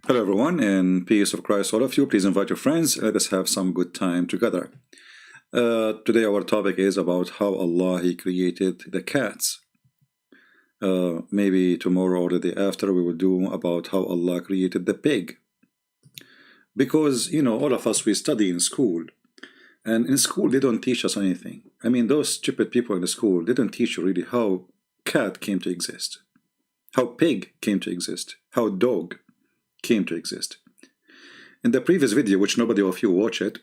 Hello everyone, and peace of Christ all of you. Please invite your friends. Let us have some good time together. Today our topic is about how Allah He created the cats. Maybe tomorrow or the day after we will do about how Allah created the pig. Because, you know, all of us, we study in school. And in school they don't teach us anything. I mean, those stupid people in the school, they don't teach you really how cat came to exist. How pig came to exist. How dog came to exist. In the previous video, which nobody of you watched it,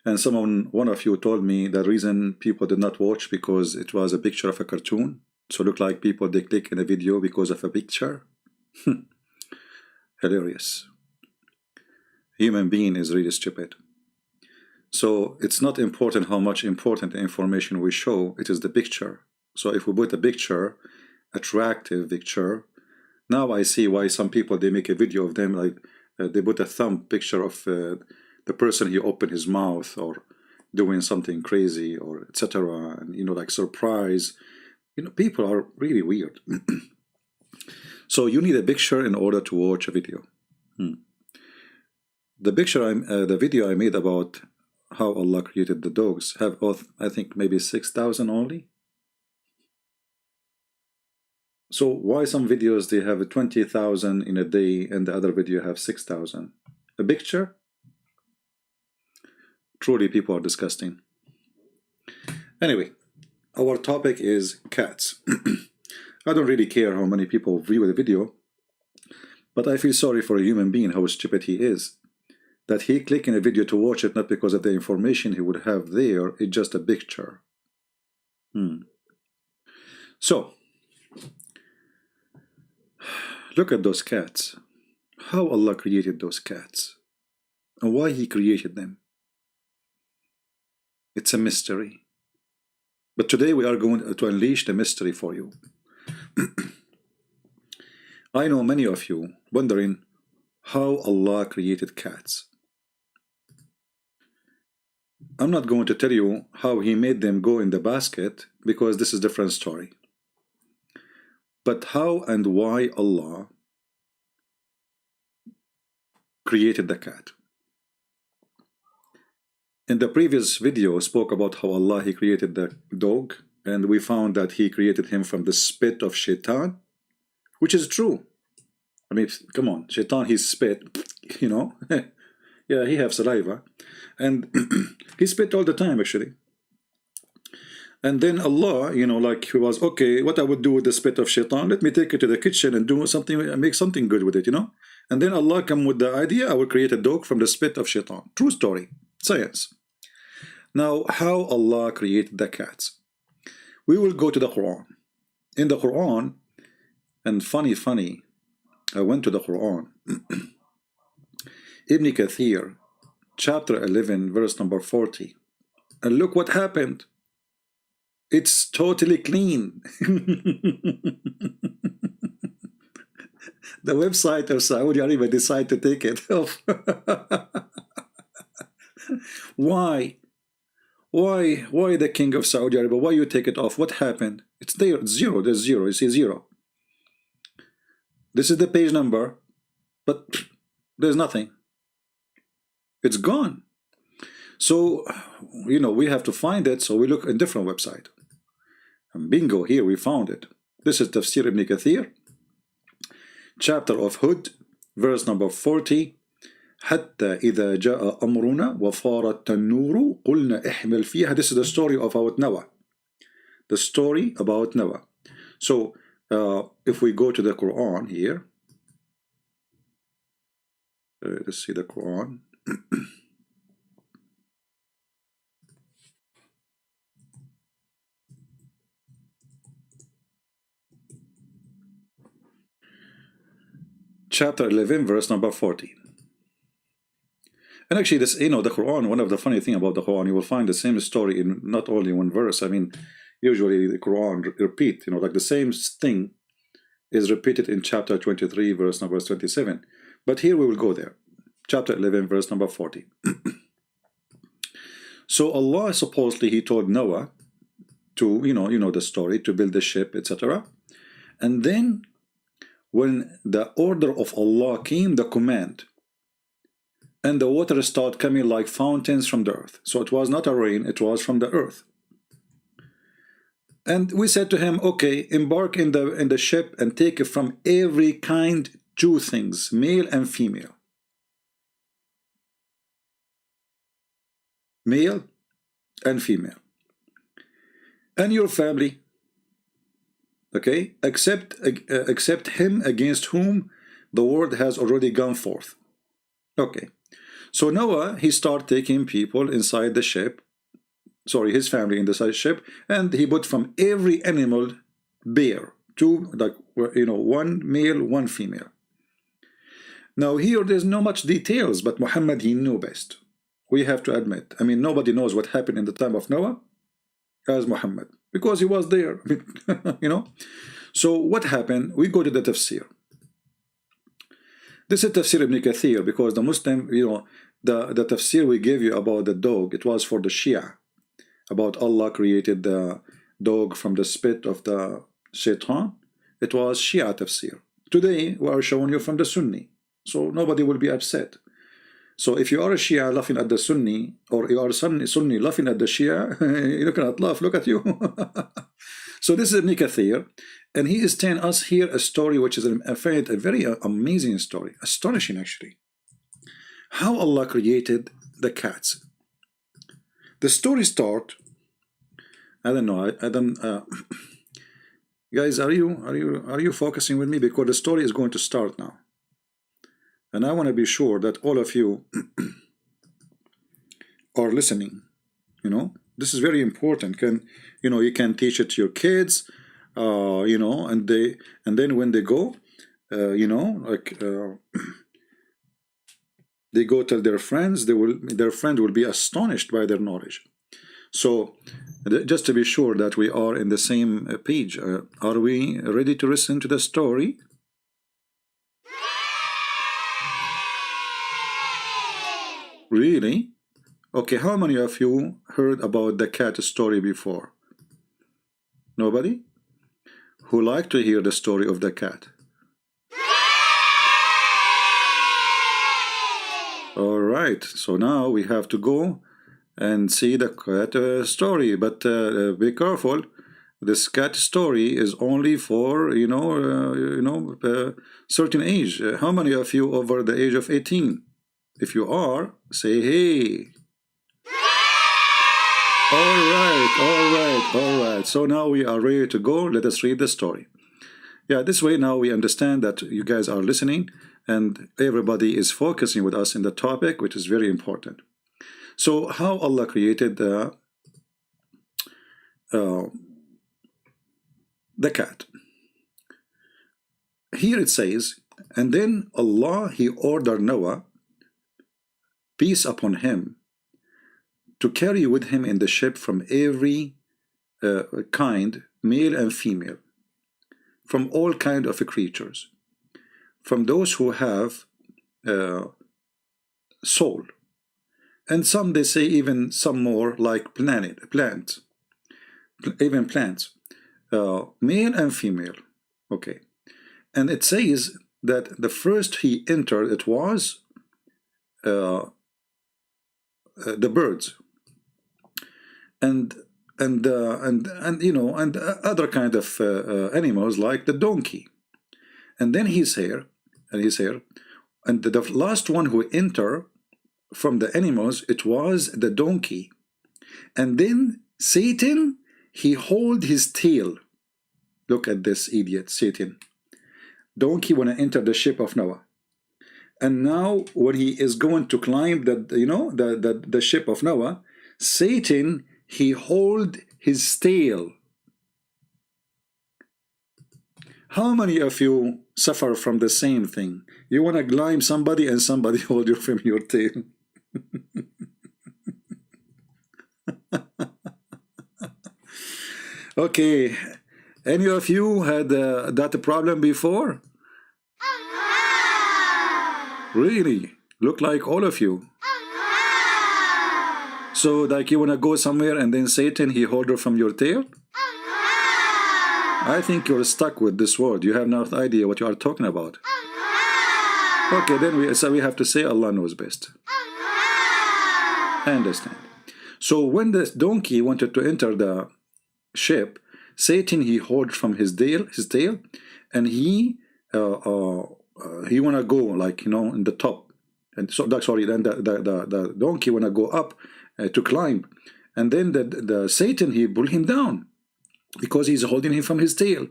and one of you told me the reason people did not watch because it was a picture of a cartoon, so it looked like people they click in a video because of a picture. Hilarious. Human being is really stupid. So it's not important how much important information we show, it is the picture. So if we put a picture, attractive picture, now I see why some people, they make a video of them, like they put a thumb picture of the person, he opened his mouth or doing something crazy or etc. And, you know, like surprise. You know, people are really weird. So you need a picture in order to watch a video. The video I made about how Allah created the dogs have both, I think, maybe 6,000 only. So why some videos they have 20,000 in a day and the other video have 6,000? A picture? Truly, people are disgusting. Anyway, our topic is cats. I don't really care how many people view the video, but I feel sorry for a human being, how stupid he is. That he click in a video to watch it not because of the information he would have there, it's just a picture. So, look at those cats. How Allah created those cats and why He created them. It's a mystery. But today we are going to unleash the mystery for you. I know many of you wondering how Allah created cats. I'm not going to tell you how He made them go in the basket because this is a different story. But how and why Allah created the cat. In the previous video, I spoke about how Allah He created the dog, and we found that He created him from the spit of Shaitan, which is true. I mean, come on, Shaitan, he spit, you know. Yeah, he has saliva, and he spit all the time actually. And then Allah, you know, like he was, okay, what I would do with the spit of Shaitan, let me take it to the kitchen and do something, make something good with it, you know. And then Allah come with the idea, I will create a dog from the spit of Shaitan. True story, science. Now, how Allah created the cats? We will go to the Quran. In the Quran, and funny, I went to the Quran. Ibn Kathir, chapter 11, verse number 40. And look what happened. It's totally clean. The website of Saudi Arabia decided to take it off. Why? Why the king of Saudi Arabia? Why you take it off? What happened? It's there, it's zero, there's zero, you see zero. This is the page number, but there's nothing. It's gone. So, you know, we have to find it, so we look at a different website. And bingo, here we found it. This is Tafsir Ibn Kathir, chapter of Hud, verse number 40. حتى إذا جاء أمرنا وفار التنور قلنا احمل فيها. This is the story about Noah. The story about Noah. So, if we go to the Quran here, let's see the Quran. Chapter 11, verse number 40. And actually, this, you know, the Quran, one of the funny thing about the Quran, you will find the same story in not only one verse. I mean, usually the Quran repeat, you know, like the same thing is repeated in chapter 23, verse number 27. But here we will go there. Chapter 11, verse number 40. So Allah supposedly He told Noah to, you know the story, to build the ship, etc. And then when the order of Allah came, the command, and the water started coming like fountains from the earth. So it was not a rain, it was from the earth. And we said to him, okay, embark in the ship and take it from every kind, two things, male and female. Male and female. And your family, okay, except him against whom the word has already gone forth. Okay, so Noah, he started taking people inside the ship, sorry, his family in the ship, and he put from every animal bear, two, like, you know, one male, one female. Now here there's no much details, but Muhammad, he knew best. We have to admit. I mean, nobody knows what happened in the time of Noah as Muhammad, because he was there. You know. So what happened? We go to the tafsir. This is tafsir ibn Kathir, because the Muslim, you know, the tafsir we gave you about the dog, it was for the Shia, about Allah created the dog from the spit of the shaitan. It was Shia tafsir. Today we are showing you from the Sunni, so nobody will be upset. So if you are a Shia laughing at the Sunni, or you are a Sunni laughing at the Shia, you cannot laugh, look at you. So this is Ibn Kathir, and he is telling us here a story which is a very amazing story, astonishing actually. How Allah created the cats. The story starts, I don't know, I don't, guys, are you focusing with me? Because the story is going to start now. And I want to be sure that all of you are listening. You know, this is very important. You know, you can teach it to your kids, you know, and then when they go, you know, like they go tell their friends, their friend will be astonished by their knowledge. So just to be sure that we are in the same page, are we ready to listen to the story? Really? Okay, how many of you heard about the cat story before? Nobody? Who like to hear the story of the cat? All right, so now we have to go and see the cat story, but be careful. This cat story is only for, certain age. How many of you over the age of 18? If you are, say hey. All right. So now we are ready to go. Let us read the story. Yeah, this way now we understand that you guys are listening and everybody is focusing with us in the topic, which is very important. So how Allah created the cat. Here it says, and then Allah, he ordered Noah, peace upon him, to carry with him in the ship from every kind, male and female, from all kind of creatures, from those who have soul, and some, they say, even some more like plants, even plants, male and female. Okay, and it says that the first he entered, it was the birds, and you know, and other kind of animals like the donkey. And then he's here, and the last one who entered from the animals, it was the donkey. And then Satan, he hold his tail. Look at this idiot, Satan. Donkey wanna enter the ship of Noah. And now when he is going to climb the ship of Noah, Satan, he hold his tail. How many of you suffer from the same thing? You want to climb somebody and somebody hold you from your tail. Okay, any of you had that problem before? Really? Look like all of you. So like you want to go somewhere and then Satan, he hold her from your tail? I think you're stuck with this word. You have no idea what you are talking about. Okay, then we have to say Allah knows best. I understand. So when the donkey wanted to enter the ship, Satan, he hauled from his tail, and he wanna go, like, you know, in the top, and so that's sorry. Then the donkey wanna go up to climb, and then the Satan, he pulled him down because he's holding him from his tail.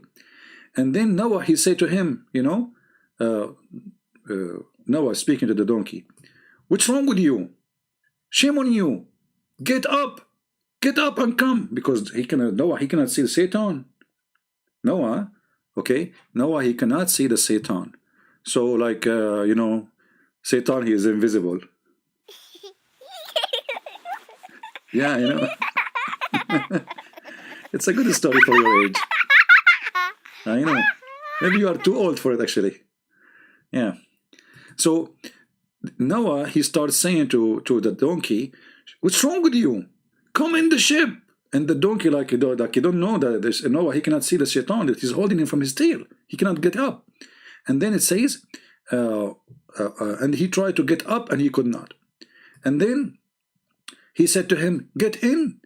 And then Noah, he said to him, you know, Noah speaking to the donkey, "What's wrong with you? Shame on you! Get up and come," because Noah, he cannot see the Satan. Noah, okay, Noah, he cannot see the Satan. So, like, you know, Satan, he is invisible. Yeah, you know. It's a good story for your age. I know. Maybe you are too old for it, actually. Yeah. So Noah, he starts saying to the donkey, "What's wrong with you? Come in the ship." And the donkey, like you don't know that there's Noah, he cannot see the Shaitan, that he's holding him from his tail. He cannot get up. And then it says, and he tried to get up and he could not. And then he said to him, "Get in,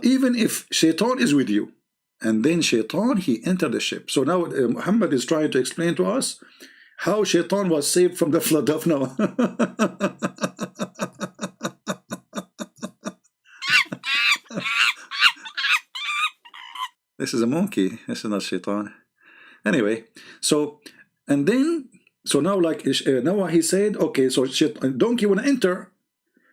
even if Shaitan is with you." And then Shaitan, he entered the ship. So now Muhammad is trying to explain to us how Shaitan was saved from the flood of Noah. This is a monkey. This is not Shaitan. Anyway, so now, like Noah, he said, okay, so donkey will enter,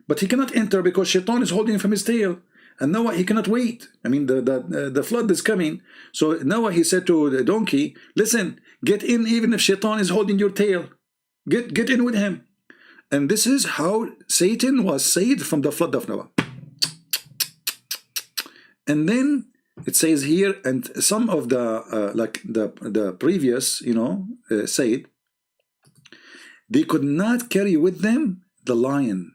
but he cannot enter because Shaitan is holding him from his tail. And Noah, he cannot wait. I mean, the flood is coming. So Noah, he said to the donkey, "Listen, get in even if Shaitan is holding your tail. Get in with him." And this is how Satan was saved from the flood of Noah. And then it says here, and some of the like the previous, you know, said they could not carry with them the lion.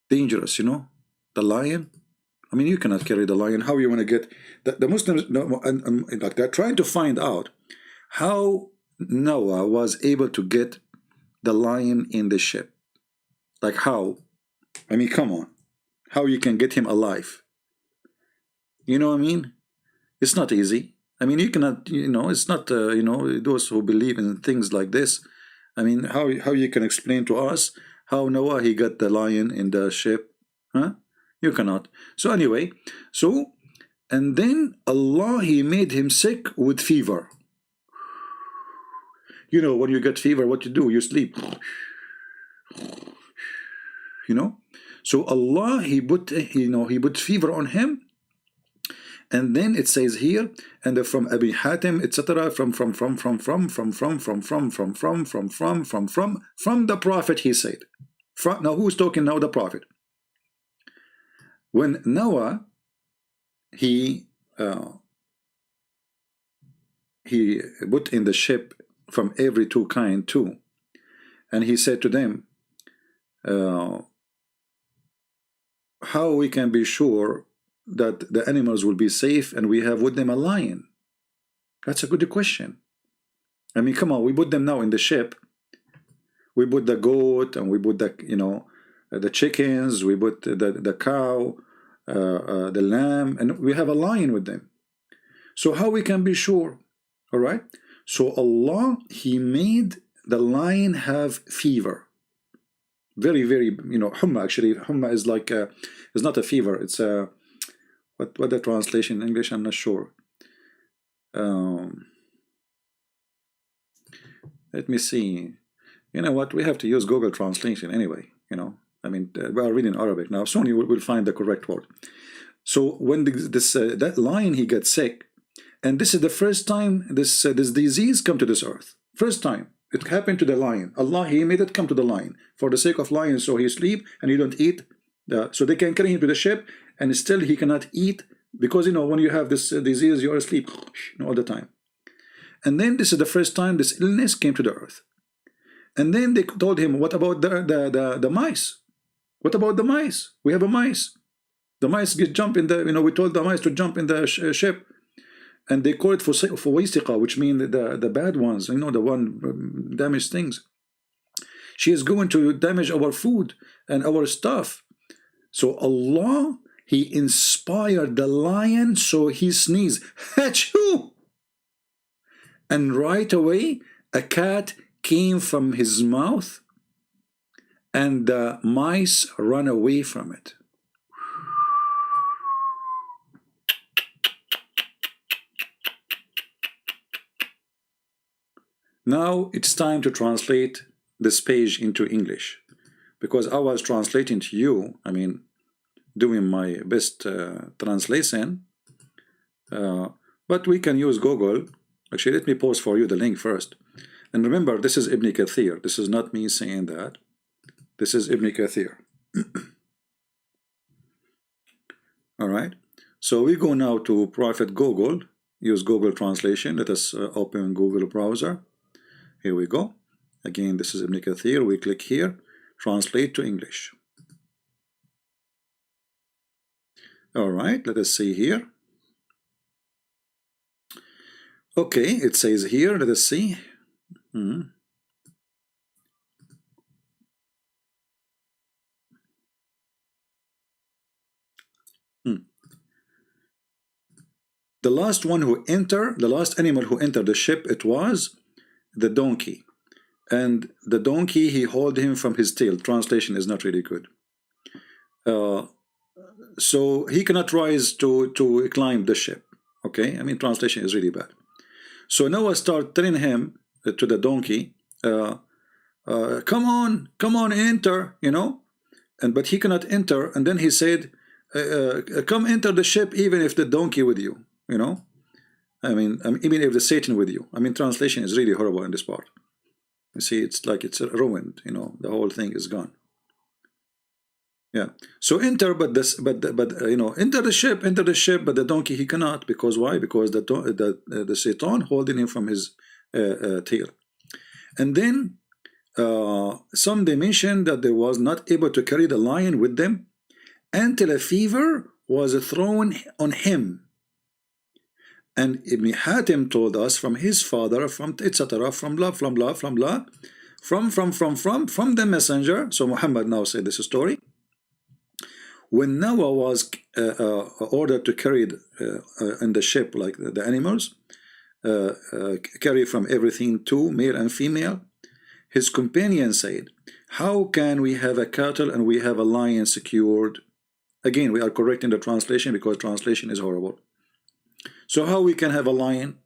Dangerous, you know, the lion. I mean, you cannot carry the lion. How you want to get the Muslims? Like they're trying to find out how Noah was able to get the lion in the ship. Like how? I mean, come on, how you can get him alive? You know what I mean? It's not easy. I mean, you cannot. You know, it's not. You know, those who believe in things like this. I mean, how you can explain to us how Noah, he got the lion in the ship? Huh? You cannot. So anyway, and then Allah, he made him sick with fever. You know, when you get fever, what you do? You sleep. You know? So Allah, he put fever on him. And then it says here, and from Abi Hatim, etc., from the Prophet, he said. Now who's talking now? The Prophet. When Noah, he put in the ship from every two kind too, and he said to them, how we can be sure that the animals will be safe and we have with them a lion? That's a good question. I mean, come on, we put them now in the ship. We put the goat and we put the, you know, the chickens, we put the cow, the lamb, and we have a lion with them. So how we can be sure? All right. So Allah, he made the lion have fever. Very, very, you know, humma. Actually, humma is like it's not a fever. It's a what the translation in English? I'm not sure. Let me see. You know what? We have to use Google Translation anyway. You know, I mean, we are reading Arabic now. Soon you will find the correct word. So when that lion, he gets sick, and this is the first time this disease come to this earth. First time it happened to the lion. Allah, he made it come to the lion for the sake of lion. So he sleep and he don't eat. So they can carry him to the ship, and still he cannot eat because, you know, when you have this disease, you are asleep, you know, all the time. And then this is the first time this illness came to the earth. And then they told him, what about the mice? What about the mice? We have a mice. The mice get jump in the, we told the mice to jump in the ship, and they call it for wasiqa, which mean the bad ones, the one damaged things. She is going to damage our food and our stuff. So Allah, He inspired the lion, so he sneezed, Achoo! And right away, a cat came from his mouth, and the mice ran away from it. Now it's time to translate this page into English, because I was translating to you, doing my best translation, but we can use Google. Actually, let me post for you the link first. And remember, this is Ibn Kathir. This is not me saying that. This is Ibn Kathir. All right. So we go now to Prophet Google. Use Google Translation. Let us open Google browser. Here we go. Again, this is Ibn Kathir. We click here. Translate to English. All right. Let us see here. Okay, it says here. Let us see. The last one who entered, the last animal who entered the ship, it was the donkey. And the donkey, he hauled him from his tail. Translation is not really good. So he cannot rise to climb the ship. Okay, translation is really bad. So Noah started telling him, to the donkey, come on, enter, but he cannot enter. And then he said, come enter the ship, even if the donkey with you, even if the Satan with you. Translation is really horrible in this part. You see, it's like it's ruined, the whole thing is gone. Yeah. So enter, enter the ship, but the donkey he cannot, because why? Because the Satan holding him from his tail. And then some they mentioned that they was not able to carry the lion with them until a fever was thrown on him. And Ibn Hatim told us from his father, from etc., from blah, from the messenger. So Muhammad now said this story. When Noah was ordered to carry in the ship, like the animals, carry from everything to male and female, his companion said, how can we have a cattle and we have a lion secured? Again, we are correcting the translation because translation is horrible. So how we can have a lion?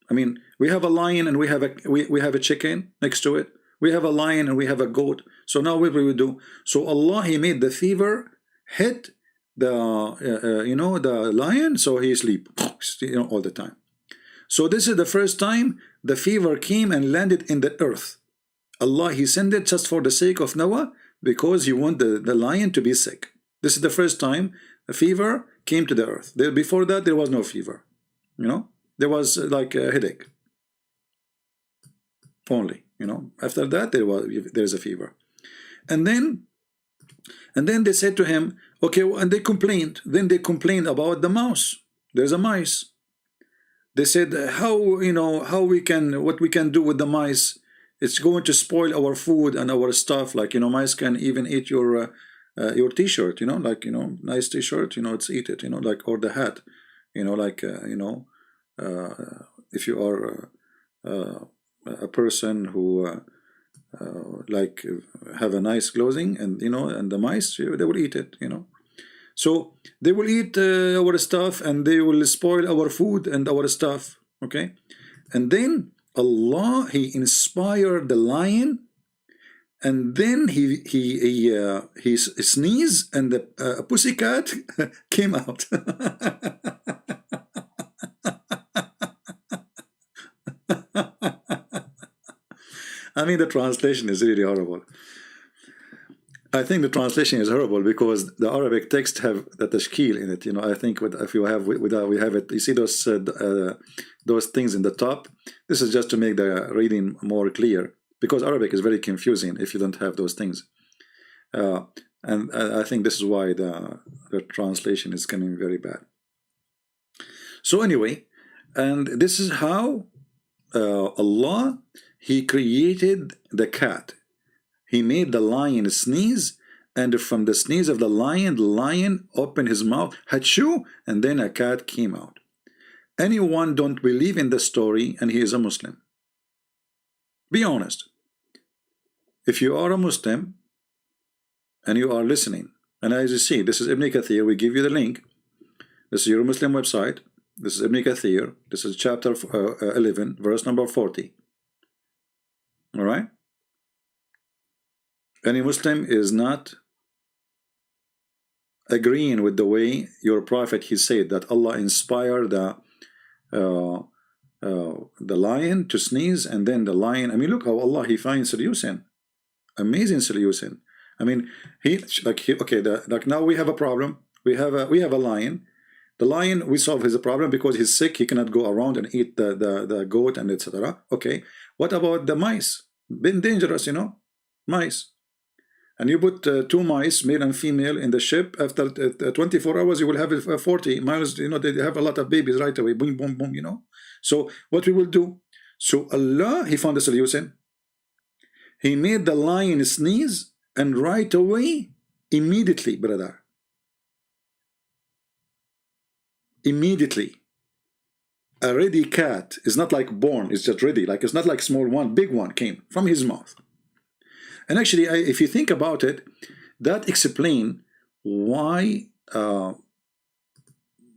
We have a lion and we have a chicken next to it. We have a lion and we have a goat. So now what we will do? So Allah, He made the fever hit the the lion, so he sleep all the time. So this is the first time the fever came and landed in the earth. Allah, He sent it just for the sake of Noah, because He want the lion to be sick. This is the first time a fever came to the earth. Before that, there was no fever. There was like a headache only. After that, there's a fever. And then they said to him, okay, and they complained. Then they complained about the mouse. There's a mice. They said, what we can do with the mice? It's going to spoil our food and our stuff. Like, mice can even eat your t-shirt, nice t-shirt, it's eat it, or the hat, if you are a person who have a nice clothing, and and the mice, they will eat it, so they will eat our stuff, and they will spoil our food and our stuff. Okay, and then Allah, He inspired the lion, and then he sneezed, and the pussycat came out. The translation is really horrible. I think the translation is horrible because the Arabic text have the tashkil in it. I think if you have we have it. You see those things in the top. This is just to make the reading more clear, because Arabic is very confusing if you don't have those things. And I think this is why the translation is coming very bad. So anyway, and this is how Allah, He created the cat. He made the lion sneeze, and from the sneeze of the lion opened his mouth, Hachu, and then a cat came out. Anyone don't believe in the story, and he is a Muslim. Be honest. If you are a Muslim, and you are listening, and as you see, this is Ibn Kathir, we give you the link. This is your Muslim website. This is Ibn Kathir. This is chapter 11, verse number 40. All right? Any Muslim is not agreeing with the way your prophet, he said that Allah inspired the lion to sneeze, and then the lion, I mean, look how Allah, he finds solution. Amazing solution. I mean, like now we have a problem. We have a lion. The lion, we solve his problem because he's sick. He cannot go around and eat the goat and etc. Okay. What about the mice? Been dangerous, you know, mice. And you put 2 mice, male and female, in the ship. After 24 hours, you will have 40 miles. You know, they have a lot of babies right away. Boom, boom, boom. You know. So what we will do? So Allah, He found a solution. He made the lion sneeze, and right away, immediately, brother. Immediately, a ready cat is not like born, it's just ready, like it's not like small one, big one came from his mouth. And actually, if you think about it, that explains why the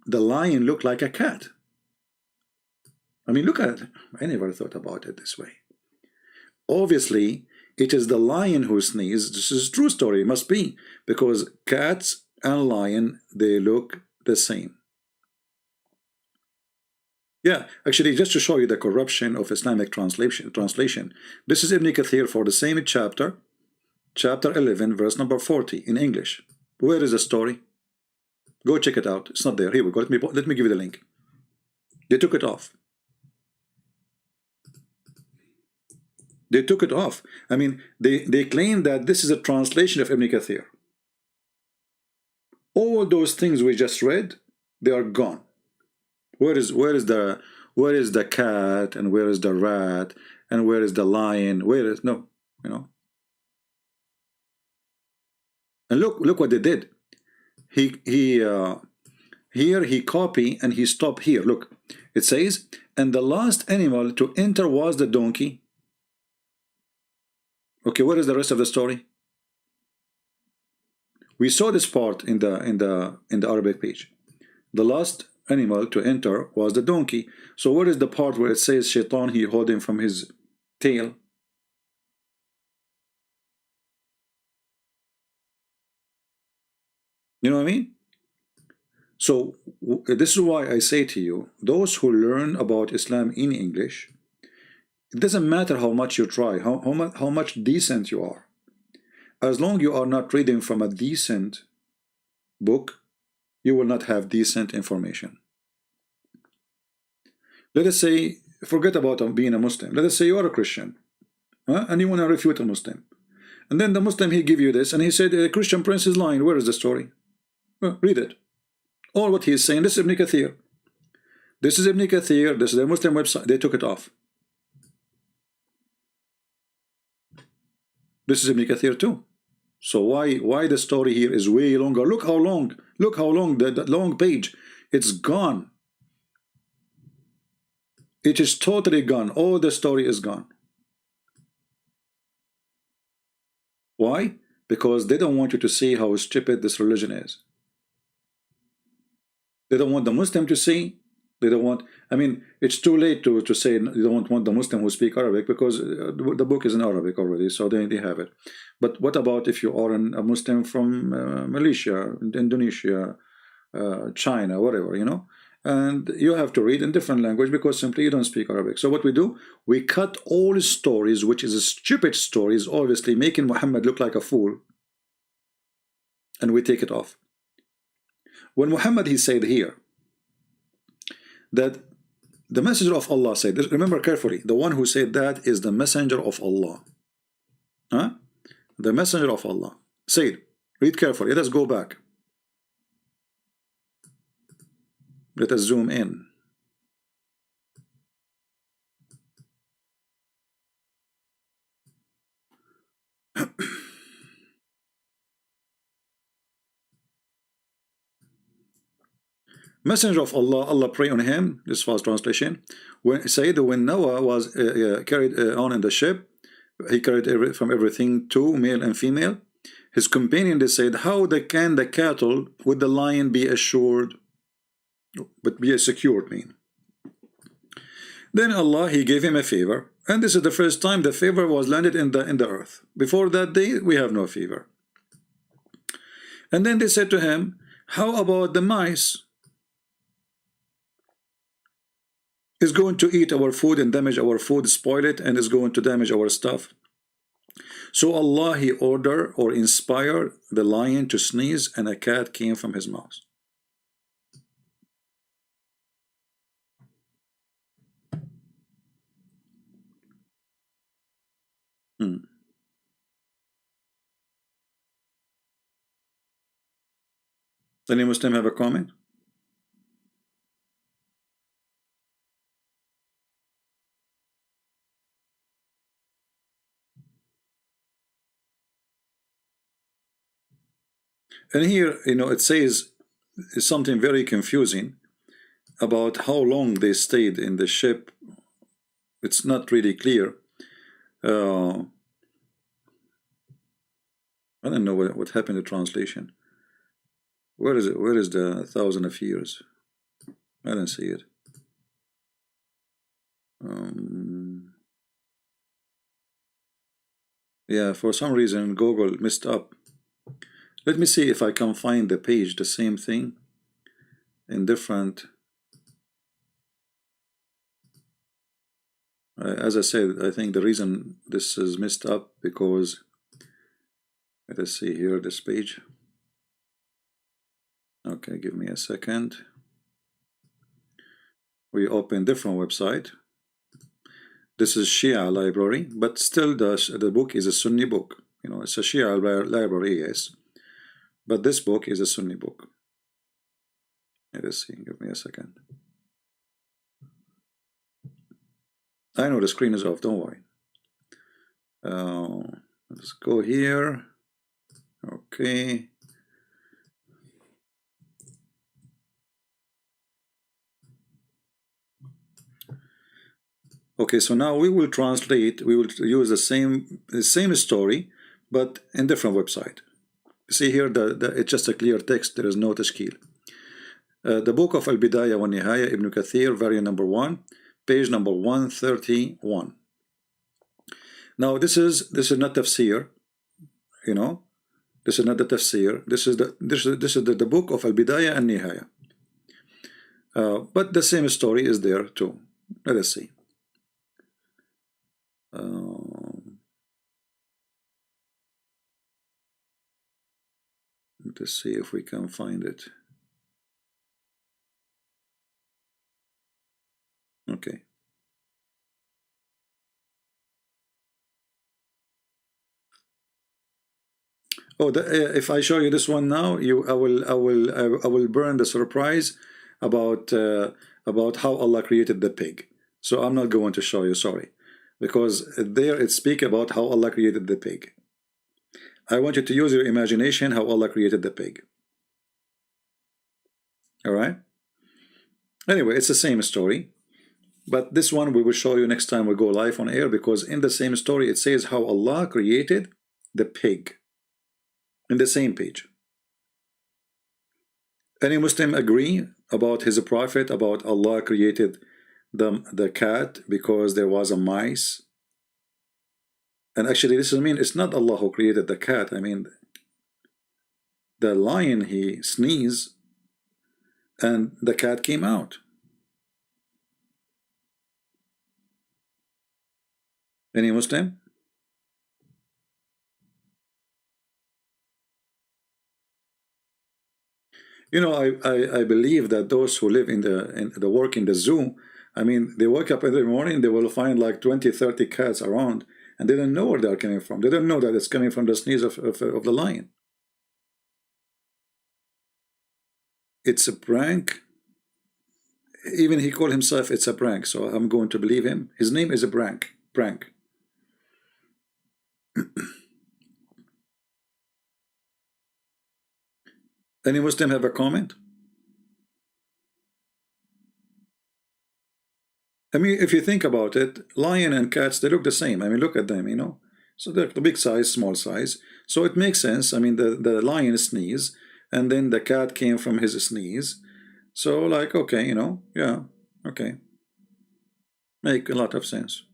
lion looked like a cat. I mean, look at it. I never thought about it this way. Obviously, it is the lion who sneezed. This is a true story, it must be, because cats and lion, they look the same. Yeah, actually, just to show you the corruption of Islamic translation, this is Ibn Kathir for the same chapter 11, verse number 40 in English. Where is the story? Go check it out. It's not there. Here we go. Let me give you the link. They took it off. They took it off. I mean, they claim that this is a translation of Ibn Kathir. All those things we just read, they are gone. Where is the cat, and where is the rat, and where is the lion? Where is no, you know? And look what they did. Here he copy and he stopped here. Look, it says, and the last animal to enter was the donkey. Okay, what is the rest of the story? We saw this part in the Arabic page. The last animal to enter was the donkey. So what is the part where it says Shaitan, he hold him from his tail? You know what I mean? So this is why I say to you, those who learn about Islam in English, it doesn't matter how much you try, how much decent you are. As long you are not reading from a decent book, you will not have decent information. Let us say, forget about being a Muslim. Let us say you are a Christian, and you want to refute a Muslim. And then the Muslim, he give you this, and he said, a Christian prince is lying. Where is the story? Read it. All what he is saying, this is Ibn Kathir. This is Ibn Kathir, this is the Muslim website. They took it off. This is Ibn Kathir too. So why the story here is way longer? Look how long the long page. It's gone. It is totally gone. All the story is gone. Why? Because they don't want you to see how stupid this religion is. They don't want the Muslim to see. They don't want, I mean, it's too late to say you don't want the Muslim who speak Arabic, because the book is in Arabic already, so they have it. But what about if you are a Muslim from Malaysia, Indonesia, China, whatever, you know? And you have to read in different language because simply you don't speak Arabic. So what we do, we cut all stories, which is stupid stories, obviously making Muhammad look like a fool, and we take it off. When Muhammad, he said here that the messenger of Allah said, remember carefully, the one who said that is the messenger of Allah. The messenger of Allah said, read carefully, let us go back. Let us zoom in. Messenger of Allah, Allah pray on him. This was translation. When Noah was carried on in the ship, he carried from everything, two, male and female. His companion, they said, how can the cattle with the lion be assured, but be secured, mean? Then Allah, he gave him a favor, and this is the first time the favor was landed in the earth. Before that day, we have no favor. And then they said to him, how about the mice? Is going to eat our food and damage our food, spoil it, and is going to damage our stuff. So Allah, he ordered or inspired the lion to sneeze, and a cat came from his mouth. Any Muslim have a comment? And here, it says something very confusing about how long they stayed in the ship. It's not really clear. I don't know what happened to translation. Where is it? Where is the 1,000 of years? I don't see it. Yeah, for some reason Google messed up. Let me see if I can find the page, the same thing in different. As I said, I think the reason this is messed up because, let us see here, this page. Okay, give me a second. We open different website. This is Shia library, but still the book is a Sunni book. It's a Shia library, yes. But this book is a Sunni book. Let us see, give me a second. I know the screen is off, don't worry. Let's go here. Okay. Okay, so now we will translate, we will use the same story, but in different website. See here, it's just a clear text, there is no tashkil. The book of Al-Bidayah wa Nihaya, Ibn Kathir, variant number 1, page number 131. Now this is not tafsir, this is not the tafsir, this is the book of Al-Bidayah and Nihaya. But the same story is there too. Let us see. Let's see if we can find it. Okay. Oh, if I show you this one now, I will burn the surprise about how Allah created the pig. So I'm not going to show you, sorry, because there it speaks about how Allah created the pig. I want you to use your imagination how Allah created the pig. All right. Anyway, it's the same story, but this one we will show you next time we go live on air, because in the same story it says how Allah created the pig in the same page. Any Muslim agree about his prophet about Allah created the cat because there was a mice? And actually this is it's not Allah who created the cat. The lion, he sneezed and the cat came out. Any Muslim? I believe that those who live in the work in the zoo, they wake up every morning, they will find like 20-30 cats around, and they don't know where they're coming from. They don't know that it's coming from the sneeze of the lion. It's a prank. even he called himself it's a prank, so I'm going to believe him. His name is a prank. Any Muslim have a comment? I mean, if you think about it, lion and cats, they look the same. I mean, look at them, you know. So they're the big size, small size. So it makes sense. I mean, the lion sneeze, and then the cat came from his sneeze. So like, okay, you know, yeah, okay. Make a lot of sense.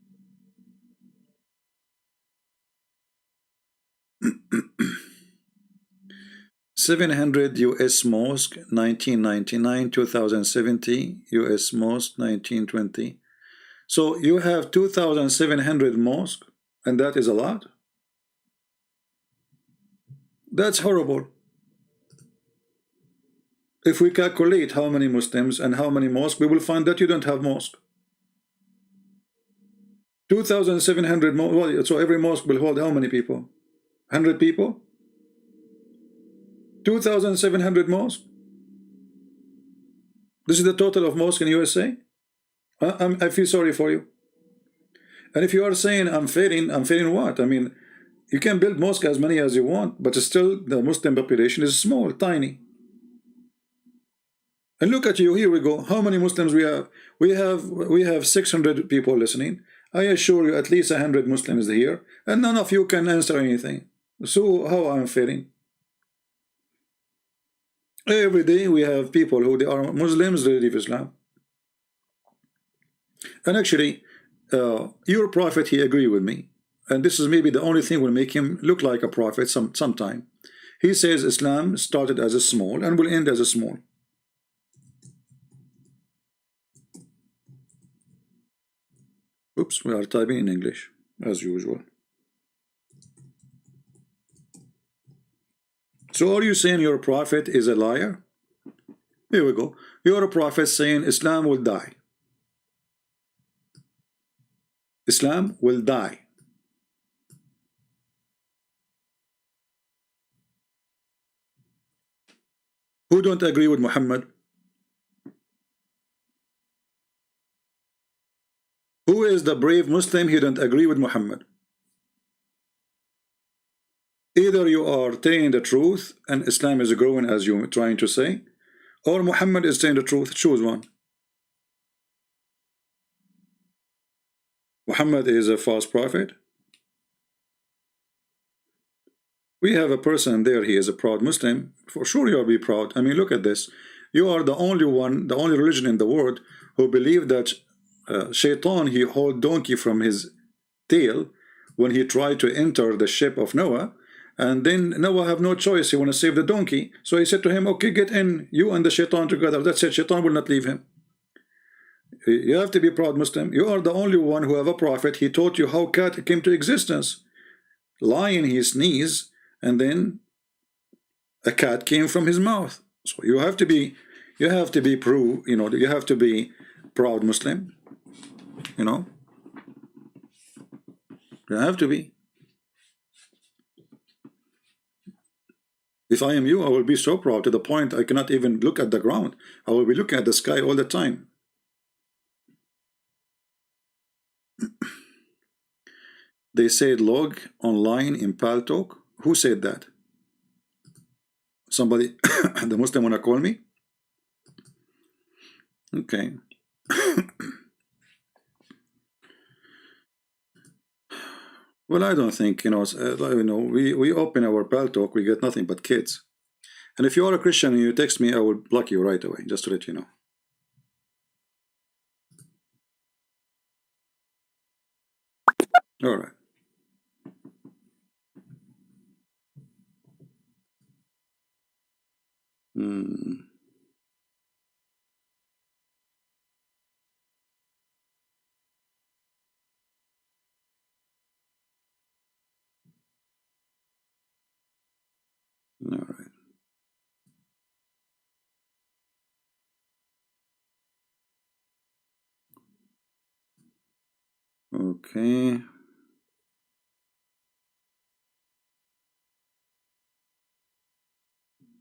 $700 US mosque 1999, 2070 US mosque 1920. So you have 2,700 mosques, and that is a lot. That's horrible. If we calculate how many Muslims and how many mosques, we will find that you don't have mosque. 2,700 well, so every mosque will hold how many people? 100 people? 2,700 mosques? This is the total of mosques in USA? I feel sorry for you. And if you are saying I'm failing what? I mean, you can build mosques as many as you want, but still the Muslim population is small, tiny. And look at you, here we go. How many Muslims we have? We have 600 people listening. I assure you at least 100 Muslims here, and none of you can answer anything. So how I'm failing? Every day we have people who they are Muslims, they leave Islam. And actually, your prophet, he agreed with me. And this is maybe the only thing will make him look like a prophet sometime. He says Islam started as a small and will end as a small. Oops, we are typing in English, as usual. So are you saying your prophet is a liar? Here we go. Your prophet saying Islam will die. Islam will die. Who don't agree with Muhammad? Who is the brave Muslim who don't agree with Muhammad? Either you are telling the truth and Islam is growing as you're trying to say, or Muhammad is saying the truth. Choose one. Muhammad is a false prophet. We have a person there, he is a proud Muslim. For sure you'll be proud. I mean, look at this. You are the only one, the only religion in the world who believe that Shaitan, he hold donkey from his tail when he tried to enter the ship of Noah, and then Noah have no choice, he want to save the donkey, so he said to him, okay, get in, you and the Shaitan together. That's it, Shaitan will not leave him. You have to be proud Muslim. You are the only one who have a prophet. He taught you how cat came to existence. Lion, he sneezed, and then a cat came from his mouth. So you have to be you have to be proud Muslim. You know, you have to be. If I am you, I will be so proud to the point I cannot even look at the ground. I will be looking at the sky all the time. They said log online in Paltalk. Who said that? Somebody, the Muslim wanna call me? Okay. Well, I don't think, we open our Paltalk, we get nothing but kids. And if you are a Christian and you text me, I will block you right away, just to let you know. All right. All right. Okay.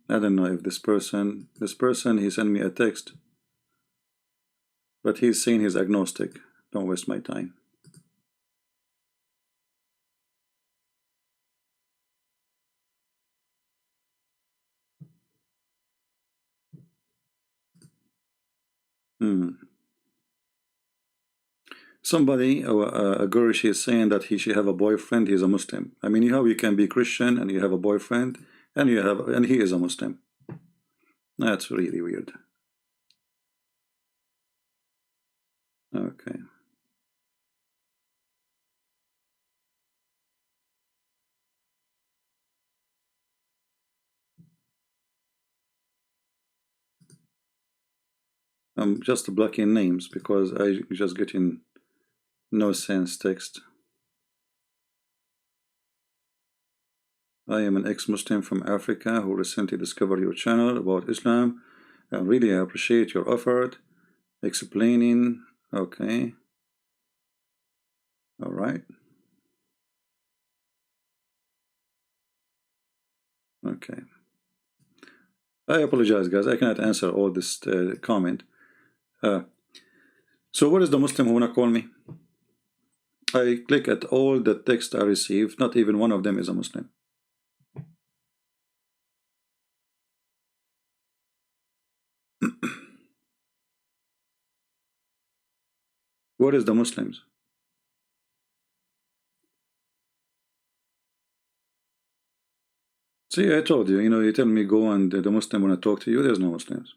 I don't know if this person, he sent me a text. But he's saying he's agnostic. Don't waste my time. Somebody, a girl, she's saying that she have a boyfriend, he's a Muslim. I mean, how you can be Christian and you have a boyfriend and he is a Muslim. That's really weird. Okay. I'm just blocking names because I just getting no sense text. I am an ex-Muslim from Africa who recently discovered your channel about Islam. I really appreciate your effort explaining. Okay. All right. Okay. I apologize, guys. I cannot answer all this comment. So what is the Muslim who wanna call me? I click at all the text I received. Not even one of them is a Muslim. What is the Muslims? See, I told you, you tell me go and the Muslim want to talk to you, there's no Muslims.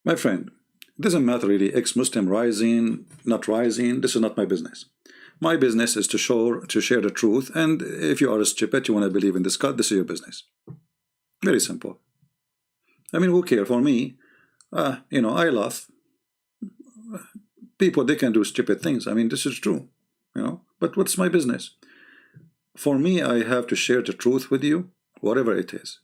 My friend, it doesn't matter really, ex-Muslim rising, not rising, this is not my business. My business is to share the truth, and if you are a stupid, you want to believe in this God, this is your business. Very simple. I mean, who cares? For me, I laugh. People, they can do stupid things. I mean, this is true, but what's my business? For me, I have to share the truth with you, whatever it is.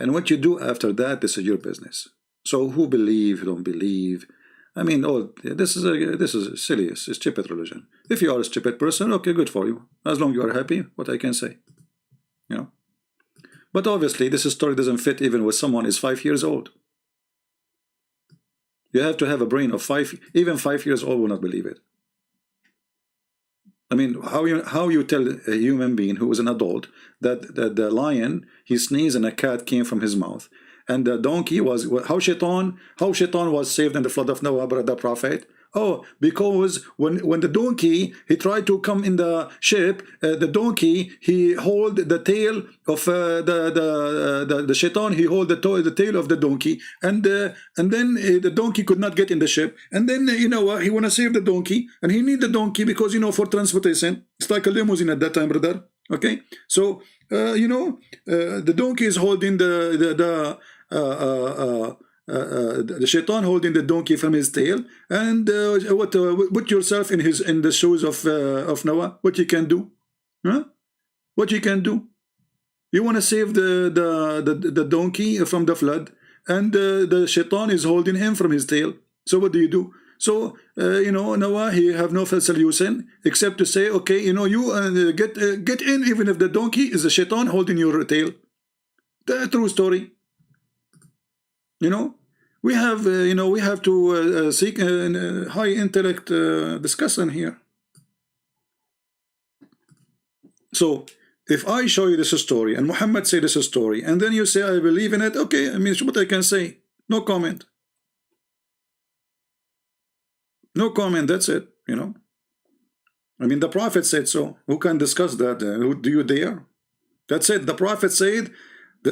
And what you do after that, this is your business. So who believe, who don't believe, I mean, this is silly, it's a stupid religion. If you are a stupid person, okay, good for you. As long as you are happy, what I can say, But obviously, this story doesn't fit even with someone is 5 years old. You have to have a brain of 5, even 5 years old will not believe it. I mean, how you tell a human being who is an adult that the lion, he sneezed and a cat came from his mouth, and the donkey was, how Shaitan was saved in the flood of Noah, the prophet? Oh, because when the donkey, he tried to come in the ship, the donkey, he hold the tail of the Shaitan, he hold the tail of the donkey, and then the donkey could not get in the ship, and then he want to save the donkey, and he need the donkey because for transportation. It's like a limousine at that time, brother. Okay, so the donkey is holding the Shaitan holding the donkey from his tail, and put yourself in the shoes of Noah. What you can do? Huh? What you can do? You want to save the donkey from the flood, and the Shaitan is holding him from his tail. So what do? So Noah, he have no solution except to say, okay, you get in, even if the donkey is a Shaitan holding your tail. The true story. We have we have to seek high intellect discussion here. So if I show you this story and Muhammad say this story, and then you say I believe in it, okay, I mean, what I can say, no comment. No comment, that's it, I mean, the Prophet said so. Who can discuss that? Do you dare? That's it. The Prophet said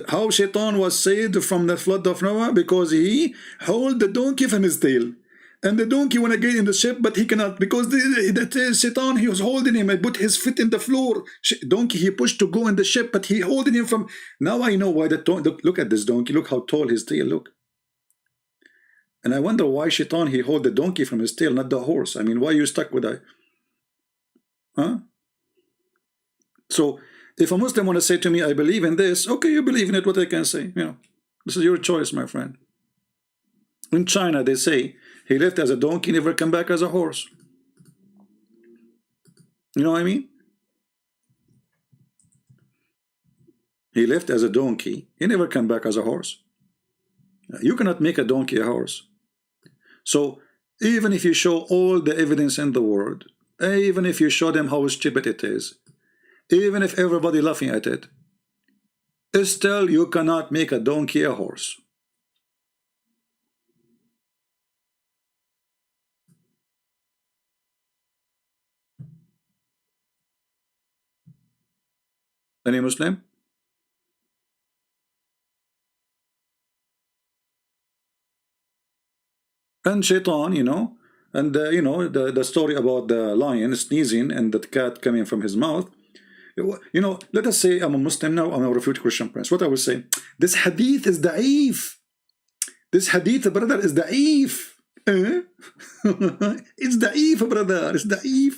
how Shaitan was saved from the flood of Noah because he held the donkey from his tail. And the donkey want to get in the ship, but he cannot because the Shaitan, he was holding him and put his feet in the floor. Donkey, he pushed to go in the ship, but he holding him from... Now I know why the donkey... Look at this donkey. Look how tall his tail, look. And I wonder why Shaitan, he hold the donkey from his tail, not the horse. I mean, why you stuck with that? Huh? So, if a Muslim want to say to me, I believe in this, okay, you believe in it, what I can say, this is your choice, my friend. In China, they say he left as a donkey, never come back as a horse. You know what I mean? He left as a donkey, he never come back as a horse. You cannot make a donkey a horse. So even if you show all the evidence in the world, even if you show them how stupid it is, even if everybody laughing at it, still you cannot make a donkey a horse. Any Muslim? And Shaitan, you know, and you know, the story about the lion sneezing and the cat coming from his mouth. You know, let us say I'm a Muslim now, I'm a refuted Christian prince. What I will say, this hadith is da'if. This hadith, brother, is da'if. It's da'if, brother, it's da'if.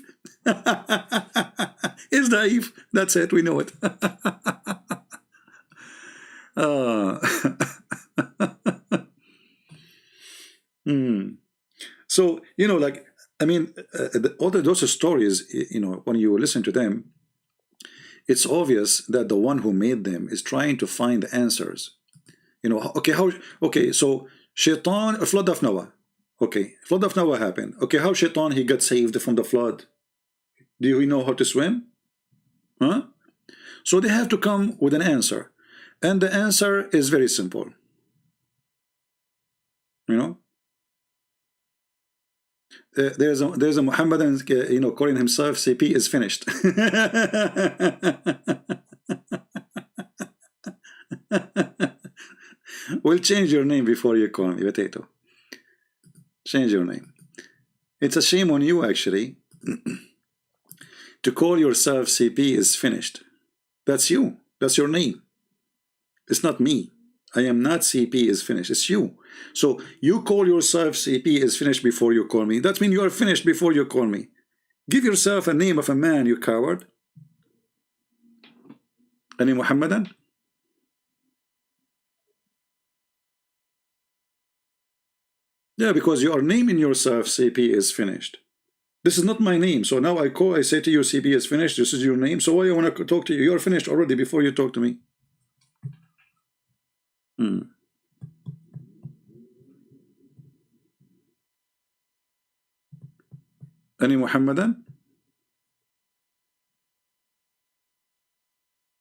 It's da'if. That's it, we know it. So, you know, like, I mean, all those stories, you know, when you listen to them, it's obvious that the one who made them is trying to find the answers. You know, okay, so Shaitan, a flood of Noah. Okay, flood of Noah happened. Okay, how Shaitan, he got saved from the flood? Do we know how to swim? Huh? So they have to come with an answer. And the answer is very simple. You know? There's a Muhammadan, you know, calling himself CP is finished. We'll change your name before you call me, Potato. Change your name. It's a shame on you, actually, to call yourself CP is finished. That's you. That's your name. It's not me. I am not CP is finished. It's you. So you call yourself CP is finished before you call me. That means you are finished before you call me. Give yourself a name of a man, you coward. Any Muhammadan? Yeah, because you are naming yourself CP is finished. This is not my name. So now I say to you CP is finished. This is your name. So why I want to talk to you? You're finished already before you talk to me. Any Muhammadan?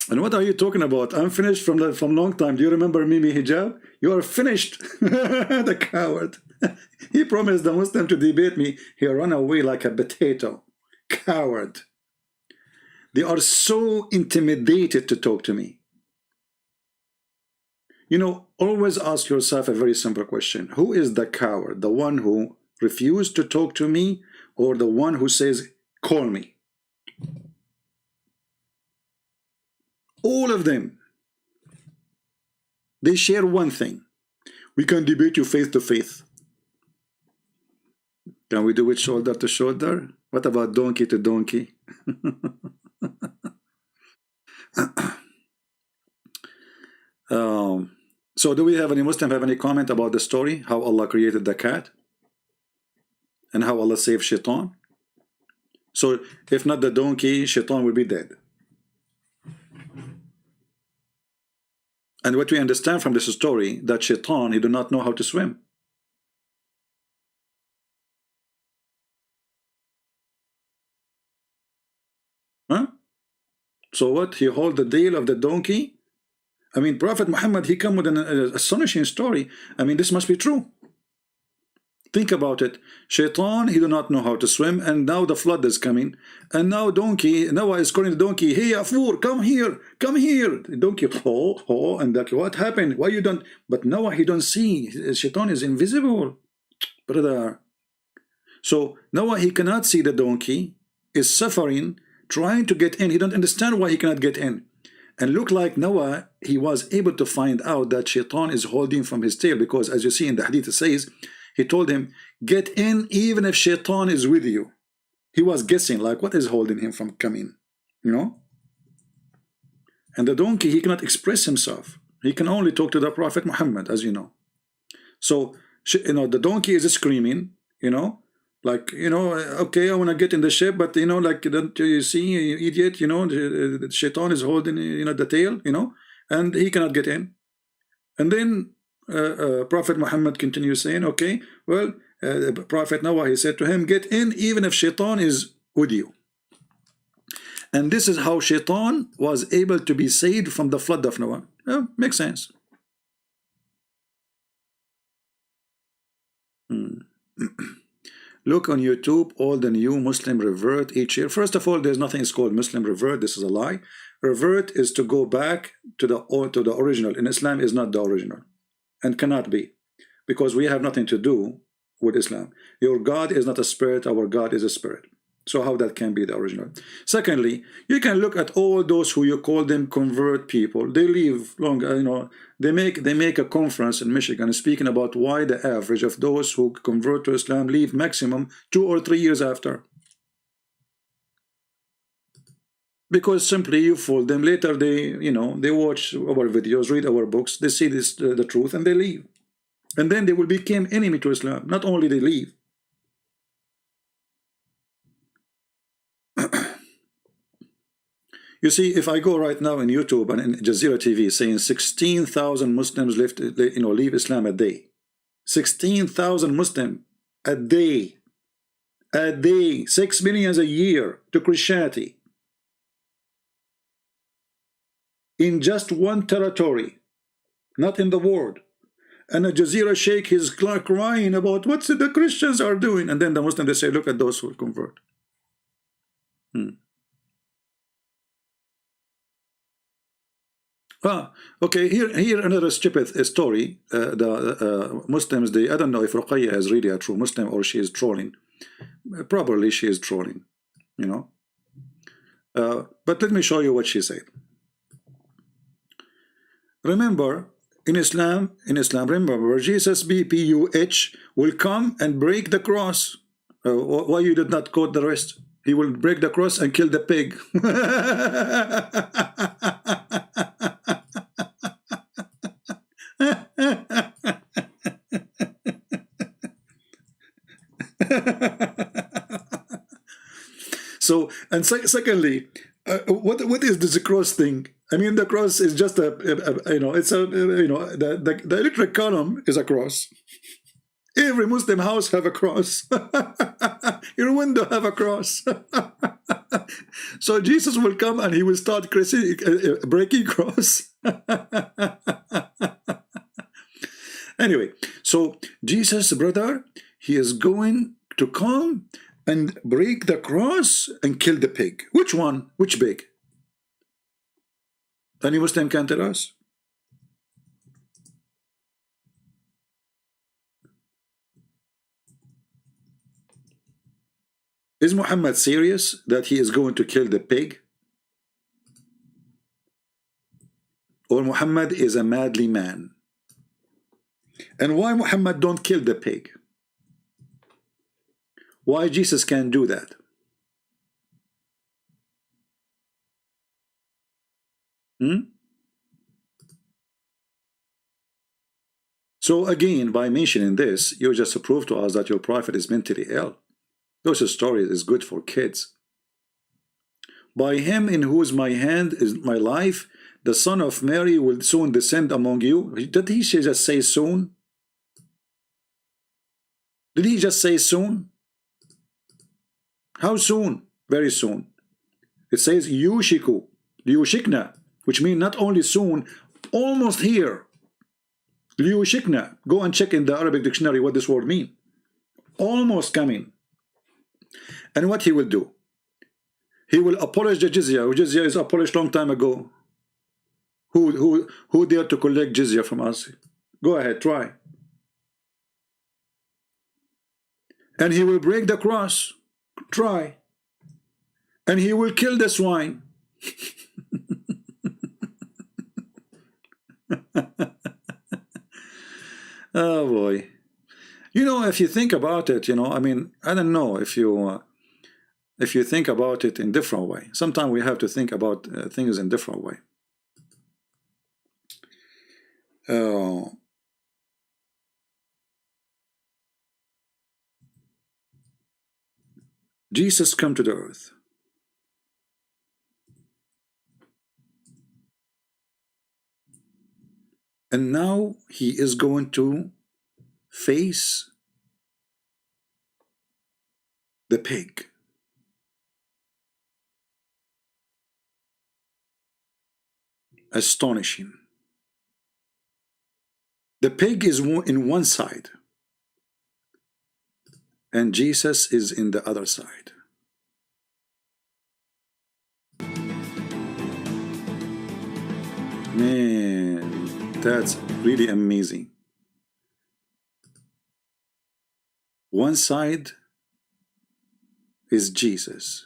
And what are you talking about? I'm finished from long time. Do you remember Mimi Hijab? You are finished. The coward. He promised the Muslim to debate me. He ran away like a potato. Coward. They are so intimidated to talk to me. You know, always ask yourself a very simple question. Who is the coward? The one who refused to talk to me, or the one who says, call me? All of them, they share one thing. We can debate you face to face. Can we do it shoulder to shoulder? What about donkey to donkey? So do we have any Muslim have any comment about the story? How Allah created the cat? And how Allah saved Shaitan? So if not the donkey, Shaitan will be dead. And what we understand from this story, that Shaitan, he do not know how to swim. Huh? So what? He hold the tail of the donkey? I mean, Prophet Muhammad, he come with an astonishing story. I mean, this must be true. Think about it. Shaitan, he do not know how to swim, and now the flood is coming. And now donkey, Noah is calling the donkey, hey, Afur, come here, come here. The donkey, and that, what happened? Why you don't? But Noah, he don't see. Shaitan is invisible, brother. So Noah, he cannot see the donkey, is suffering, trying to get in. He don't understand why he cannot get in. And look like Noah, he was able to find out that Shaitan is holding from his tail, because as you see in the hadith, it says, he told him, get in even if Shaitan is with you. He was guessing, like, what is holding him from coming? You know? And the donkey, he cannot express himself. He can only talk to the Prophet Muhammad, as you know. So You know, the donkey is screaming, you know, like, you know, okay, I want to get in the ship, but, you know, like, don't you see, you idiot, you know, the shaitan is holding, you know, the tail, you know, and he cannot get in. And then Prophet Muhammad continues saying, okay, well, Prophet Noah, he said to him, get in even if shaitan is with you. And this is how shaitan was able to be saved from the flood of Noah. Yeah, makes sense. Look on YouTube, all the new Muslim revert each year. First of all, there's nothing is called Muslim revert. This is a lie. Revert is to go back to the original. In Islam is not the original, and cannot be, because we have nothing to do with Islam. Your God is not a spirit. Our God is a spirit. So how that can be the original? Secondly, you can look at all those who you call them convert people. They leave long, you know, they make a conference in Michigan speaking about why the average of those who convert to Islam leave maximum 2 or 3 years after. Because simply you fool them. Later they, you know, they watch our videos, read our books, they see this the truth, and they leave. And then they will become enemy to Islam. Not only they leave. You see, if I go right now in YouTube and in Jazeera TV saying 16,000 Muslims left, you know, leave Islam a day. 16,000 Muslims a day. A day. 6 million a year to Christianity. In just one territory. Not in the world. And a Jazeera sheikh is crying about what the Christians are doing. And then the Muslims, they say, look at those who convert. Okay, here another stupid story. The Muslims, I don't know if Ruqayya is really a true Muslim or she is trolling. Probably she is trolling, you know. But let me show you what she said. Remember, in Islam, remember, Jesus, BPUH, will come and break the cross. Why you did not quote the rest? He will break the cross and kill the pig. So, and secondly, what is this cross thing? I mean, the cross is just you know, it's a, you know, the electric column is a cross. Every Muslim house have a cross. Your window have a cross. So Jesus will come and he will start breaking cross. Anyway, so Jesus, brother, he is going to come and break the cross and kill the pig. Which one? Which pig? Any Muslim can tell us? Is Muhammad serious that he is going to kill the pig? Or Muhammad is a madly man? And why Muhammad don't kill the pig? Why Jesus can't do that? So again, by mentioning this, you just prove to us that your prophet is mentally ill. Those stories is good for kids. By him in whose my hand is my life, the son of Mary will soon descend among you. Did he just say soon? Did he just say soon? How soon? Very soon. It says yushiku, liyushikna, which means not only soon, almost here. Liyushikna. Go and check in the Arabic dictionary what this word means. Almost coming. And what he will do? He will abolish the jizya. Jizya is abolished long time ago. Who dare to collect jizya from us? Go ahead, try. And he will break the cross. Try. And he will kill the swine. Oh boy. You know, if you think about it, you know, I mean, I don't know if you think about it in different way. Sometimes we have to think about things in different way. Jesus come to the earth. And now he is going to face the pig. Astonishing. The pig is in one side, and Jesus is in the other side. Man, that's really amazing. One side is Jesus.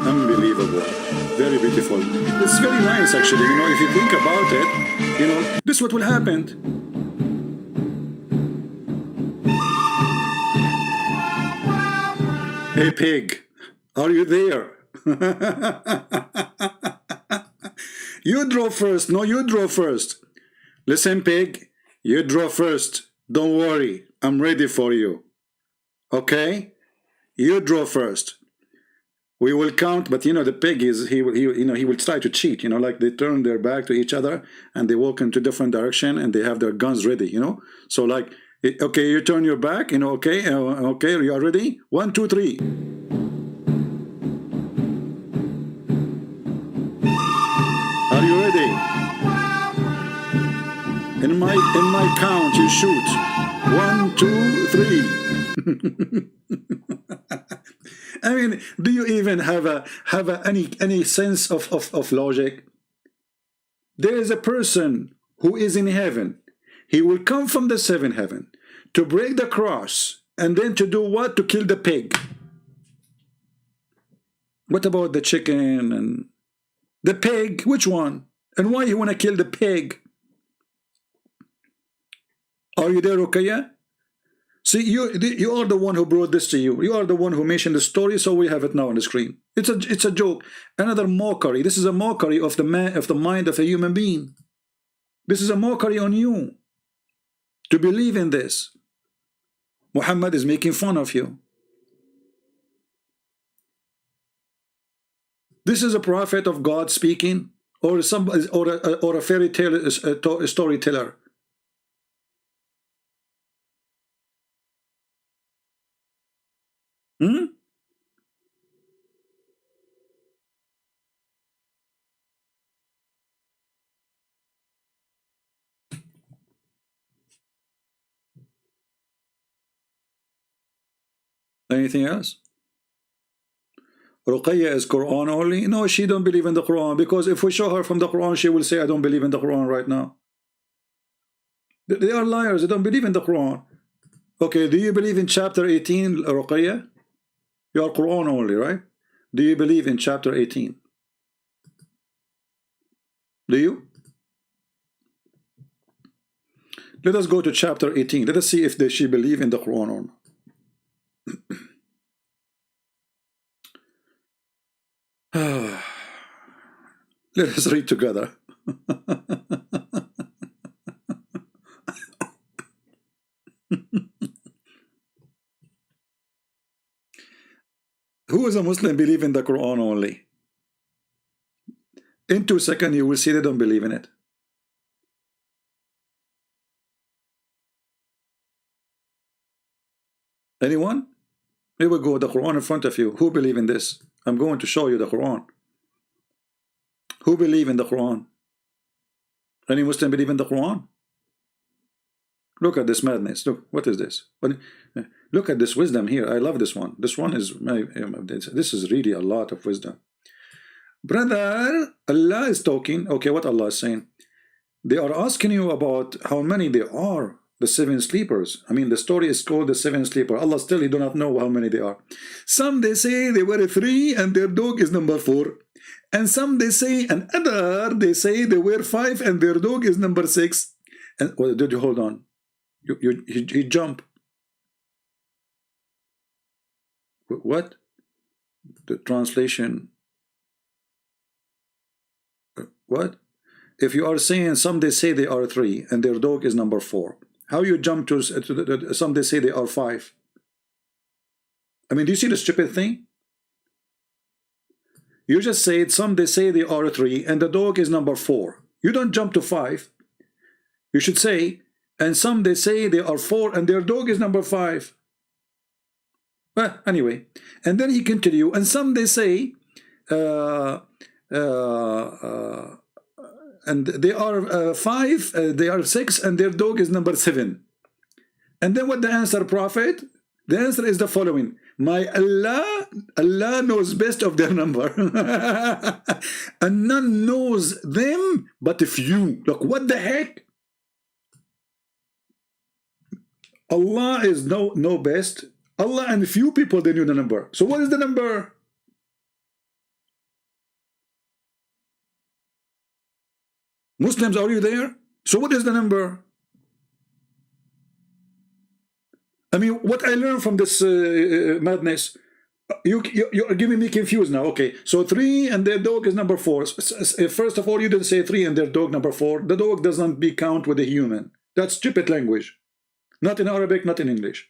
Unbelievable. Very beautiful. It's very nice, actually. You know, if you think about it, you know, this is what will happen. Hey, pig, are you there? You draw first. No, you draw first. Listen, pig, you draw first. Don't worry. I'm ready for you. Okay? You draw first. We will count, but you know the pig is he will try to cheat. You know, like they turn their back to each other and they walk into different direction and they have their guns ready. You know, so like okay, you turn your back. You know, okay, okay, you are ready. 1, 2, 3. Are you ready? In my count, you shoot. 1, 2, 3. I mean, do you even have any sense of logic? There is a person who is in heaven. He will come from the seventh heaven to break the cross and then to do what? To kill the pig. What about the chicken and the pig? Which one? And why you want to kill the pig? Are you there, Rukaya? See, you are the one who brought this to you. You are the one who mentioned the story, so we have it now on the screen. It's a joke, another mockery. This is a mockery of the mind of a human being. This is a mockery on you to believe in this. Muhammad is making fun of you. This is a prophet of God speaking, or a fairy tale storyteller. Anything else? Ruqayya is Quran only? No, she don't believe in the Quran, because if we show her from the Quran, she will say, I don't believe in the Quran right now. They are liars. They don't believe in the Quran. Okay, do you believe in chapter 18, Ruqayya? You are Quran only, right? Do you believe in chapter 18? Do you? Let us go to chapter 18. Let us see if she believe in the Quran or not. Let us read together. Who is a Muslim believe in the Quran only? In 2 seconds you will see they don't believe in it. Anyone? Here we go, the Quran in front of you. Who believe in this? I'm going to show you the Quran. Who believe in the Quran? Any Muslim believe in the Quran? Look at this madness. Look, what is this? Look at this wisdom here. I love this one. This one is this is really a lot of wisdom. Brother, Allah is talking. Okay, what Allah is saying? They are asking you about how many there are, the 7 sleepers. I mean, the story is called the 7 sleepers. Allah still, he do not know how many they are. Some they say they were 3 and their dog is number 4. And some they say, and other they say they were 5 and their dog is number 6. And well, did you hold on? He jump. What? The translation. What? If you are saying some they say they are 3 and their dog is number 4, how you jump to some they say they are 5? I mean, do you see the stupid thing? You just said some they say they are 3 and the dog is number 4. You don't jump to 5. You should say, and some they say they are 4 and their dog is number 5. Well, anyway, and then he continue, and some they say and they are 5, they are 6 and their dog is number 7. And then what the answer, Prophet? The answer is the following: my Allah knows best of their number and none knows them but if you. Look, what the heck? Allah is know best. Allah and few people, they knew the number. So what is the number? Muslims, are you there? So what is the number? I mean, what I learned from this madness, you're giving me confused now. Okay, so 3 and their dog is number 4. First of all, you didn't say 3 and their dog number 4. The dog doesn't be count with a human. That's stupid language. Not in Arabic, not in English.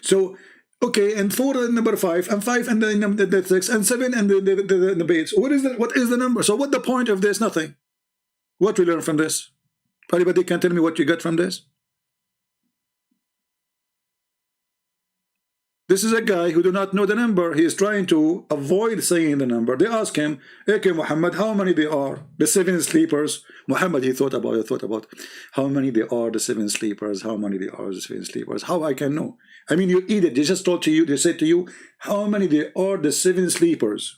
So, okay, and 4 and number 5, and 5 and the 6, and 7 and the base. What is the number? So what the point of this? Nothing. What we learn from this? Anybody can tell me what you got from this? This is a guy who do not know the number. He is trying to avoid saying the number. They ask him, okay, Muhammad, how many they are? The 7 sleepers. Muhammad, he thought about how many they are, the 7 sleepers, how many they are, the 7 sleepers. How I can know? I mean, you eat it. They just told to you, they said to you, how many they are, the 7 sleepers.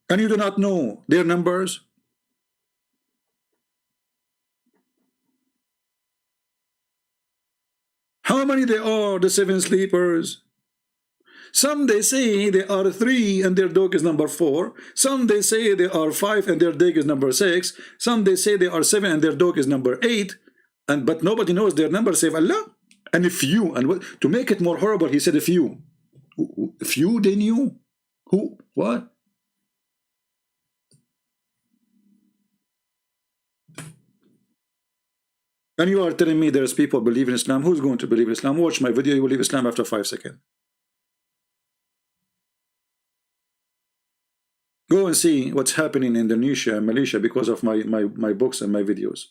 And you do not know their numbers. How many they are, the 7 sleepers? Some they say they are 3 and their dog is number 4. Some they say they are 5 and their dog is number 6. Some they say they are 7 and their dog is number 8. But nobody knows their number save Allah. And if you, and what, to make it more horrible, he said if you. If you, they knew. Who? What? And you are telling me there's people believe in Islam. Who's going to believe in Islam? Watch my video, you will leave Islam after 5 seconds. Go and see what's happening in Indonesia and Malaysia because of my books and my videos.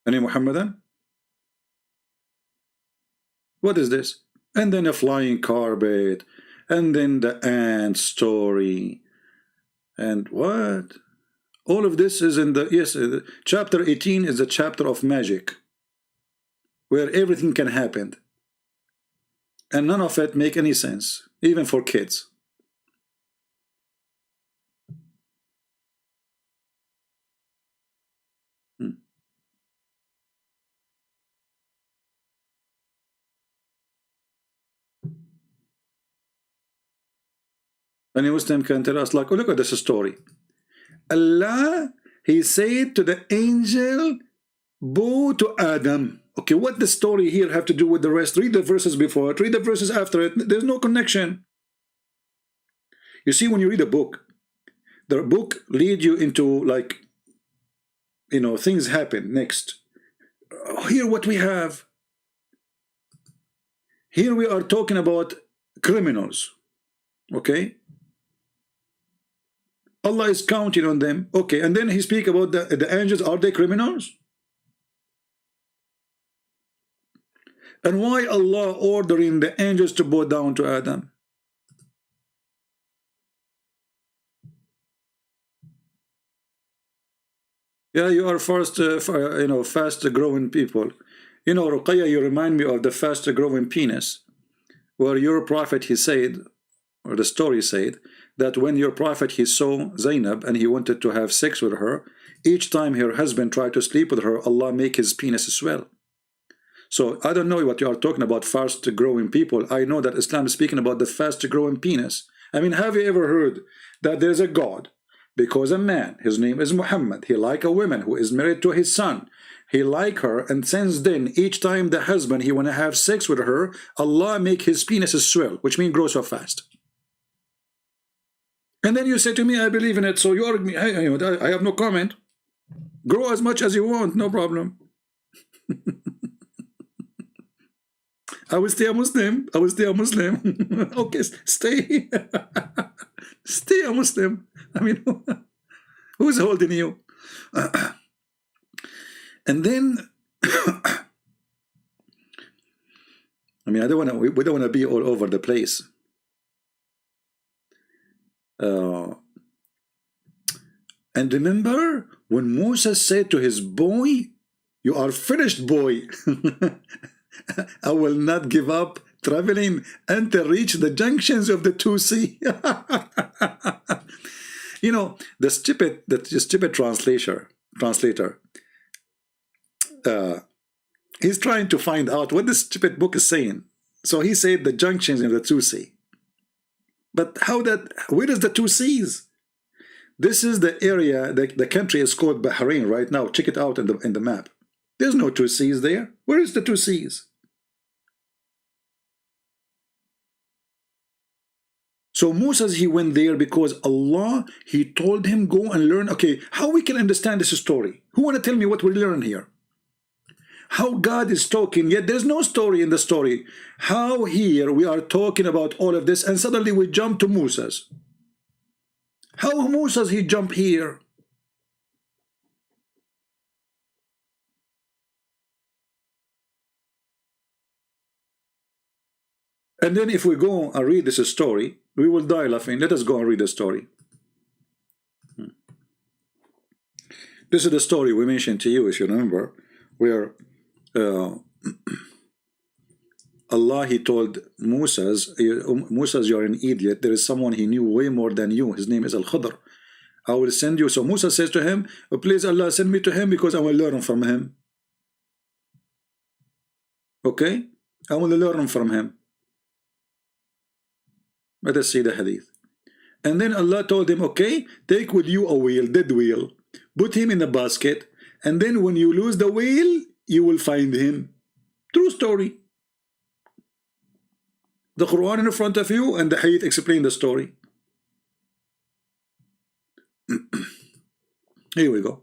Any Muhammadan? What is this? And then a flying carpet, and then the ant story, and what? All of this is in the, yes, chapter 18 is a chapter of magic, where everything can happen, and none of it make any sense, even for kids. Any Muslim can tell us, like, oh, look at this story. Allah, he said to the angel, bow to Adam. Okay, what the story here have to do with the rest? Read the verses before it, read the verses after it. There's no connection. You see, when you read a book, the book leads you into, like, you know, things happen next. Here what we have. Here we are talking about criminals. Okay? Allah is counting on them. Okay, and then he speak about the angels. Are they criminals? And why Allah ordering the angels to bow down to Adam? Yeah, you are first, you know, fast-growing people. You know, Ruqayya, you remind me of the fast-growing penis, where your prophet, he said, or the story said, that when your prophet, he saw Zainab and he wanted to have sex with her, each time her husband tried to sleep with her, Allah make his penis swell. So I don't know what you are talking about, fast-growing people. I know that Islam is speaking about the fast-growing penis. I mean, have you ever heard that there's a God because a man, his name is Muhammad, he like a woman who is married to his son. He like her, and since then, each time the husband he want to have sex with her, Allah make his penis swell, which means grow so fast. And then you say to me, I believe in it, so you argue me. I have no comment. Grow as much as you want, no problem. I will stay a Muslim. I will stay a Muslim. Okay, stay. Stay a Muslim. I mean, who's holding you? And then, I mean, we don't want to be all over the place. And remember when Moses said to his boy, you are finished, boy. I will not give up traveling until reach the junctions of the two sea. You know, the stupid translator, he's trying to find out what this stupid book is saying. So he said the junctions of the two sea. But where is the two seas? This is the area, the country is called Bahrain right now. Check it out in the map. There's no two seas there. Where is the two seas? So Moses, he went there because Allah, he told him, go and learn. Okay, how we can understand this story? Who want to tell me what we learn here? How God is talking, yet there's no story in the story. How here we are talking about all of this and suddenly we jump to Moses. How Moses, he jump here? And then if we go and read this story, we will die laughing. Let us go and read the story. This is the story we mentioned to you, if you remember, where Allah, he told Moses, you're an idiot. There is someone he knew way more than you. His name is Al-Khadr. I will send you. So Musa says to him, oh, please Allah, send me to him because I will learn from him. Okay? I will learn from him. Let us see the hadith. And then Allah told him, okay, take with you a wheel, dead wheel, put him in a basket, and then when you lose the wheel, you will find him. True story. The Quran in front of you and the hadith explain the story. Here we go.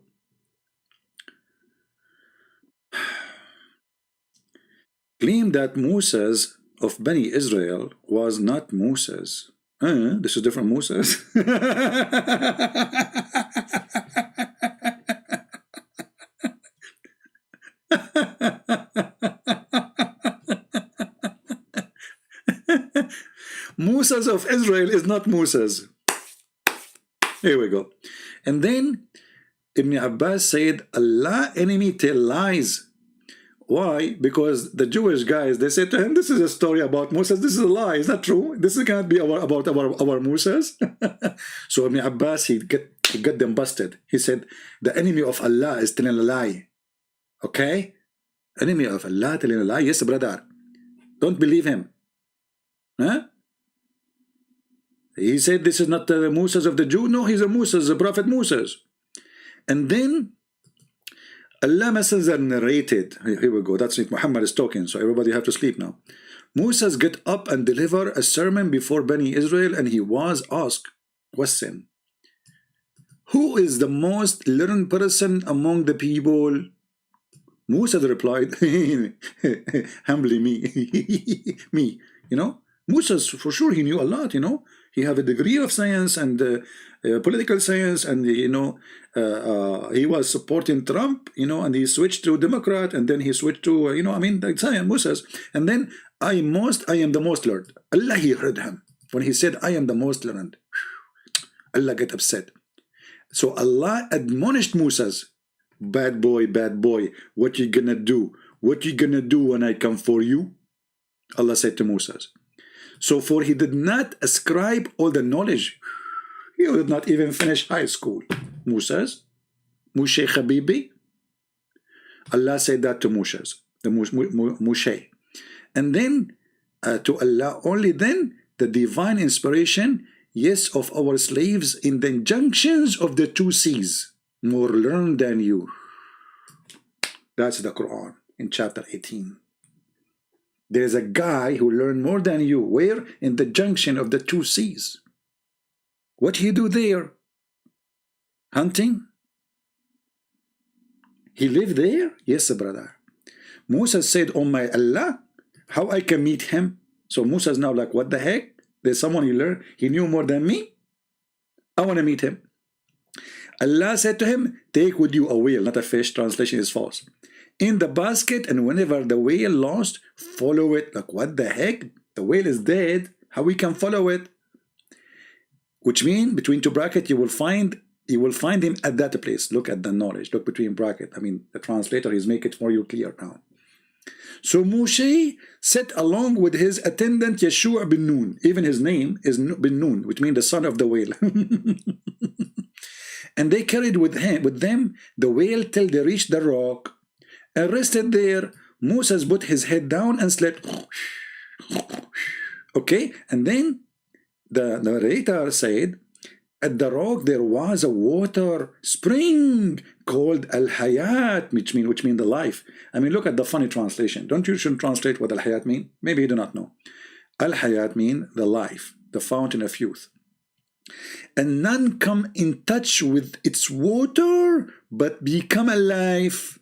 Claim that Moses of Bani Israel was not Moses. This is different Moses. Moses of Israel is not Moses. Here we go. And then Ibn Abbas said, Allah enemy tell lies. Why? Because the Jewish guys, they said to him, this is a story about Moses. This is a lie. It's not true. This cannot be about our Moses. So Ibn Abbas, he got them busted. He said, the enemy of Allah is telling a lie. Okay? Enemy of Allah telling a lie? Yes, brother. Don't believe him. Huh? He said this is not the Moses of the Jew. No, he's a Moses, the prophet Moses. And then Allah Messenger narrated, here we go, that's it, Muhammad is talking, so everybody have to sleep now. Moses get up and deliver a sermon before Bani Israel, and he was asked, question, who is the most learned person among the people? Moses replied, humbly me, me, you know. Moses, for sure, he knew a lot, you know. He had a degree of science and political science, and, you know, he was supporting Trump, you know, and he switched to Democrat, and then he switched to, you know, I mean, like science, Moses. And then, I am the most learned. Allah, he heard him. When he said, I am the most learned, Allah get upset. So Allah admonished Moses, bad boy, what you gonna do? What you gonna do when I come for you? Allah said to Moses. So for he did not ascribe all the knowledge. He did not even finish high school. Moses, Moshe Habibi. Allah said that to Moses, the Moshe. And then to Allah only then the divine inspiration yes, of our slaves in the junctions of the two seas, more learned than you. That's the Quran in chapter 18. There is a guy who learned more than you. Where? In the junction of the two seas. What do you do there? Hunting? He lived there? Yes, brother. Musa said, oh my Allah, how I can meet him? So Musa's now like, what the heck? There's someone he learned, he knew more than me? I want to meet him. Allah said to him, take with you a whale, not a fish. Translation is false. In the basket, and whenever the whale lost, follow it. Like, what the heck? The whale is dead. How we can follow it? Which means, between two brackets, you will find him at that place. Look at the knowledge. Look between bracket. I mean, the translator is making it for you clear now. So Moshe set along with his attendant Yeshua bin Nun. Even his name is bin Nun, which means the son of the whale. And they carried with them the whale till they reached the rock. And rested there. Moses put his head down and slept. Okay, and then the narrator said, at the rock there was a water spring called Al-Hayat, which mean the life. I mean, look at the funny translation. Don't you should translate what Al-Hayat mean? Maybe you do not know. Al-Hayat mean the life, the fountain of youth. And none come in touch with its water, but become alive.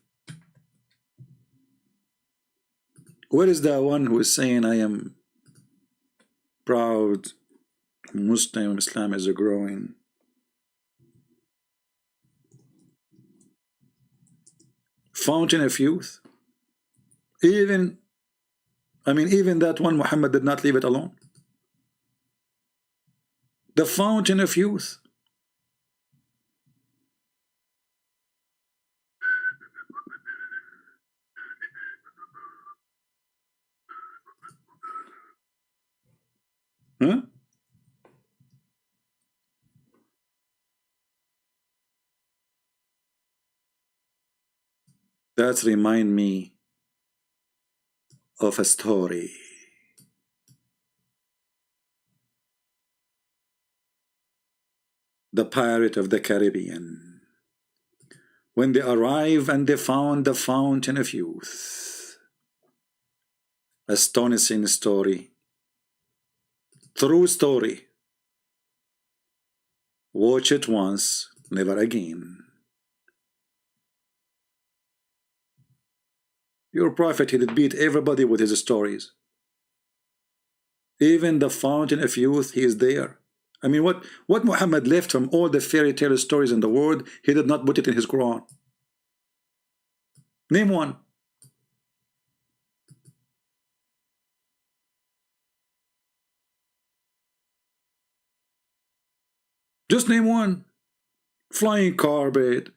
Where is the one who is saying, I am proud Muslim, Islam is a growing? Fountain of youth. Even that one, Muhammad did not leave it alone. The fountain of youth. Huh? That remind me of a story. The Pirate of the Caribbean. When they arrived and they found the fountain of youth. Astonishing story. True story. Watch it once, never again. Your prophet, he did beat everybody with his stories. Even the fountain of youth, he is there. I mean, what Muhammad left from all the fairy tale stories in the world, he did not put it in his Quran. Name one. Just name one. Flying carpet,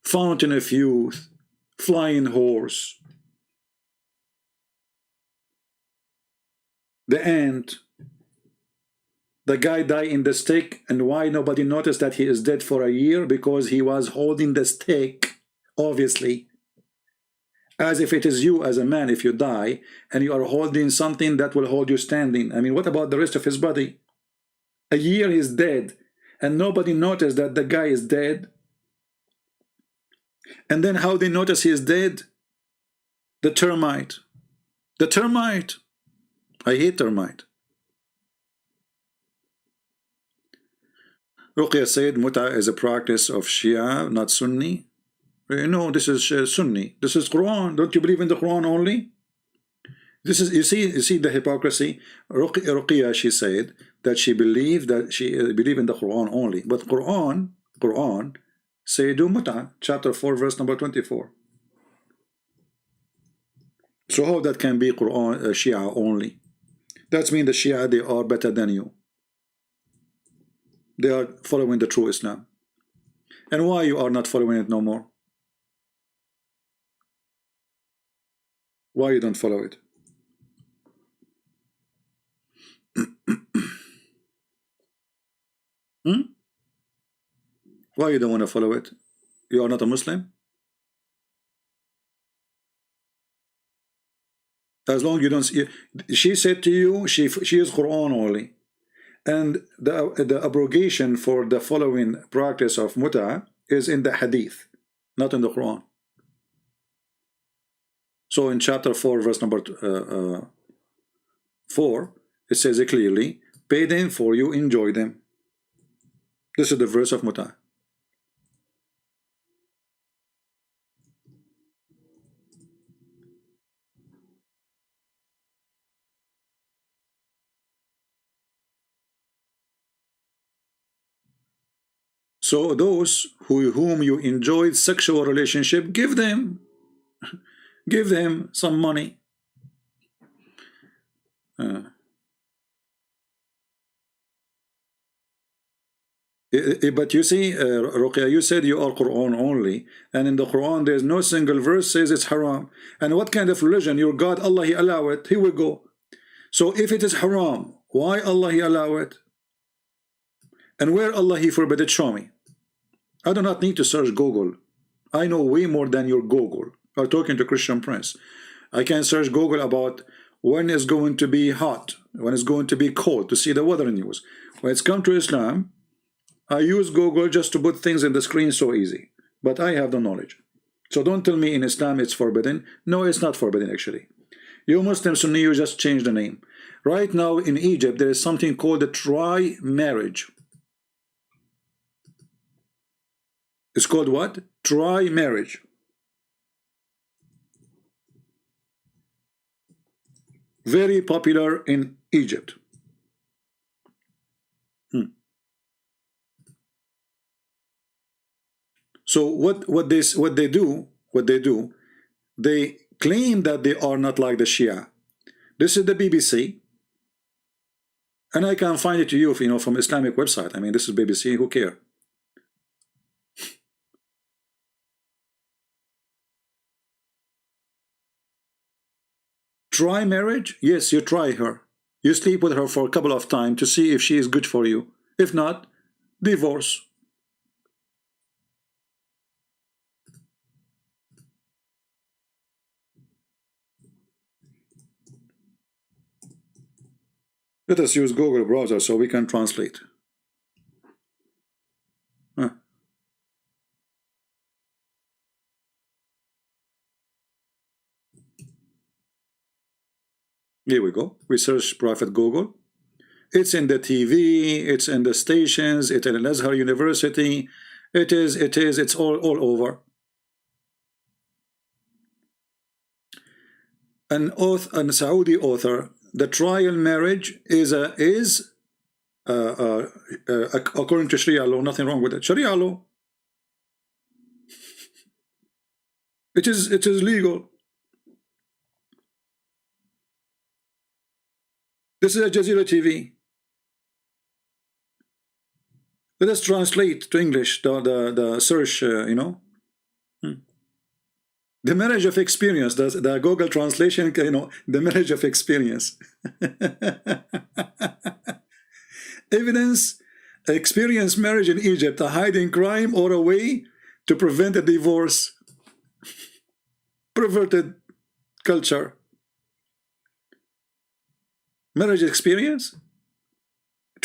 fountain of youth, flying horse, the ant, the guy died in the stick, and why nobody noticed that he is dead for a year? Because he was holding the stick, obviously. As if it is you as a man, if you die, and you are holding something that will hold you standing. I mean, what about the rest of his body? A year he's dead, and nobody noticed that the guy is dead. And then how they notice he is dead? The termite. The termite. I hate termite. Ruqya said Muta is a practice of Shia, not Sunni. No, this is Sunni. This is Quran. Don't you believe in the Quran only? This is, you see the hypocrisy. Ruqya, she said that she believed in the Quran only. But Quran say do Muta, chapter 4, verse number 24. So how that can be Quran Shia only? That means the Shia, they are better than you. They are following the true Islam. And why you are not following it no more? Why you don't follow it? Why you don't want to follow it? You are not a Muslim? As long as you don't see, she said to you, she is Quran only. And the abrogation for the following practice of muta is in the hadith, not in the Quran. So in chapter 4, verse number 4, it says it clearly, pay them for you enjoy them. This is the verse of muta. So those whom you enjoyed sexual relationship, give them some money. But you see, Ruqya, you said you are Quran only, and in the Quran there's no single verse says it's haram. And what kind of religion? Your God, Allah, He allow it. Here we go. So if it is haram, why Allah He allow it? And where Allah He forbid it? Show me. I do not need to search Google. I know way more than your Google. I'm talking to Christian Prince. I can search Google about when it's going to be hot, when it's going to be cold, to see the weather news. When it's come to Islam, I use Google just to put things in the screen so easy. But I have the knowledge. So don't tell me in Islam it's forbidden. No, it's not forbidden actually. You Muslim Sunni, you just change the name. Right now in Egypt, there is something called a tri-marriage. It's called what? Tri-marriage. Very popular in Egypt. So what they do, they claim that they are not like the Shia. This is the BBC, and I can find it to you if you know from Islamic website. I mean, this is BBC. Who care? Try marriage? Yes, you try her. You sleep with her for a couple of times to see if she is good for you. If not, divorce. Let us use Google browser so we can translate. Here we go. We search Prophet Google. It's in the TV, it's in the stations, it's in Al-Azhar University. It's all over. An Saudi author, the trial marriage is according to Sharia law, nothing wrong with it. Sharia law. It is legal. This is Al Jazeera TV. Let us translate to English the search, you know. The marriage of experience, the Google translation, you know, the marriage of experience. Evidence, experience marriage in Egypt, a hiding crime or a way to prevent a divorce. Perverted culture. Marriage experience?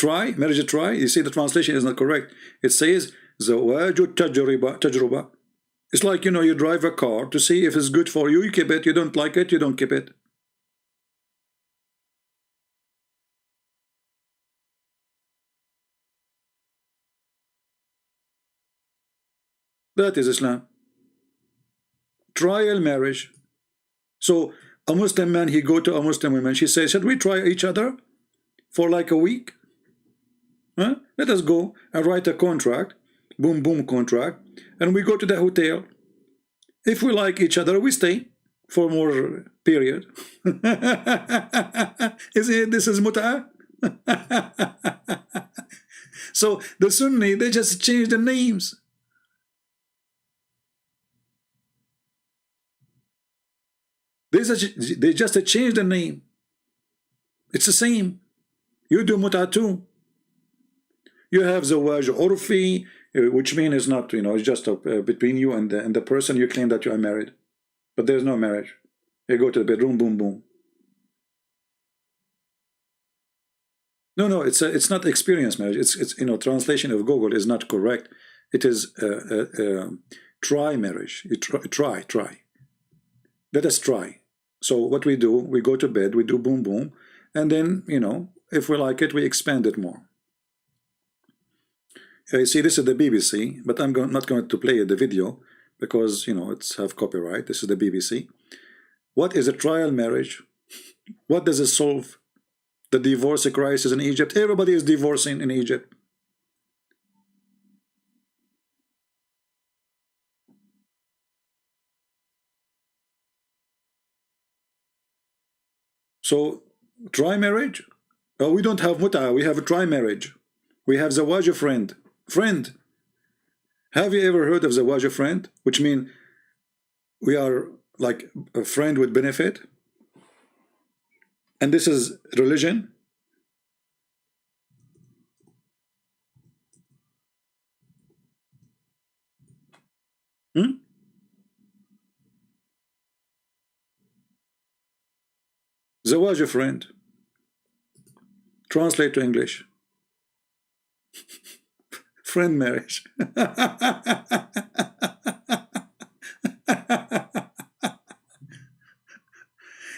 Marriage try? You see the translation is not correct. It says, Zawaju tajruba. It's like, you know, you drive a car to see if it's good for you, you keep it. You don't like it, you don't keep it. That is Islam. Trial marriage. So a Muslim man, he go to a Muslim woman. She says, should we try each other for like a week? Huh? Let us go and write a contract. Boom, boom contract. And we go to the hotel. If we like each other, we stay for more period. This is mut'ah? So the Sunni, they just change the names. They just change the name. It's the same. You do mut'ah too. You have zawaj urfi, which means it's not, you know, it's just between you and the person. You claim that you are married, but there's no marriage. You go to the bedroom, boom, boom. No, no, it's not experience marriage. It's translation of Google is not correct. It is try marriage. You try. Let us try. So what we do, we go to bed, we do boom boom, and then if we like it, we expand it more. You see, this is the BBC, but I'm not going to play the video because it's have copyright. This is the BBC. What is a trial marriage? What does it solve? The divorce crisis in Egypt. Everybody is divorcing in Egypt. So, try marriage? Oh, we don't have muta, we have a try marriage. We have zawaj friend. Friend. Have you ever heard of zawaj friend? Which means we are like a friend with benefit. And this is religion. Zawaj friend. Translate to English. Friend marriage.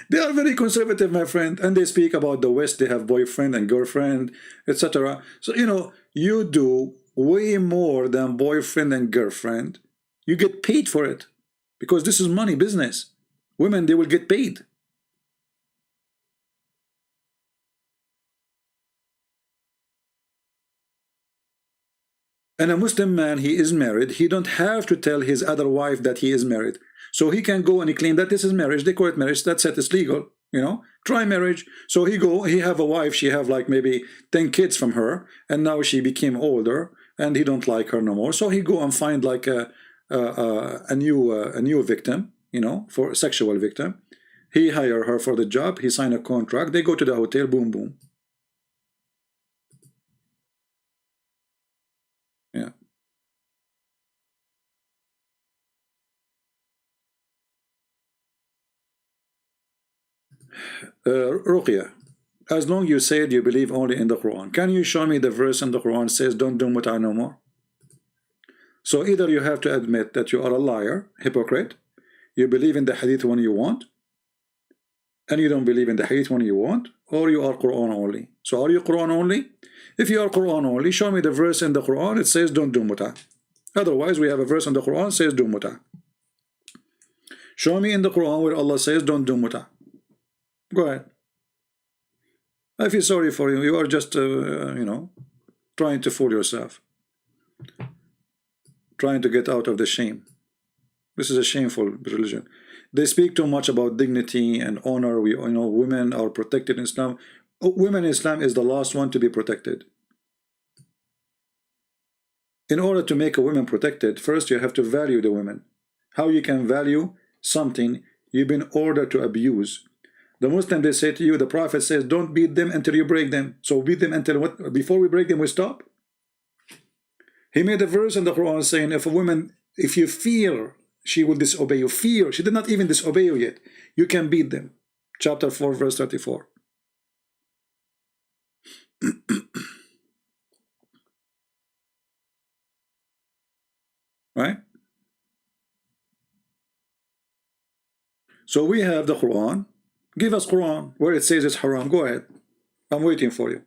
They are very conservative, my friend, and they speak about the West. They have boyfriend and girlfriend, etc. So you do way more than boyfriend and girlfriend. You get paid for it because this is money business. Women, they will get paid. And a Muslim man, he is married. He don't have to tell his other wife that he is married. So he can go and he claim that this is marriage. They call it marriage. That's it. It's legal. Try marriage. So he have a wife. She have like maybe 10 kids from her, and now she became older, and he don't like her no more. So he go and find like a new victim, for a sexual victim. He hire her for the job. He sign a contract. They go to the hotel. Boom, boom. Yeah. Ruqya, as long you said you believe only in the Quran, can you show me the verse in the Quran says don't do mut'a no more? So either you have to admit that you are a liar, hypocrite, you believe in the hadith when you want, and you don't believe in the hadith when you want, or you are Quran only. So are you Quran only? If you are Quran only, show me the verse in the Quran it says don't do mut'a. Otherwise, we have a verse in the Quran says do mut'a. Show me in the Quran where Allah says don't do mut'a. Go ahead. I feel sorry for you. You are just, trying to fool yourself. Trying to get out of the shame. This is a shameful religion. They speak too much about dignity and honor. Women are protected in Islam. Women in Islam is the last one to be protected. In order to make a woman protected, first you have to value the women. How you can value something you've been ordered to abuse? The Muslim, they say to you, the Prophet says, don't beat them until you break them. So beat them until what? Before we break them, we stop. He made a verse in the Quran saying, if you fear she will disobey you, fear, she did not even disobey you yet, you can beat them. Chapter 4, verse 34. Right? So we have the Quran. Give us Quran where it says it's haram. Go ahead. I'm waiting for you.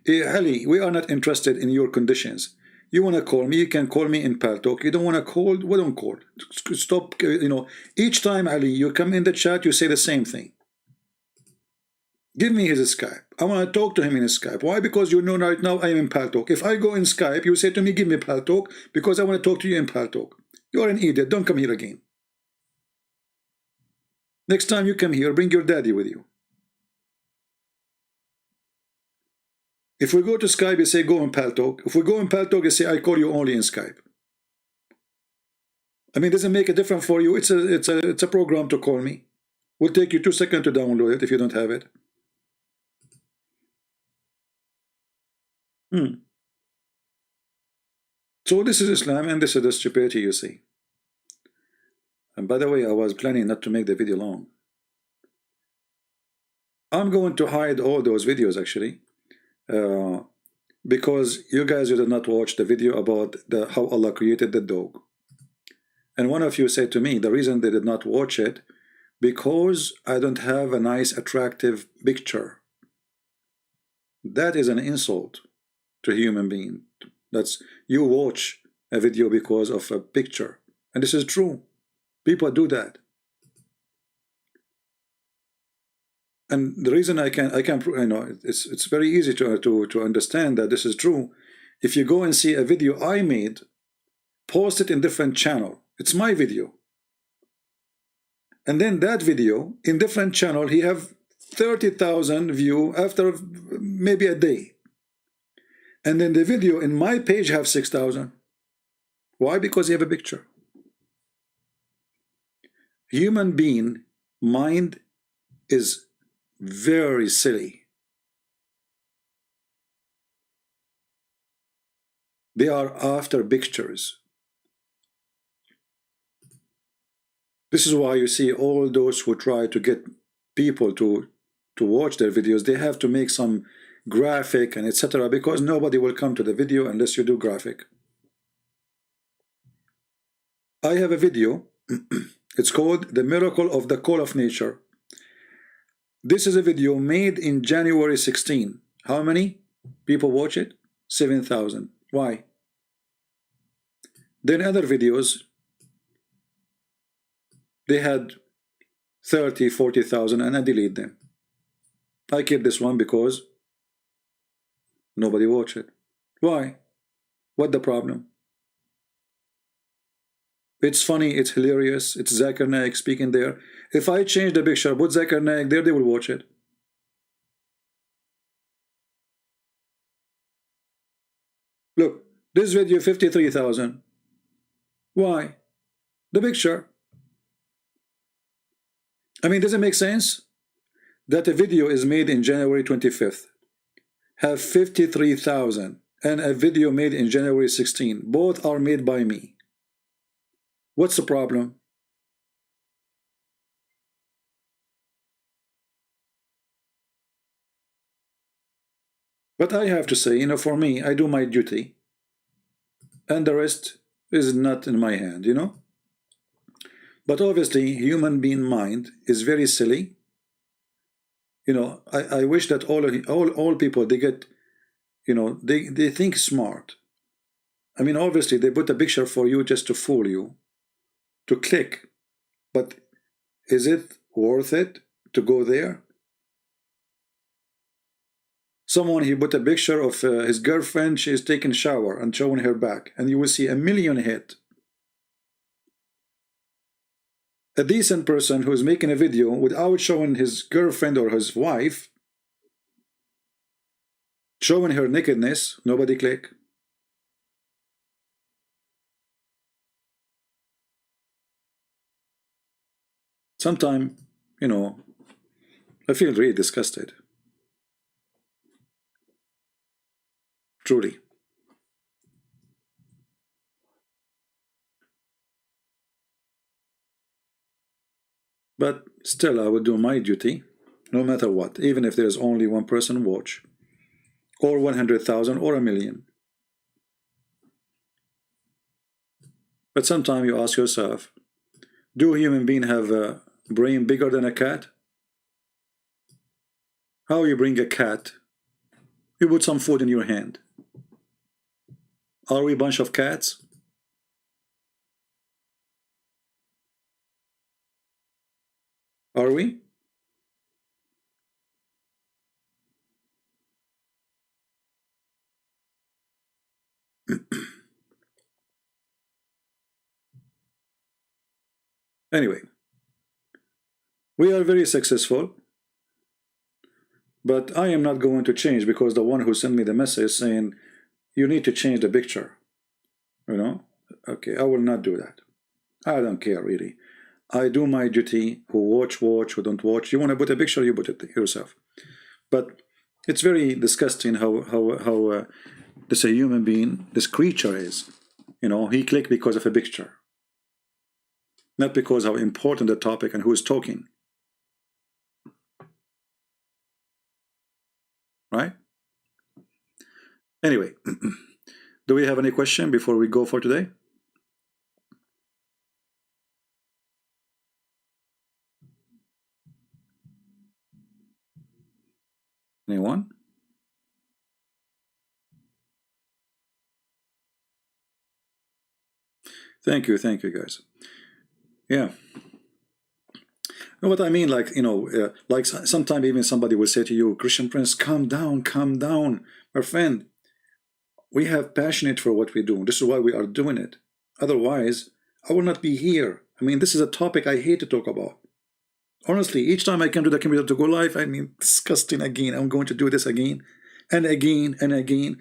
Ali, we are not interested in your conditions. You want to call me, you can call me in Paltalk. You don't want to call, we don't call. Stop, each time, Ali, you come in the chat, you say the same thing. Give me his Skype. I want to talk to him in his Skype. Why? Because you know right now I am in Paltalk. If I go in Skype, you say to me, give me Paltalk, because I want to talk to you in Paltalk. You are an idiot. Don't come here again. Next time you come here, bring your daddy with you. If we go to Skype, you say go in Paltalk. If we go in Paltalk, you say I call you only in Skype. I mean, does it make a difference for you? It's a program to call me. Will take you 2 seconds to download it if you don't have it. So this is Islam, and this is the stupidity you see. And by the way, I was planning not to make the video long. I'm going to hide all those videos actually, because you guys did not watch the video about how Allah created the dog. And one of you said to me, the reason they did not watch it, because I don't have a nice, attractive picture. That is an insult to a human being. That's, you watch a video because of a picture. And this is true. People do that. And the reason I can you know, it's very easy to understand that this is true. If you go and see a video I made, post it in different channel. It's my video. And then that video in different channel, he have 30,000 view after maybe a day. And then the video in my page have 6,000. Why? Because you have a picture. Human being mind is very silly. They are after pictures. This is why you see all those who try to get people to watch their videos, they have to make some graphic and etc., because nobody will come to the video unless you do graphic. I have a video. It's called The Miracle of the Call of Nature. This is a video made in January 16. How many people watch it? 7,000. Why? Then other videos, they had 30, 40,000 and I delete them. I keep this one because nobody watched it. Why? What the problem? It's funny, it's hilarious, it's Zakir Naik speaking there. If I change the picture, put Zakir Naik there, they will watch it. Look, this video 53,000. Why? The picture. I mean, does it make sense that a video is made in January 25th, have 53,000, and a video made in January 16? Both are made by me. What's the problem? But I have to say, you know, for me, I do my duty, and the rest is not in my hand, you know. But obviously, human being mind is very silly. You know, I wish that all people, they get, you know, they think smart. I mean, obviously, they put a picture for you just to fool you, to click. But is it worth it to go there? Someone, he put a picture of his girlfriend, she is taking a shower and showing her back, and you will see 1 million hit. A decent person who is making a video without showing his girlfriend or his wife, showing her nakedness, nobody click. Sometimes, you know, I feel really disgusted. Truly. But still, I would do my duty, no matter what, even if there's only one person watch, or 100,000, or 1 million. But sometimes you ask yourself, do human beings have a brain bigger than a cat? How you bring a cat? You put some food in your hand. Are we a bunch of cats? Are we? Anyway, we are very successful, but I am not going to change because the one who sent me the message saying you need to change the picture, you know. Okay, I will not do that. I don't care really. I do my duty. Who watch, who don't watch. You want to put a picture, you put it yourself. But it's very disgusting how this a human being, this creature is. You know, he clicked because of a picture, not because how important the topic and who is talking. right? Anyway, do we have any question before we go for today? Anyone? Thank you, guys. Yeah. You know what I mean? Like, you know, like sometimes even somebody will say to you, Christian Prince, calm down, my friend. We have passionate for what we do. This is why we are doing it. Otherwise, I will not be here. I mean, this is a topic I hate to talk about. Honestly, each time I come to the computer to go live, I mean, disgusting again. I'm going to do this again and again and again.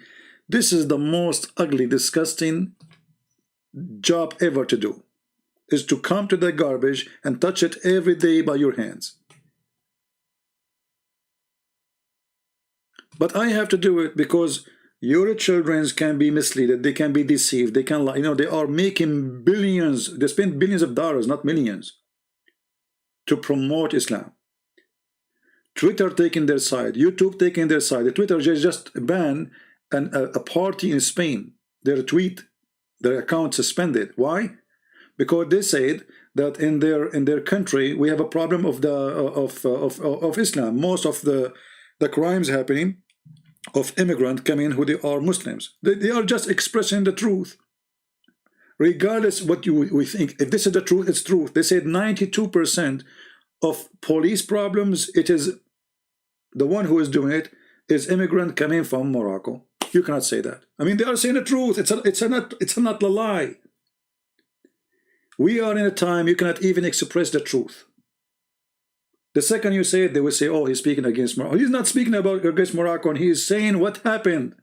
This is the most ugly, disgusting job ever to do, is to come to the garbage and touch it every day by your hands. But I have to do it because your children can be misled, they can be deceived, they can lie. You know, they are making billions, they spend billions of dollars, not millions, to promote Islam. Twitter taking their side, YouTube taking their side. Twitter just banned a party in Spain. Their account suspended. Why? Because they said that in their country we have a problem of Islam. Most of the crimes happening of immigrants coming who they are Muslims. They are just expressing the truth. Regardless what we think, if this is the truth, it's truth. They said 92% of police problems, it is the one who is doing it is immigrant coming from Morocco. You cannot say that. I mean, they are saying the truth. It's not a lie. We are in a time you cannot even express the truth. The second you say it, they will say, oh, he's speaking against Morocco. He's not speaking against Morocco, and he is saying what happened.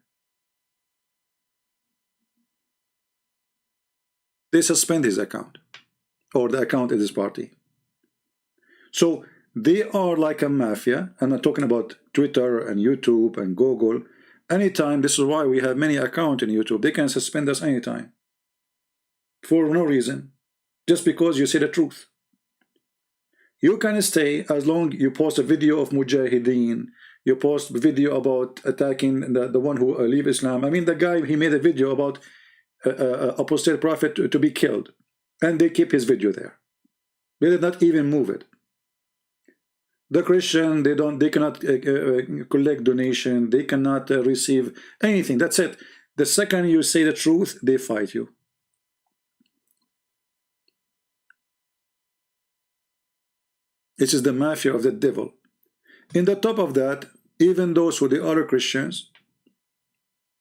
They suspend his account, or the account of this party. So they are like a mafia. I'm not talking about Twitter and YouTube and Google. Anytime, this is why we have many accounts in YouTube. They can suspend us anytime for no reason, just because you say the truth. You can stay as long you post a video of Mujahideen, you post a video about attacking the one who leave Islam. I mean, the guy, he made a video about apostate prophet to be killed, and they keep his video there. They did not even move it. The Christian, they cannot collect donation, they cannot receive anything. That's it. The second you say the truth, they fight you. It is the mafia of the devil. In the top of that, even those who they are Christians,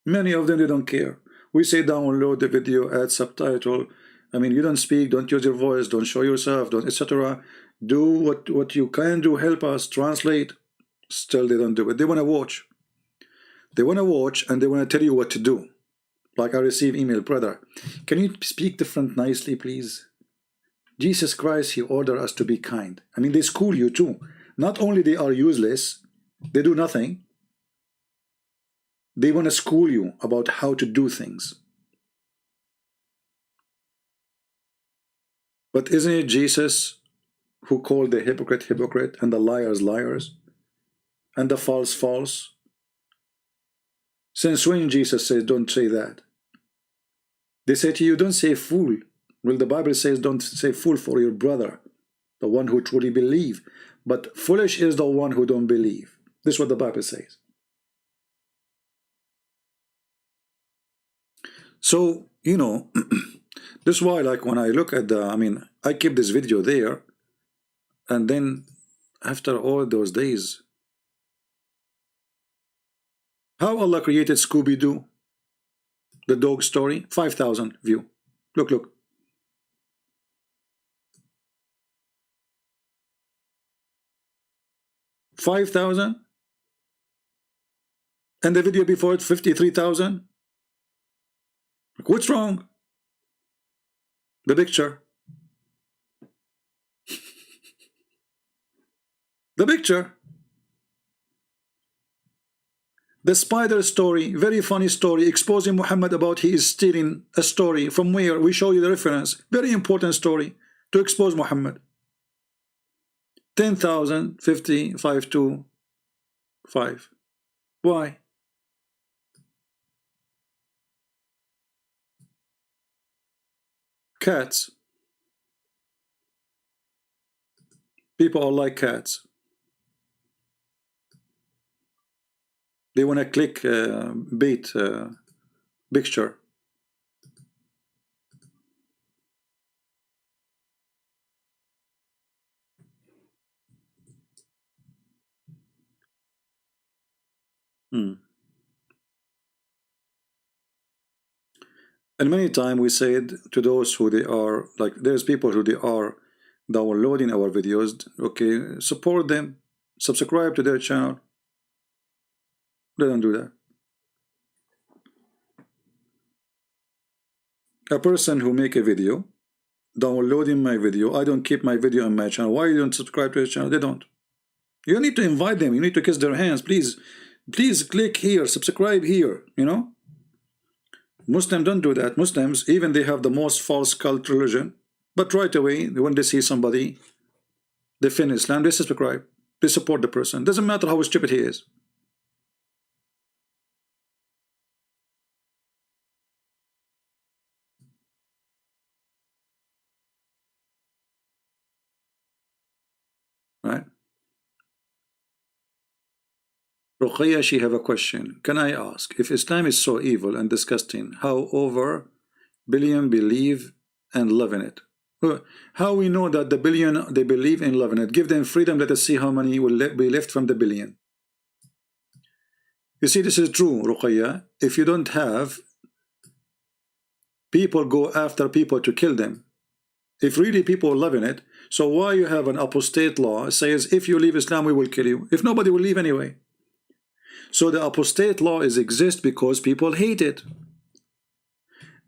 many of them, they don't care. We say download the video, add subtitle. I mean, you don't speak, don't use your voice, don't show yourself, don't, etc. Do what you can do, help us, translate. Still, they don't do it. They want to watch. They want to watch, and they want to tell you what to do. Like I receive email, brother, can you speak different nicely, please? Jesus Christ, he ordered us to be kind. I mean, they school you too. Not only they are useless, they do nothing. They want to school you about how to do things. But isn't it Jesus who called the hypocrite, hypocrite, and the liars, liars, and the false, false? Since when Jesus says, don't say that? They say to you, don't say fool. Well, the Bible says, don't say fool for your brother, the one who truly believe. But foolish is the one who don't believe. This is what the Bible says. So, you know, this is why, like, when I look at I mean, I keep this video there, and then after all those days, how Allah created Scooby-Doo, the dog story, 5,000 view. Look, look. 5,000, and the video before it 53,000. What's wrong? The picture. The picture. The spider story, very funny story, exposing Muhammad about he is stealing a story. From where? We show you the reference. Very important story to expose Muhammad. 10,000, 50, 5, 2, 5. Why? Cats. People are like cats. They want to click bait picture. And many times we said to those who they are, like there's people who they are downloading our videos, okay, support them, subscribe to their channel. They don't do that. A person who make a video, downloading my video, I don't keep my video on my channel. Why you don't subscribe to his channel? They don't. You need to invite them. You need to kiss their hands. Please click here, subscribe here, you know. Muslims don't do that. Muslims, even they have the most false cult religion, but right away, when they see somebody, they fin Islam, they subscribe, they support the person. Doesn't matter how stupid he is. Right? Ruqayya, she have a question. Can I ask, if Islam is so evil and disgusting, how over billion believe and live in it? How we know that the billion they believe in love in it? Give them freedom, let us see how many will be left from the billion. You see, this is true, Ruqayya. If you don't have people go after people to kill them, if really people love in it, so why you have an apostate law says if you leave Islam we will kill you, if nobody will leave anyway? So the apostate law is exist because people hate it.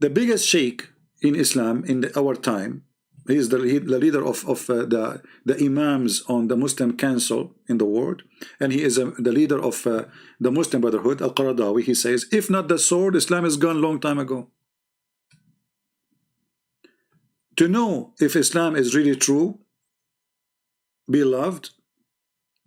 The biggest sheikh in Islam in our time, he is the leader of the imams on the Muslim council in the world, and he is the leader of the Muslim Brotherhood, Al-Qaradawi. He says, if not the sword, Islam is gone long time ago. To know if Islam is really true, beloved,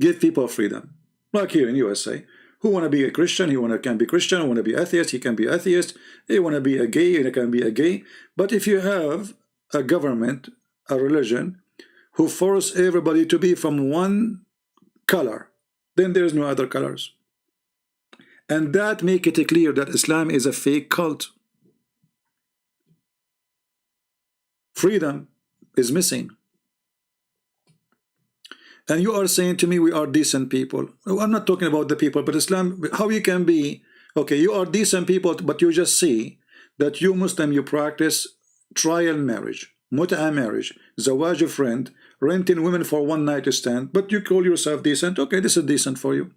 give people freedom. Like here in USA, who want to be a Christian, can be Christian. Who want to be atheist, he can be atheist. He want to be a gay, he can be a gay. But if you have a government, a religion, who force everybody to be from one color, then there's no other colors. And that make it clear that Islam is a fake cult. Freedom is missing. And you are saying to me we are decent people. I'm not talking about the people, but Islam, how you can be, okay, you are decent people, but you just see that you Muslim, you practice trial marriage, mut'a marriage, zawaj friend, renting women for one night stand, but you call yourself decent. Okay, this is decent for you.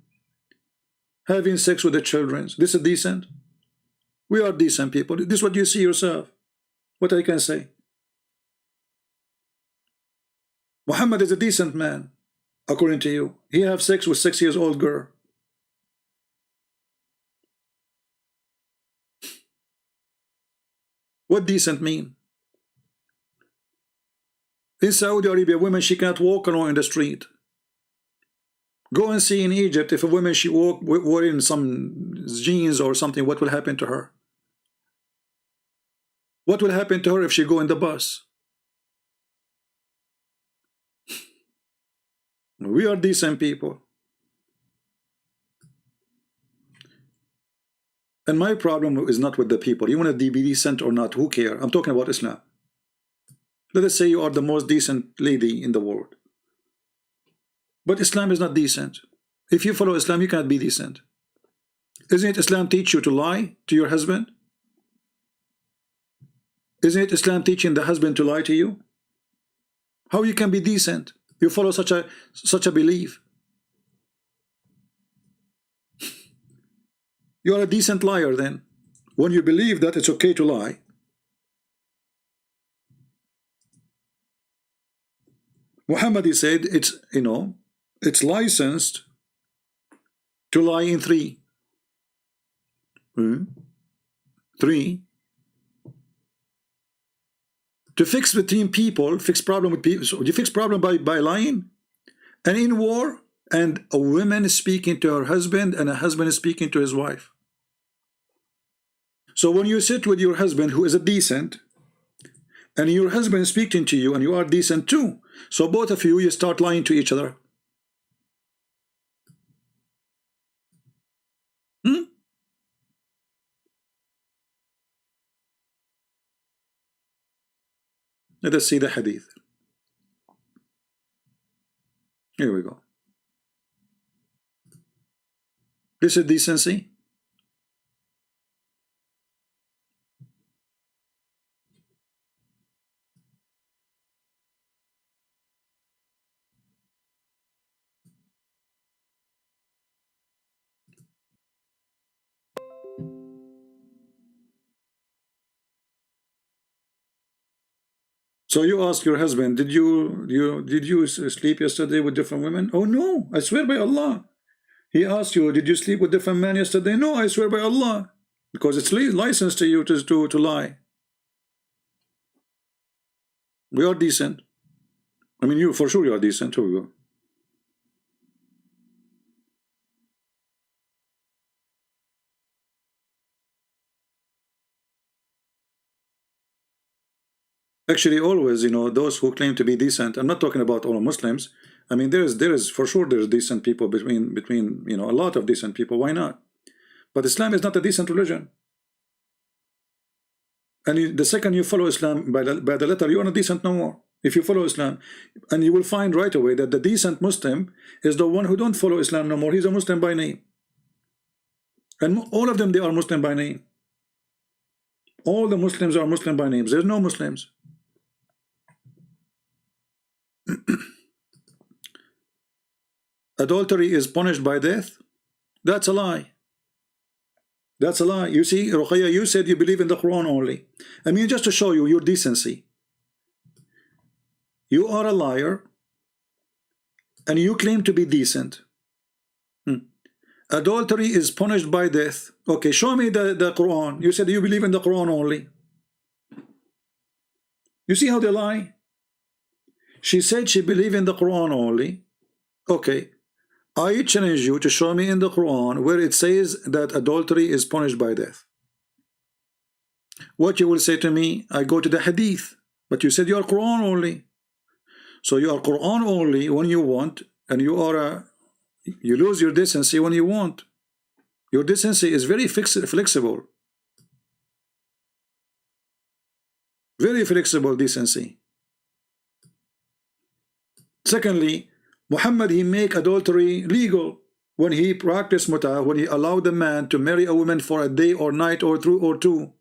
Having sex with the children, this is decent. We are decent people. This is what you see yourself. What I can say. Muhammad is a decent man, according to you. He have sex with 6 years old girl. What decent mean? In Saudi Arabia, women, she cannot walk alone in the street. Go and see in Egypt, if a woman she walk wearing some jeans or something, what will happen to her? What will happen to her if she go in the bus? We are decent people. And my problem is not with the people. You want to be decent or not, who care? I'm talking about Islam. Let us say you are the most decent lady in the world. But Islam is not decent. If you follow Islam, you cannot be decent. Isn't it Islam teach you to lie to your husband? Isn't it Islam teaching the husband to lie to you? How you can be decent? You follow such a belief. You are a decent liar then. When you believe that it's okay to lie. Muhammad, he said, it's, you know, it's licensed to lie in three. Three. To fix between people, fix problem with people. So you fix problem by lying. And in war, and a woman speaking to her husband and a husband speaking to his wife. So when you sit with your husband who is a decent, and your husband is speaking to you and you are decent too, so both of you start lying to each other. Let us see the hadith. Here we go. This is decency. So you ask your husband, did you sleep yesterday with different women? Oh no, I swear by Allah. He asks you, did you sleep with different men yesterday? No, I swear by Allah. Because it's licensed to you to lie. We are decent. I mean, you for sure you are decent. Here we go. Actually, always, you know, those who claim to be decent, I'm not talking about all Muslims. I mean, there is for sure there's decent people between you know, a lot of decent people. Why not? But Islam is not a decent religion. And the second you follow Islam by the letter, you are not decent no more. If you follow Islam, and you will find right away that the decent Muslim is the one who don't follow Islam no more. He's a Muslim by name. And all of them, they are Muslim by name. All the Muslims are Muslim by names. There's no Muslims. Adultery is punished by death. That's a lie. That's a lie. You see, Ruqayya, you said you believe in the Quran only. I mean, just to show you your decency. You are a liar and you claim to be decent. Adultery is punished by death. Okay, show me the Quran. You said you believe in the Quran only. You see how they lie? She said she believed in the Quran only. Okay, I challenge you to show me in the Quran where it says that adultery is punished by death. What you will say to me, I go to the hadith, but you said you are Quran only. So you are Quran only when you want, and you lose your decency when you want. Your decency is very flexible. Very flexible decency. Secondly, Muhammad, he make adultery legal when he practiced muta, when he allowed a man to marry a woman for a day or night or two.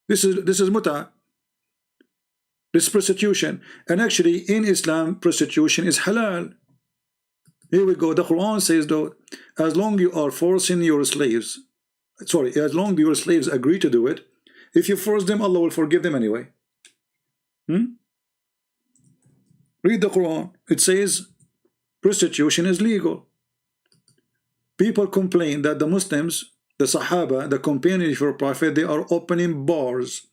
This is muta. This is prostitution. And actually in Islam, prostitution is halal. Here we go. The Quran says though, as long you are forcing your slaves, as long your slaves agree to do it, if you force them, Allah will forgive them anyway. Read the Quran. It says prostitution is legal. People complain that the Muslims, the Sahaba, the companions for Prophet, they are opening bars.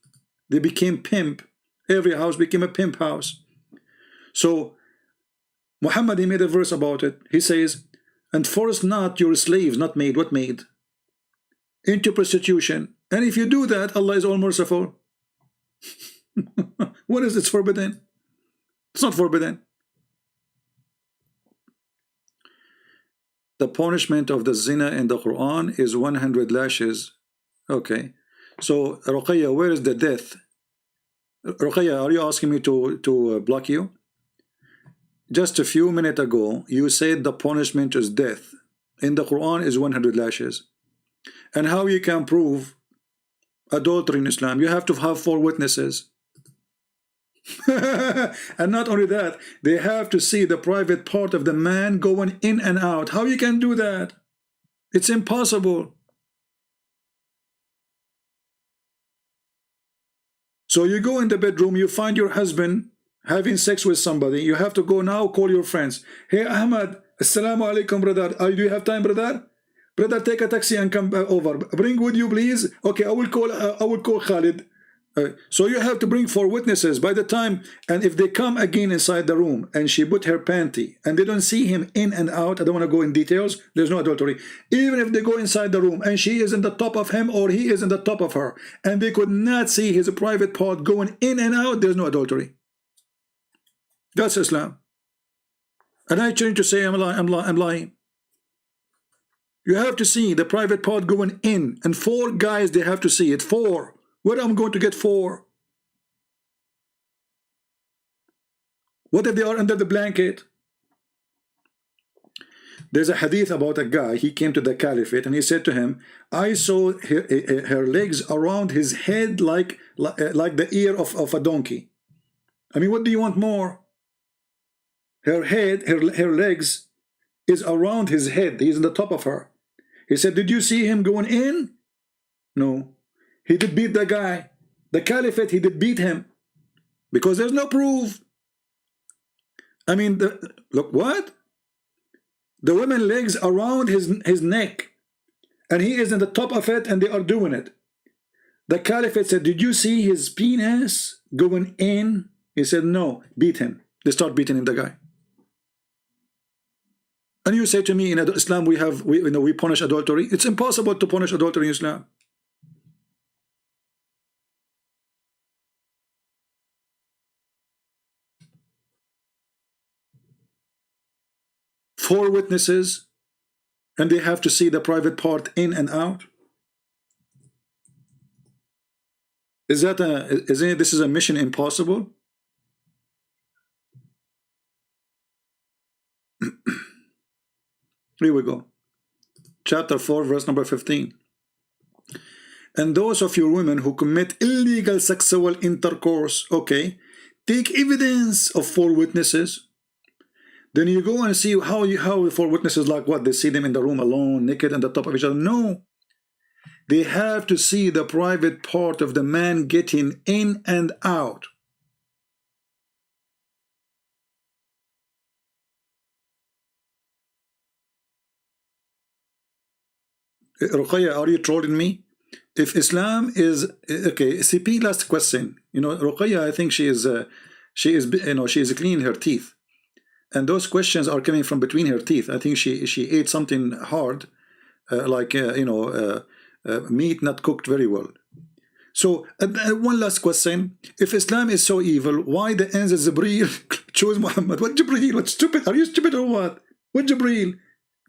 They became pimp. Every house became a pimp house. So Muhammad, he made a verse about it. He says, and force not your slaves, not maid, what maid? Into prostitution. And if you do that, Allah is all merciful. What is it forbidden? It's not forbidden. The punishment of the zina in the Quran is 100 lashes. Okay. So Ruqayya, where is the death? Ruqayya, are you asking me to block you? Just a few minutes ago, you said the punishment is death. In the Quran is 100 lashes. And how you can prove adultery in Islam? You have to have 4 witnesses. And not only that, they have to see the private part of the man going in and out. How you can do that? It's impossible. So you go in the bedroom, you find your husband having sex with somebody. You have to go now, call your friends. Hey Ahmad, assalamu alaikum brother. Do you have time, brother? Brother, take a taxi and come over. Bring with you, please. Okay, I will call Khalid. So you have to bring 4 witnesses by the time, and if they come again inside the room and she put her panty and they don't see him in and out, I don't want to go in details, there's no adultery. Even if they go inside the room and she is in the top of him or he is in the top of her and they could not see his private part going in and out, there's no adultery. That's Islam. And I change to say I'm lying. You have to see the private part going in, and 4 guys, they have to see it. 4. Where am I going to get 4? What if they are under the blanket? There's a hadith about a guy. He came to the caliphate and he said to him, I saw her legs around his head like the ear of a donkey. I mean, what do you want more? Her head, her legs is around his head. He's on the top of her. He said, did you see him going in? No. He did beat the guy. The caliphate, he did beat him. Because there's no proof. I mean, look, what? The woman legs around his neck. And he is in the top of it and they are doing it. The caliphate said, did you see his penis going in? He said, no. Beat him. They start beating him, the guy. And you say to me, in Islam we punish adultery. It's impossible to punish adultery in Islam. 4 witnesses, and they have to see the private part in and out. Isn't this is a mission impossible? Here we go. Chapter 4, verse number 15. And those of your women who commit illegal sexual intercourse, okay, take evidence of 4 witnesses. Then you go and see how the 4 witnesses, like what? They see them in the room alone, naked, on the top of each other. No. They have to see the private part of the man getting in and out. Ruqayya, are you trolling me? If Islam is okay, CP, last question. You know, Ruqayya, I think she is cleaning her teeth, and those questions are coming from between her teeth. I think she ate something hard, meat not cooked very well. So one last question: if Islam is so evil, why the angel Jibreel chose Muhammad? What Jibreel? What stupid? Are you stupid or what? What Jibreel?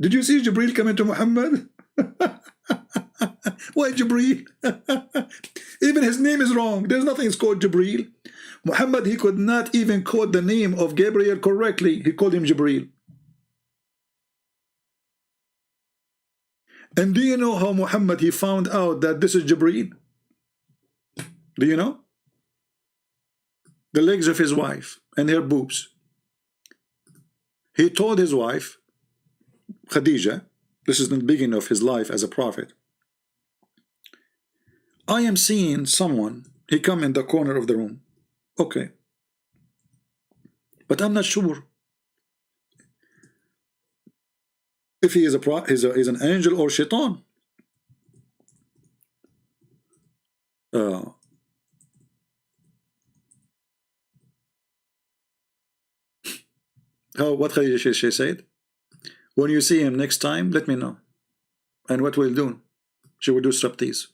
Did you see Jibreel coming to Muhammad? Why Jibreel? Even his name is wrong. There's nothing is called Jibreel. Muhammad, he could not even quote the name of Gabriel correctly. He called him Jibreel. And do you know how Muhammad, he found out that this is Jibreel? Do you know? The legs of his wife and her boobs. He told his wife, Khadija, this is the beginning of his life as a prophet, I am seeing someone, he come in the corner of the room. Okay. But I'm not sure if he is he's an angel or shaitan. What Khadija she said? When you see him next time, let me know. And what we'll do? She will do striptease.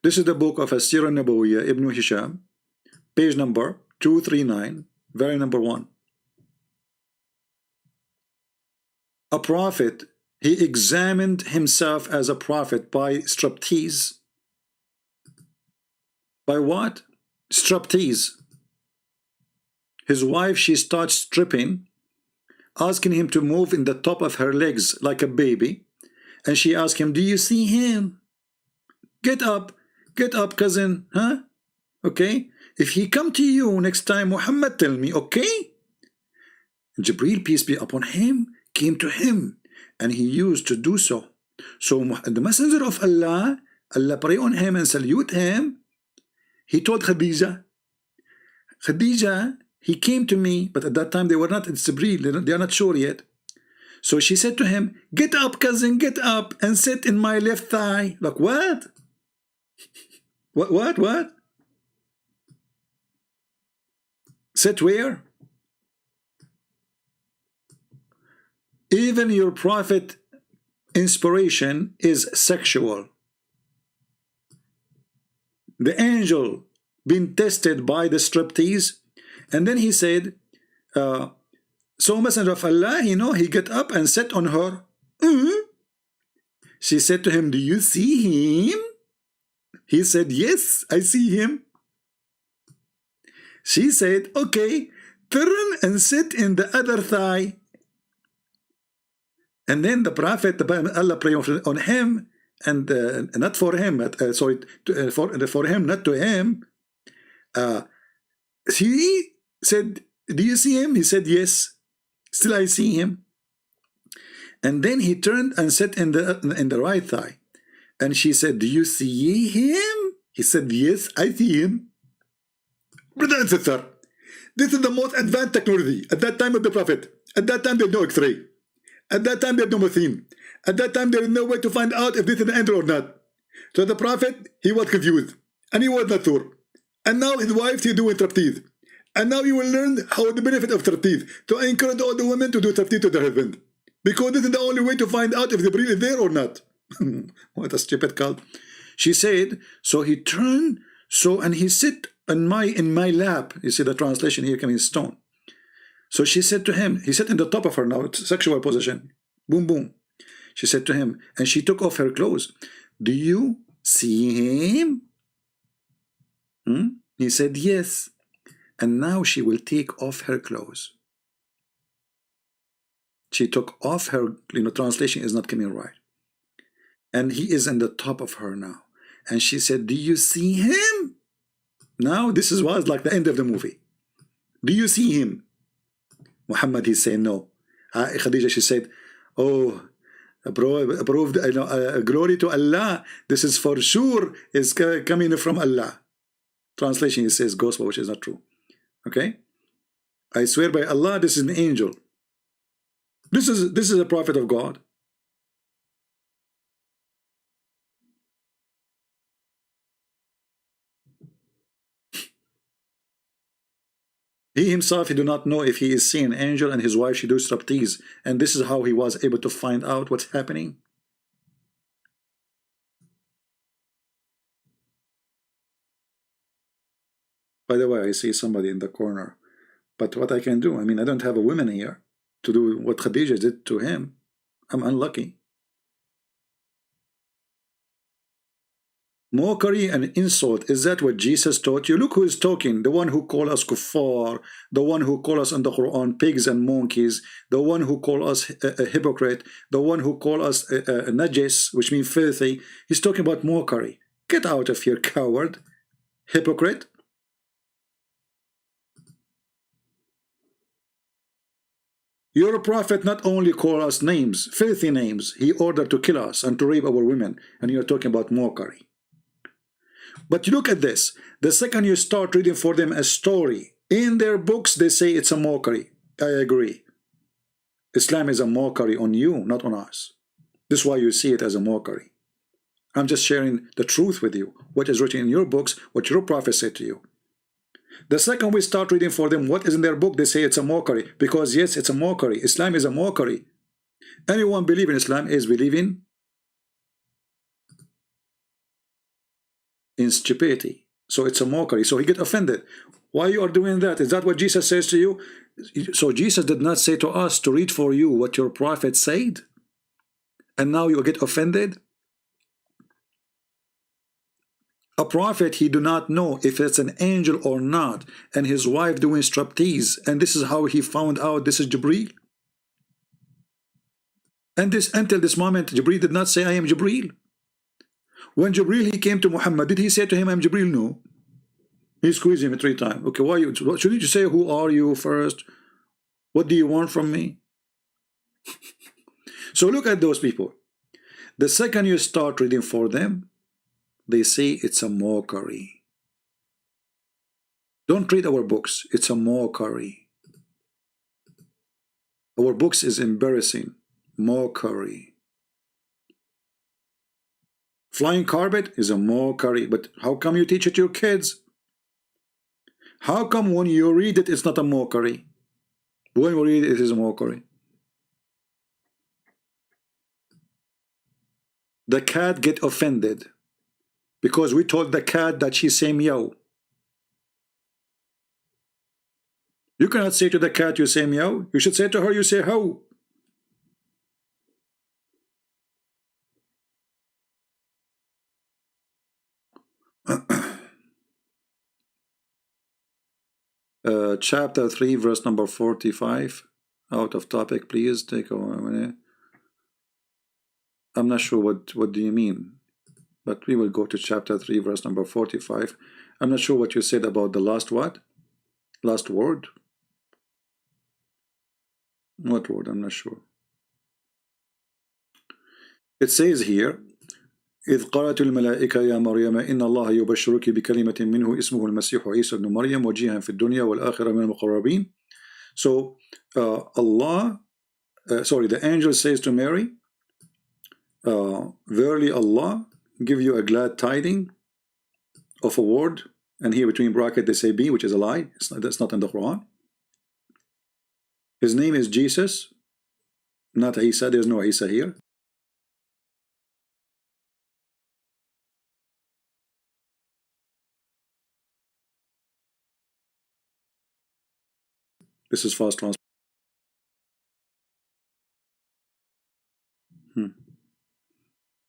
This is the book of As-Sirah Nabawiyya, Ibn Hisham, page number 239, very number 1. A prophet, he examined himself as a prophet by striptease. By what? Striptease. His wife, she starts stripping, asking him to move in the top of her legs like a baby. And she asked him, do you see him? Get up, cousin, huh? Okay? If he come to you next time, Muhammad, tell me, okay? Jibreel, peace be upon him, came to him, and he used to do so. So the messenger of Allah, Allah pray on him and salute him, he told Khadija, he came to me, but at that time they were not, it's Jibreel, they are not sure yet. So she said to him, get up, cousin, get up, and sit in my left thigh. Like, what? What? Sit where? Even your prophet inspiration is sexual. The angel been tested by the striptease, and then he said, so Messenger of Allah, you know, he get up and sat on her. She said to him, do you see him? He said, yes, I see him. She said, okay, turn and sit in the other thigh. And then the Prophet, Allah prayed on him, and not for him, sorry, for him, not to him. He said, do you see him? He said, yes, still I see him. And then he turned and sat in the right thigh. And she said, do you see him? He said, yes, I see him. Brother and sister, this is the most advanced technology at that time of the Prophet. At that time, there's no X-ray. At that time, there's no machine. At that time, there is no way to find out if this is an angel or not. So the Prophet, he was confused. And he was not sure. And now his wife, she's doing striptease. And now you will learn how the benefit of striptease, to encourage all the women to do striptease to their husband. Because this is the only way to find out if the Jibreel is there or not. What a stupid cult. She said, so he turned, and he sit in my lap. You see the translation here coming in stone. So she said to him, he sat in the top of her now, it's sexual position. Boom, boom. She said to him, and she took off her clothes. Do you see him? He said, yes. And now she will take off her clothes. She took off her, translation is not coming right. And he is in the top of her now. And she said, do you see him? Now this was like the end of the movie. Do you see him? Muhammad, he said no. Khadija, she said, oh, approved, glory to Allah. This is for sure is coming from Allah. Translation, he says gospel, which is not true. Okay? I swear by Allah, this is an angel. This is a prophet of God. He himself, he do not know if he is seeing an angel, and his wife, she do striptease. And this is how he was able to find out what's happening. By the way, I see somebody in the corner. But what I can do, I mean, I don't have a woman here to do what Khadija did to him. I'm unlucky. Mockery and insult, is that what Jesus taught you? Look who is talking, the one who called us kuffar, the one who called us in the Quran pigs and monkeys, the one who called us a hypocrite, the one who called us a najis, which means filthy. He's talking about mockery. Get out of here, coward, hypocrite. Your prophet not only called us names, filthy names, he ordered to kill us and to rape our women, and you're talking about mockery. But look at this. The second you start reading for them a story, in their books they say it's a mockery. I agree. Islam is a mockery on you, not on us. This is why you see it as a mockery. I'm just sharing the truth with you. What is written in your books, what your prophet said to you. The second we start reading for them what is in their book, they say it's a mockery. Because yes, it's a mockery. Islam is a mockery. Anyone believe in Islam is believing in stupidity. So it's a mockery. So he get offended. Why you are doing that? Is that what Jesus says to you? So Jesus did not say to us to read for you what your prophet said, and now you get offended. A prophet, he do not know if it's an angel or not, and his wife doing striptease, and this is how he found out this is Jibreel. And this, until this moment, Jibreel did not say I am Jibreel. When Jibreel he came to Muhammad, did he say to him I'm Jibreel? No. He squeezed him 3 times. Okay, why you? Shouldn't you say who are you first? What do you want from me? So look at those people. The second you start reading for them, they say it's a mockery. Don't read our books. It's a mockery. Our books is embarrassing. Mockery. Flying carpet is a mockery. But how come you teach it to your kids? How come when you read it, it's not a mockery? When we read it, it is a mockery. The cat get offended because we told the cat that she say meow. You cannot say to the cat you say meow. You should say to her you say how. Chapter 3 verse number 45. Out of topic, please take a minute. I'm not sure what do you mean, but we will go to chapter 3 verse number 45. I'm not sure what you said about the last what? Last word? What word? I'm not sure. It says here, إذ قالت الملائكة يا مريم إن الله يبشرك بكلمة منه اسمه المسيح عيسى ابن مريم وجيها في الدنيا والآخرة من المقربين. So the angel says to Mary, verily Allah give you a glad tiding of a word, and here between brackets they say be, which is a lie. That's not in the Quran. His name is Jesus, not Isa. There's no Isa here. This is fast translation.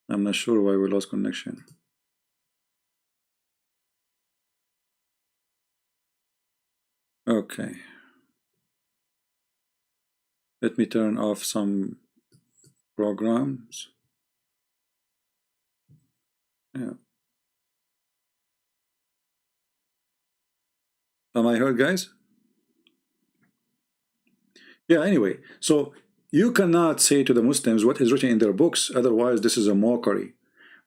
I'm not sure why we lost connection. Okay. Let me turn off some programs. Yeah. Am I heard, guys? Yeah, anyway. So you cannot say to the Muslims what is written in their books, otherwise this is a mockery.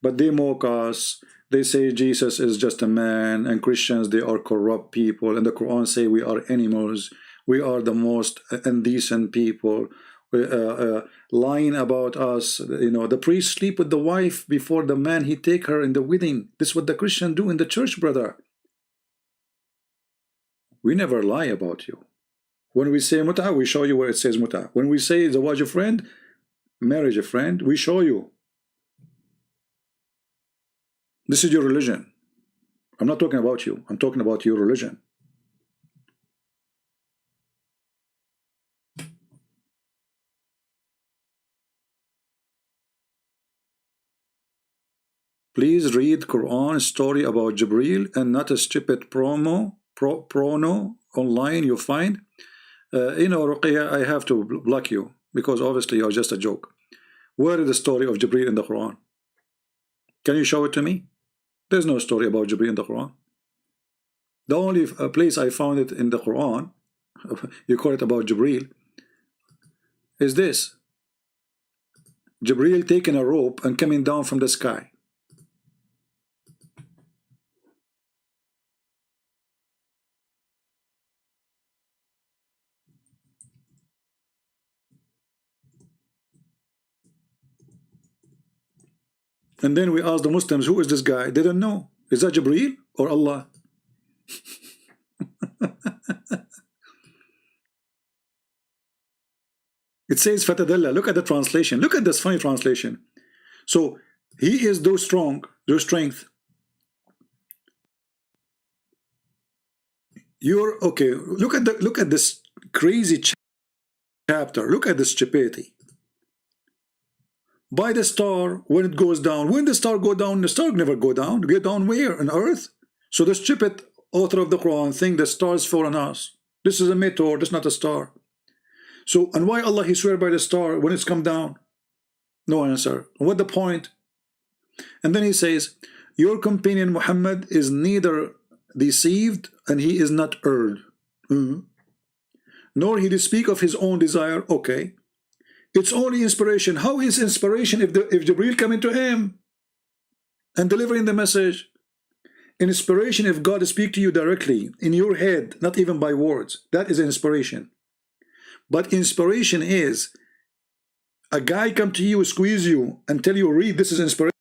But they mock us. They say Jesus is just a man, and Christians, they are corrupt people, and the Quran say we are animals, we are the most indecent people, lying about us. You know, the priest sleep with the wife before the man he take her in the wedding. This is what the Christian do in the church, brother. We never lie about you. When we say muta, we show you where it says muta. When we say zawaj a friend, marriage a friend, we show you. This is your religion. I'm not talking about you. I'm talking about your religion. Please read Quran story about Jibreel and not a stupid prono online you find. You know, Ruqayya, I have to block you because obviously you're just a joke. Where is the story of Jibreel in the Quran? Can you show it to me? There's no story about Jibreel in the Quran. The only place I found it in the Quran, you call it about Jibreel, is this. Jibreel taking a rope and coming down from the sky. And then we ask the Muslims, who is this guy? They don't know. Is that Jibreel or Allah? It says Fatadalla. Look at the translation. Look at this funny translation. So he is though strong, though strength. You're okay. Look at this crazy chapter. Look at this stupidity. By the star when it goes down. When the star go down, the star never go down. Get down where? On earth? So the stupid author of the Quran think the stars fall on us. This is a meteor, this is not a star. So, and why Allah he swear by the star when it's come down? No answer. What the point? And then he says, your companion Muhammad is neither deceived and he is not erred. Nor he did speak of his own desire. Okay. It's only inspiration. How is inspiration if Jibreel coming to him and delivering the message? Inspiration if God speak to you directly in your head, not even by words. That is inspiration. But inspiration is a guy come to you, squeeze you, and tell you, read, this is inspiration.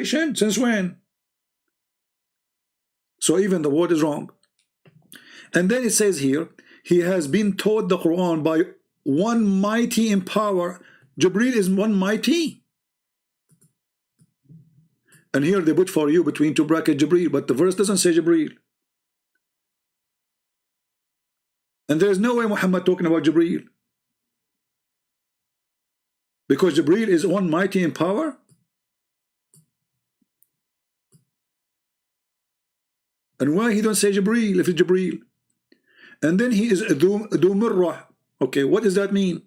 Since when? So even the word is wrong. And then it says here, he has been taught the Quran by one mighty in power. Jibreel is one mighty. And here they put for you between two brackets Jibreel, but the verse doesn't say Jibreel. And there's no way Muhammad talking about Jibreel. Because Jibreel is one mighty in power. And why he don't say Jibreel if it's Jibreel? And then he is Dhu Mirrah. Okay, what does that mean?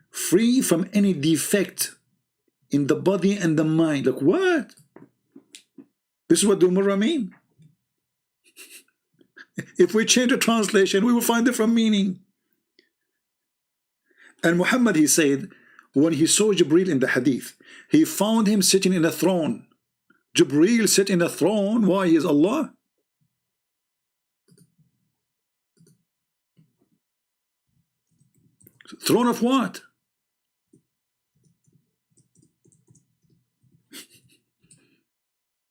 Free from any defect in the body and the mind. Like what? This is what Dhu Mirrah mean? If we change the translation, we will find different meaning. And Muhammad, he said, when he saw Jibreel in the hadith, he found him sitting in a throne. Jibreel sit in a throne. Why? He is Allah. Throne of what?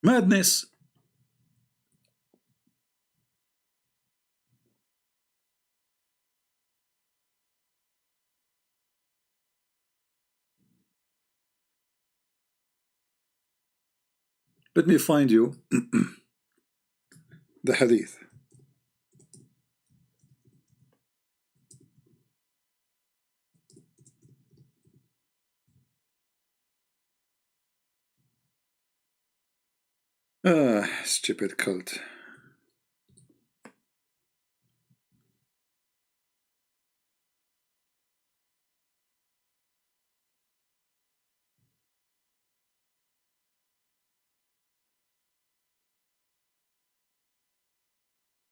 Madness. Let me find you the hadith. Stupid cult.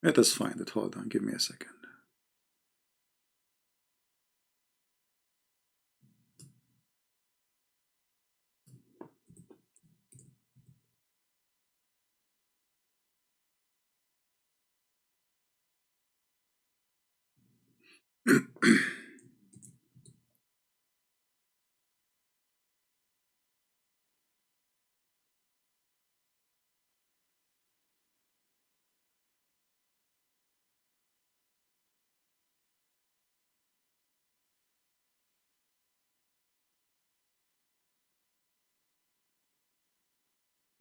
Let us find it. Hold on, give me a second.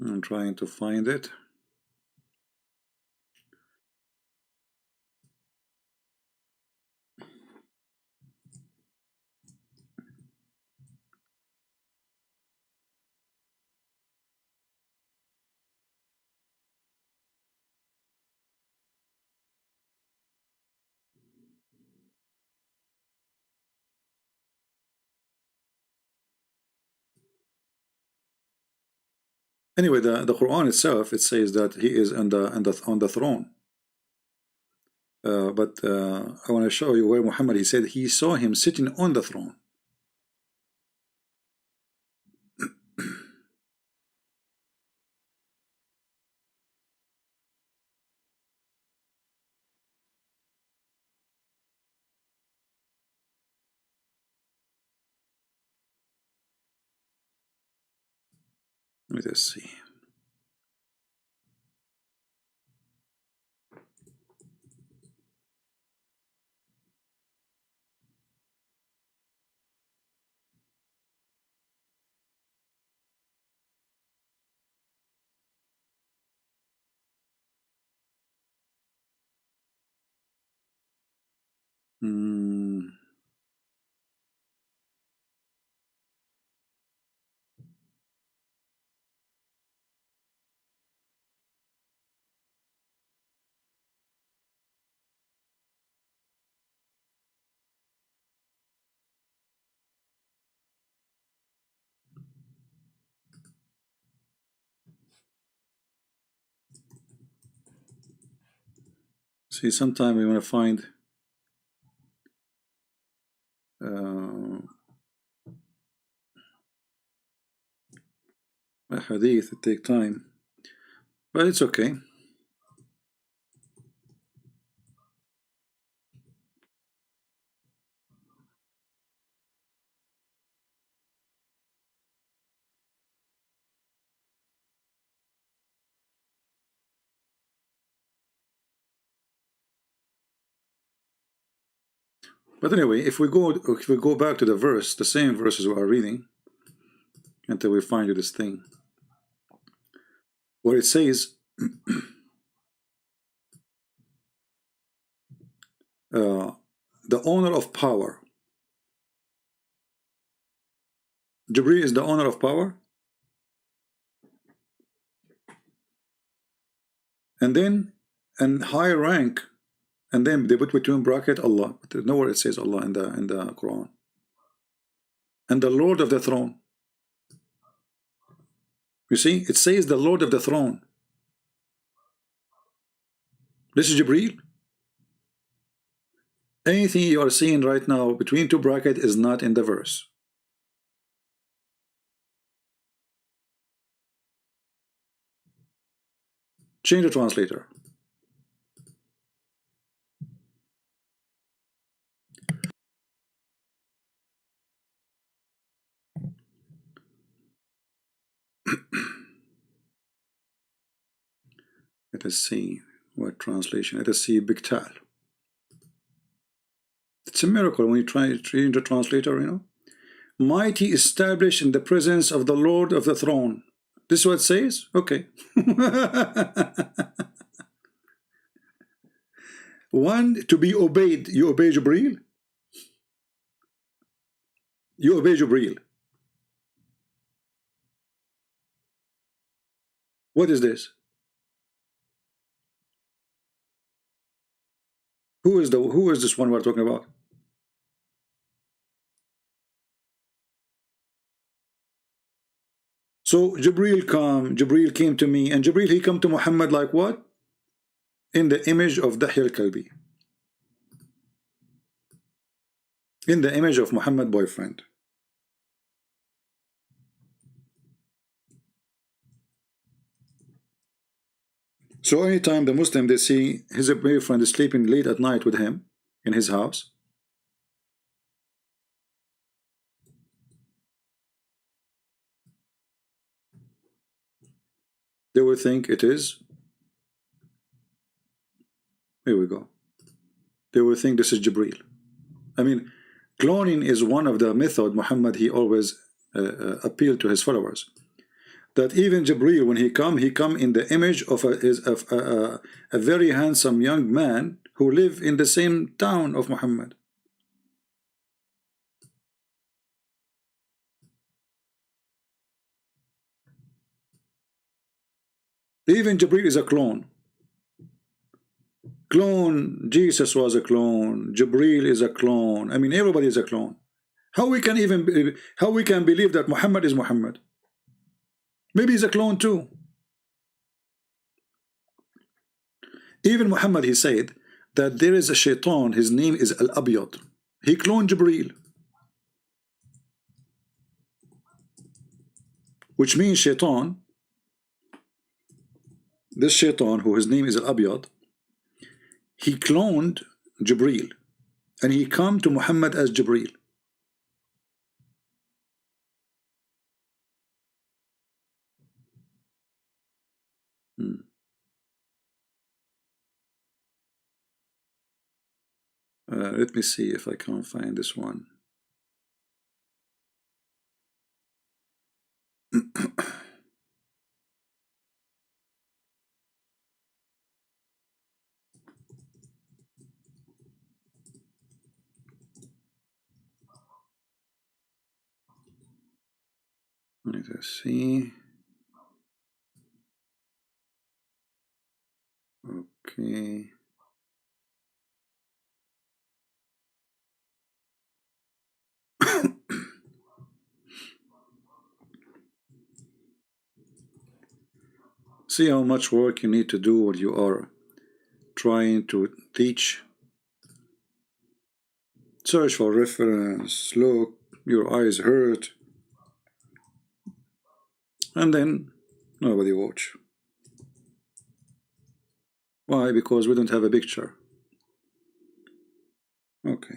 I'm trying to find it. Anyway, the Quran itself, it says that he is on the throne. But I want to show you where Muhammad, he said he saw him sitting on the throne. Let us see. See, sometimes we want to find a hadith, it takes time, but it's okay. But anyway, if we go back to the verse, the same verses we are reading, until we find you this thing, where it says, the owner of power. Jibreel is the owner of power. And then, and high rank, and then they put between bracket Allah. But nowhere it says Allah in the Quran. And the Lord of the throne. You see, it says the Lord of the throne. This is Jibreel. Anything you are seeing right now between two brackets is not in the verse. Change the translator. Let us see what translation. Let us see Biktal. It's a miracle when you try to change the translator, you know. Mighty established in the presence of the Lord of the throne. This is what it says? Okay. One, to be obeyed. You obey Jibreel? You obey Jibreel. What is this? Who is this one we're talking about? So Jibreel came to me, and Jibreel, he come to Muhammad like what? In the image of Dahya al-Kalbi. In the image of Muhammad boyfriend. So anytime the Muslim, they see his boyfriend is sleeping late at night with him in his house, they will think it is, here we go, they will think this is Jibreel. I mean, cloning is one of the method Muhammad, he always appealed to his followers, that even Jibreel, when he come in the image of a very handsome young man who live in the same town of Muhammad. Even Jibreel is a clone. Jesus was a clone. Jibreel is a clone. I mean, everybody is a clone. How we can believe that Muhammad is Muhammad? Maybe he's a clone too. Even Muhammad, he said that there is a shaitan, his name is Al-Abyad. He cloned Jibreel. Which means shaitan, this shaitan who his name is Al-Abyad, he cloned Jibreel. And he come to Muhammad as Jibreel. Let me see if I can find this one. Let us see. Okay. See how much work you need to do when you are trying to teach. Search for reference, look, your eyes hurt, and then nobody watch. Why? Because we don't have a picture. Okay.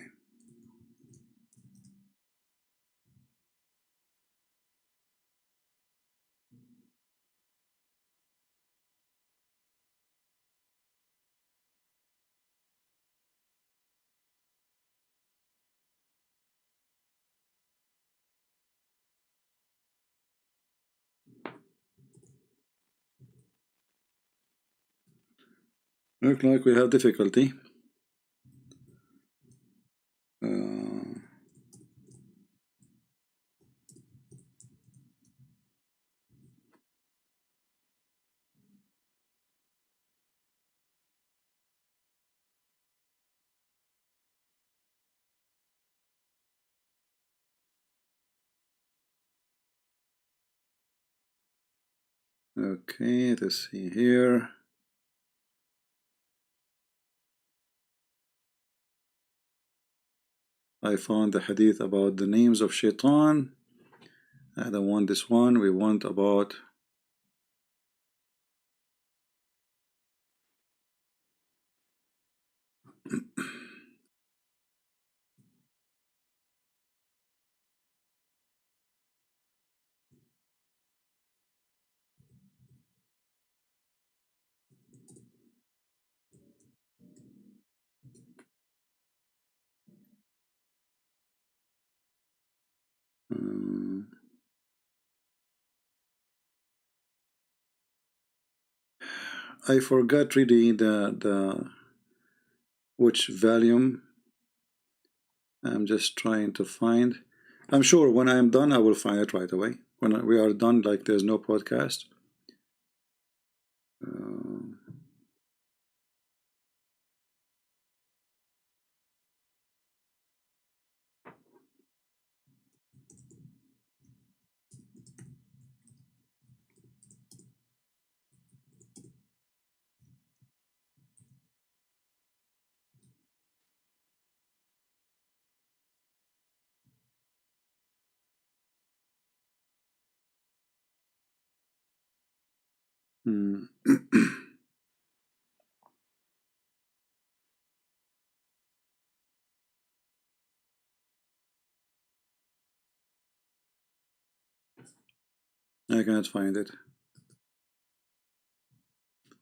Look like we have difficulty. Uh, okay, let's see here. I found the hadith about the names of shaitan. I don't want this one. We want about I forgot really the which volume. I'm just trying to find. I'm sure when I'm done, I will find it right away. When we are done, like there's no podcast. I cannot find it.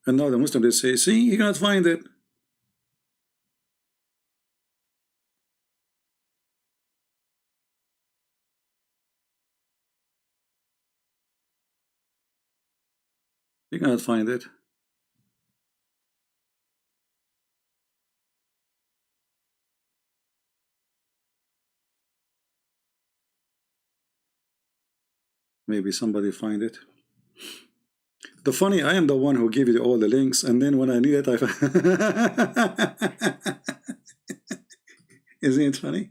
And now the Muslim they say, see, you cannot find it. You cannot find it. Maybe somebody find it. The funny, I am the one who give you all the links, and then when I need it, I isn't it funny?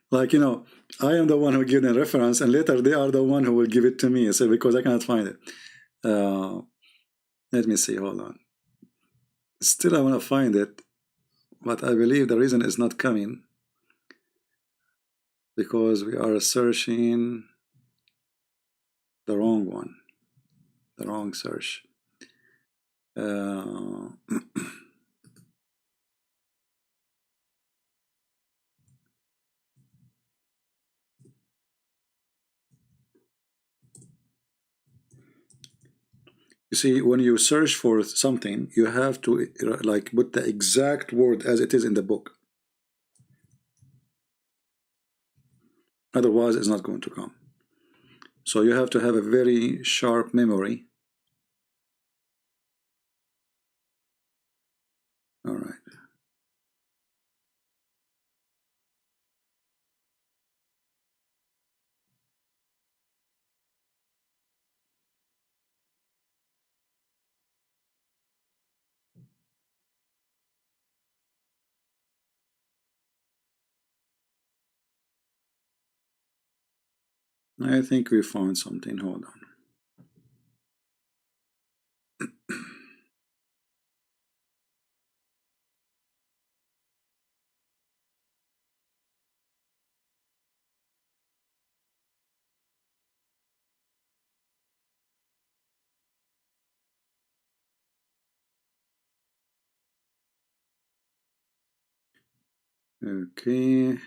Like, you know, I am the one who give them reference, and later they are the one who will give it to me. So because I cannot find it. Let me see. Hold on. Still, I want to find it, but I believe the reason is not coming because we are searching the wrong one, the wrong search. You see, when you search for something, you have to like put the exact word as it is in the book. Otherwise, it's not going to come. So you have to have a very sharp memory. All right. I think we found something. Hold on. Okay.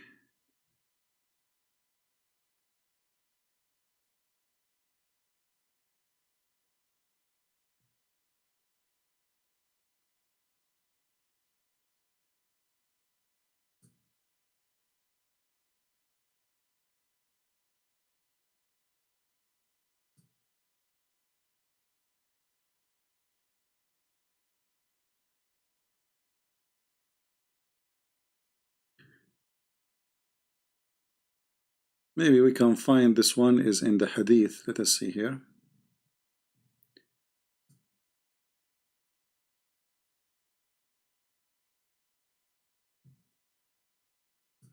Maybe we can find this one is in the hadith. Let us see here.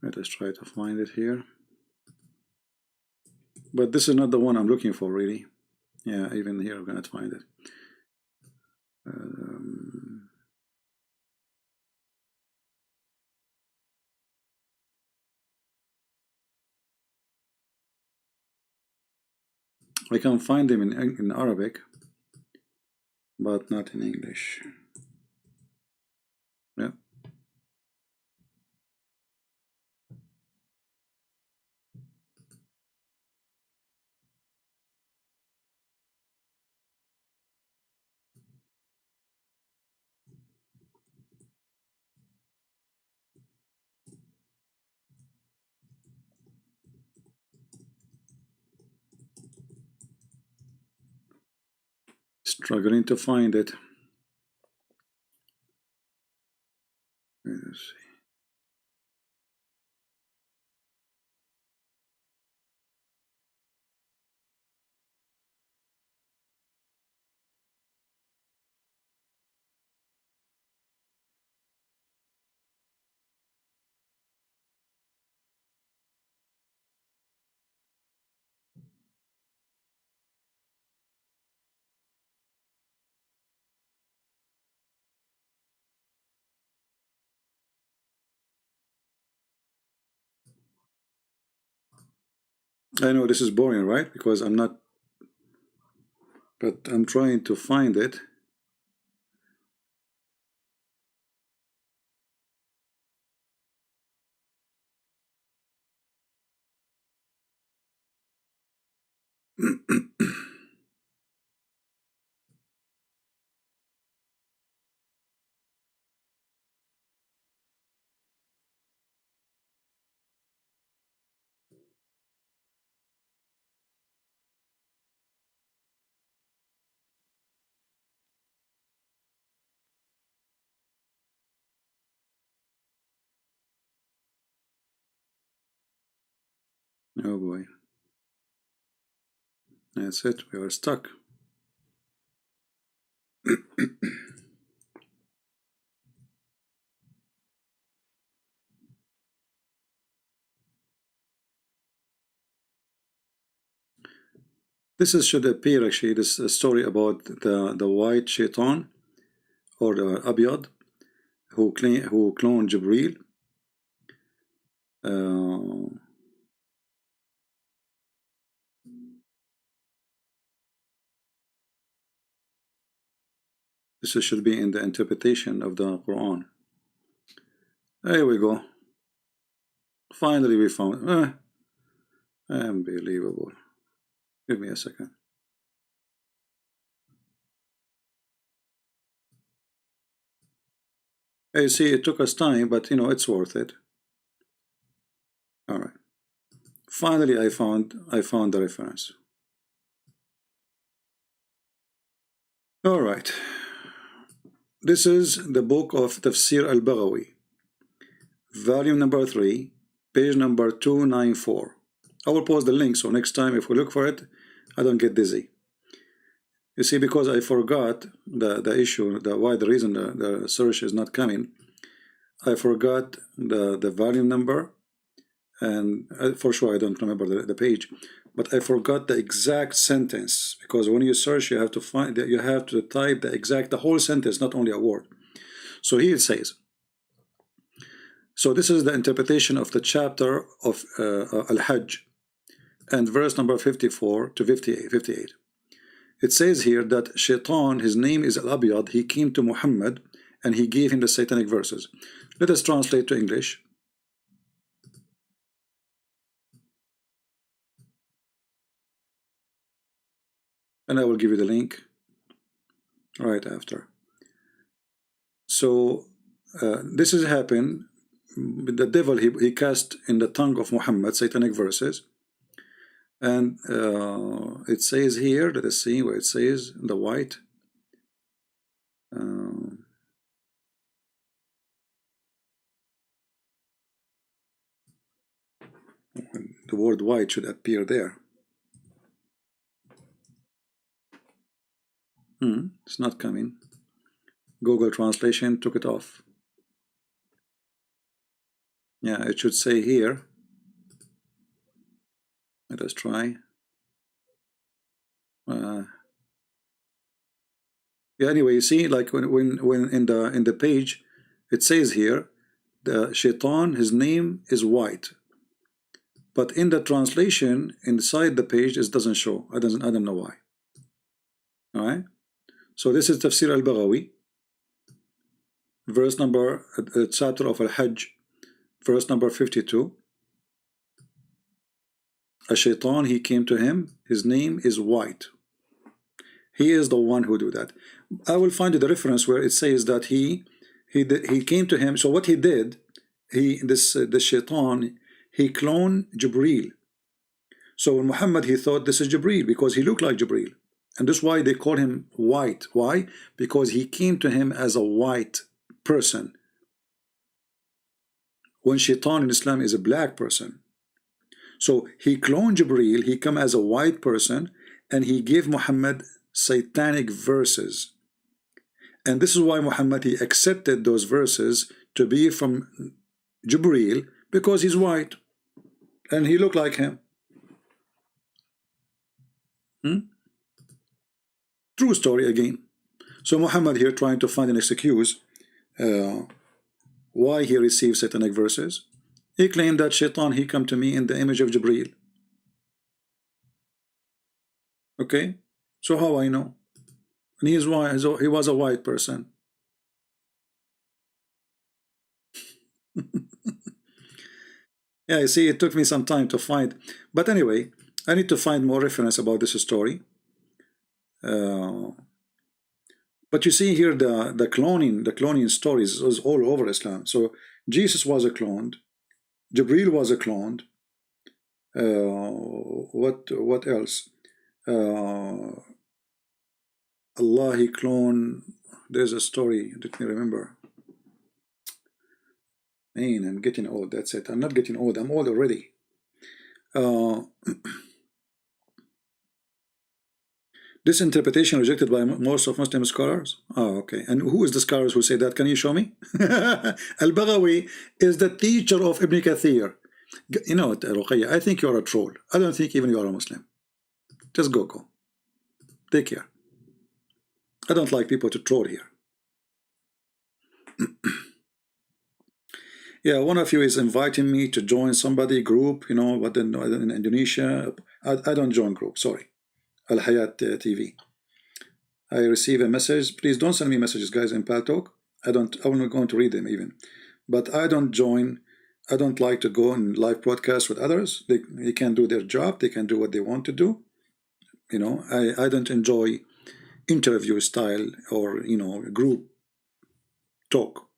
Let us try to find it here. But this is not the one I'm looking for, really. Yeah, even here I'm going to find it. I can find them in Arabic, but not in English. Yeah. Struggling to find it. Let's see. I know this is boring, right? Because I'm not, but I'm trying to find it. Oh boy. That's it. We are stuck. This is, should appear actually, this story about the white shaitan, or the Abyad, who cloned Jibreel. This should be in the interpretation of the Quran. There we go. Finally we found. Unbelievable. Give me a second. You see, it took us time, but you know, it's worth it. All right. Finally, I found the reference. All right. This is the book of Tafsir al-Baghawi, volume number 3, page number 294. I will post the link, so next time if we look for it, I don't get dizzy. You see, because I forgot the issue, the reason the search is not coming, I forgot the volume number, and for sure I don't remember the page, but I forgot the exact sentence, because when you search you have to find that, you have to type the whole sentence, not only a word. So here it says, so this is the interpretation of the chapter of Al-Hajj, and verse number 54 to 58. It says here that Shaitan, his name is Al-Abyad, he came to Muhammad and he gave him the satanic verses. Let us translate to English. And I will give you the link right after. So this has happened. The devil, he cast in the tongue of Muhammad satanic verses. And it says here, let us see where it says, the white. The word white should appear there. It's not coming. Google Translation took it off. Yeah, it should say here. Let us try. Yeah, anyway, you see, like when in the page, it says here, the shaitan, his name is white. But in the translation, inside the page, it doesn't show. I don't know why. All right. So this is Tafsir al-Baghawi, verse number, chapter of Al-Hajj, verse number 52. A shaitan, he came to him. His name is white. He is the one who do that. I will find the reference where it says that he came to him. So what he did, the shaitan, he cloned Jibreel. So when Muhammad, he thought this is Jibreel because he looked like Jibreel. And that's why they call him white. Why? Because he came to him as a white person. When shaitan in Islam is a black person. So he cloned Jibreel, he come as a white person, and he gave Muhammad satanic verses. And this is why Muhammad, he accepted those verses to be from Jibreel, because he's white and he looked like him. True story again. So Muhammad here trying to find an excuse why he received satanic verses. He claimed that shaitan, he come to me in the image of Jibreel. Okay, so how I know? And he is white, so he was a white person. Yeah, you see, it took me some time to find. But anyway, I need to find more reference about this story. But you see here the cloning stories is all over Islam. So Jesus was a cloned, Jibreel was a cloned. What else? Allah, he cloned. There's a story. Let me remember. Man, I'm getting old. That's it. I'm not getting old. I'm old already. This interpretation rejected by most of Muslim scholars. Oh, okay. And who is the scholars who say that? Can you show me? Al-Baghawi is the teacher of Ibn Kathir. You know what, Ruqayya, I think you're a troll. I don't think even you are a Muslim. Just go. Take care. I don't like people to troll here. Yeah, one of you is inviting me to join somebody group, you know, but then in Indonesia, I don't join group, sorry. Al Hayat TV. I receive a message. Please don't send me messages, guys, in Paltalk. I'm not going to read them even. But I don't join. I don't like to go in live broadcast with others. They can do their job. They can do what they want to do. You know, I don't enjoy interview style or, you know, group talk.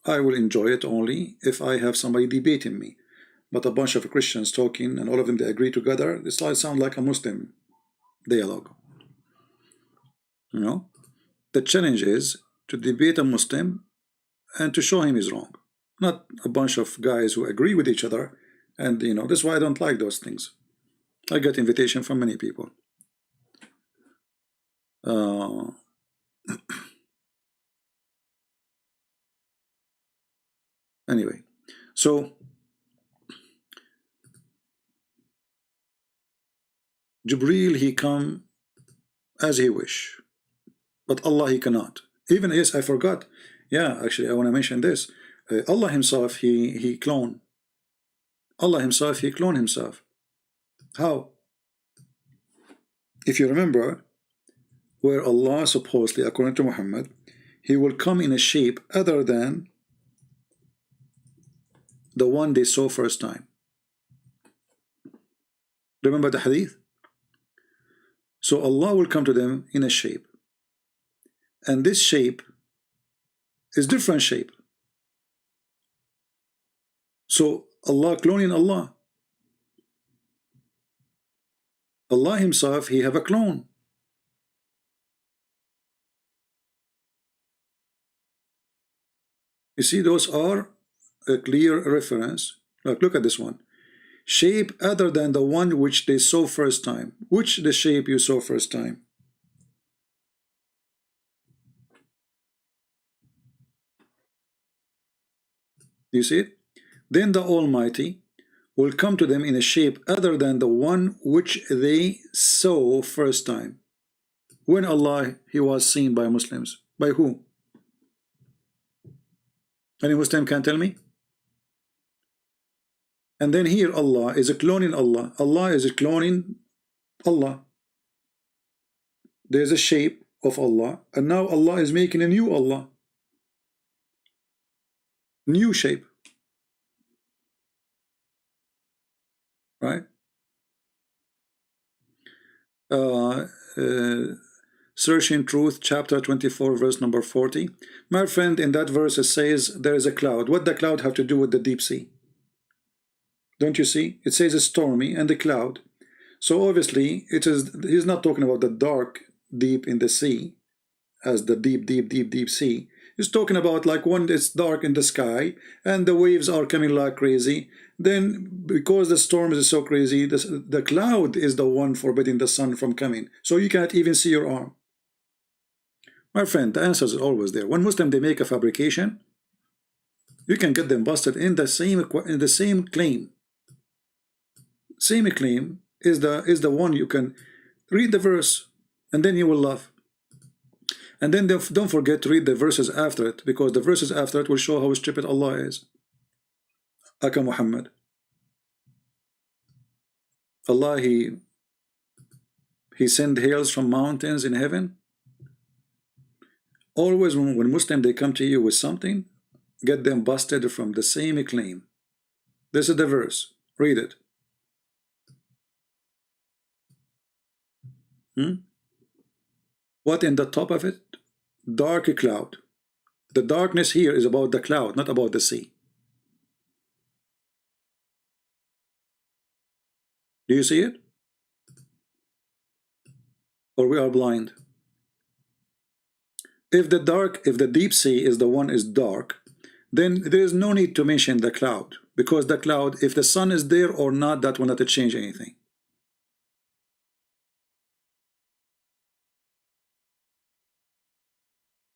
I will enjoy it only if I have somebody debating me. But a bunch of Christians talking and all of them, they agree together, this sounds like a Muslim dialogue. You know, the challenge is to debate a Muslim and to show him he's wrong. Not a bunch of guys who agree with each other. And, you know, that's why I don't like those things. I get invitation from many people. Anyway, so Jibreel, he come as he wish, but Allah, he cannot. Even, yes, I forgot. Yeah, actually, I want to mention this. Allah himself, he clone. Allah himself, he clone himself. How? If you remember, where Allah supposedly, according to Muhammad, he will come in a shape other than the one they saw first time. Remember the hadith? So Allah will come to them in a shape. And this shape is different shape. So Allah cloning Allah. Allah himself, he have a clone. You see, those are a clear reference. Look at this one. shape other than the one which they saw first time. Which the shape you saw first time? Do you see it? Then the Almighty will come to them in a shape other than the one which they saw first time. When Allah, he was seen by Muslims. By who? Any Muslim can tell me? And then here Allah is a cloning Allah. Allah is a cloning Allah. There's a shape of Allah, and now Allah is making a new Allah. New shape. Right? Searching Truth, chapter 24, verse number 40. My friend, in that verse it says there is a cloud. What does the cloud have to do with the deep sea? Don't you see? It says it's stormy and the cloud. So obviously it is. He's not talking about the dark deep in the sea as the deep sea. He's talking about like when it's dark in the sky and the waves are coming like crazy. Then because the storm is so crazy, the cloud is the one forbidding the sun from coming. So you can't even see your arm. My friend, the answer is always there. When Muslim they make a fabrication, you can get them busted in the same claim. Same claim is the one. You can read the verse and then you will laugh. And then don't forget to read the verses after it, because the verses after it will show how stupid Allah is. Aka Muhammed. Allah, he sent hails from mountains in heaven. Always when Muslim they come to you with something, get them busted from the same claim. This is the verse. Read it. What in the top of it? Dark cloud. The darkness here is about the cloud, not about the sea. Do you see it? Or we are blind? If the deep sea is the one is dark, then there is no need to mention the cloud, because the cloud, if the sun is there or not, that will not change anything.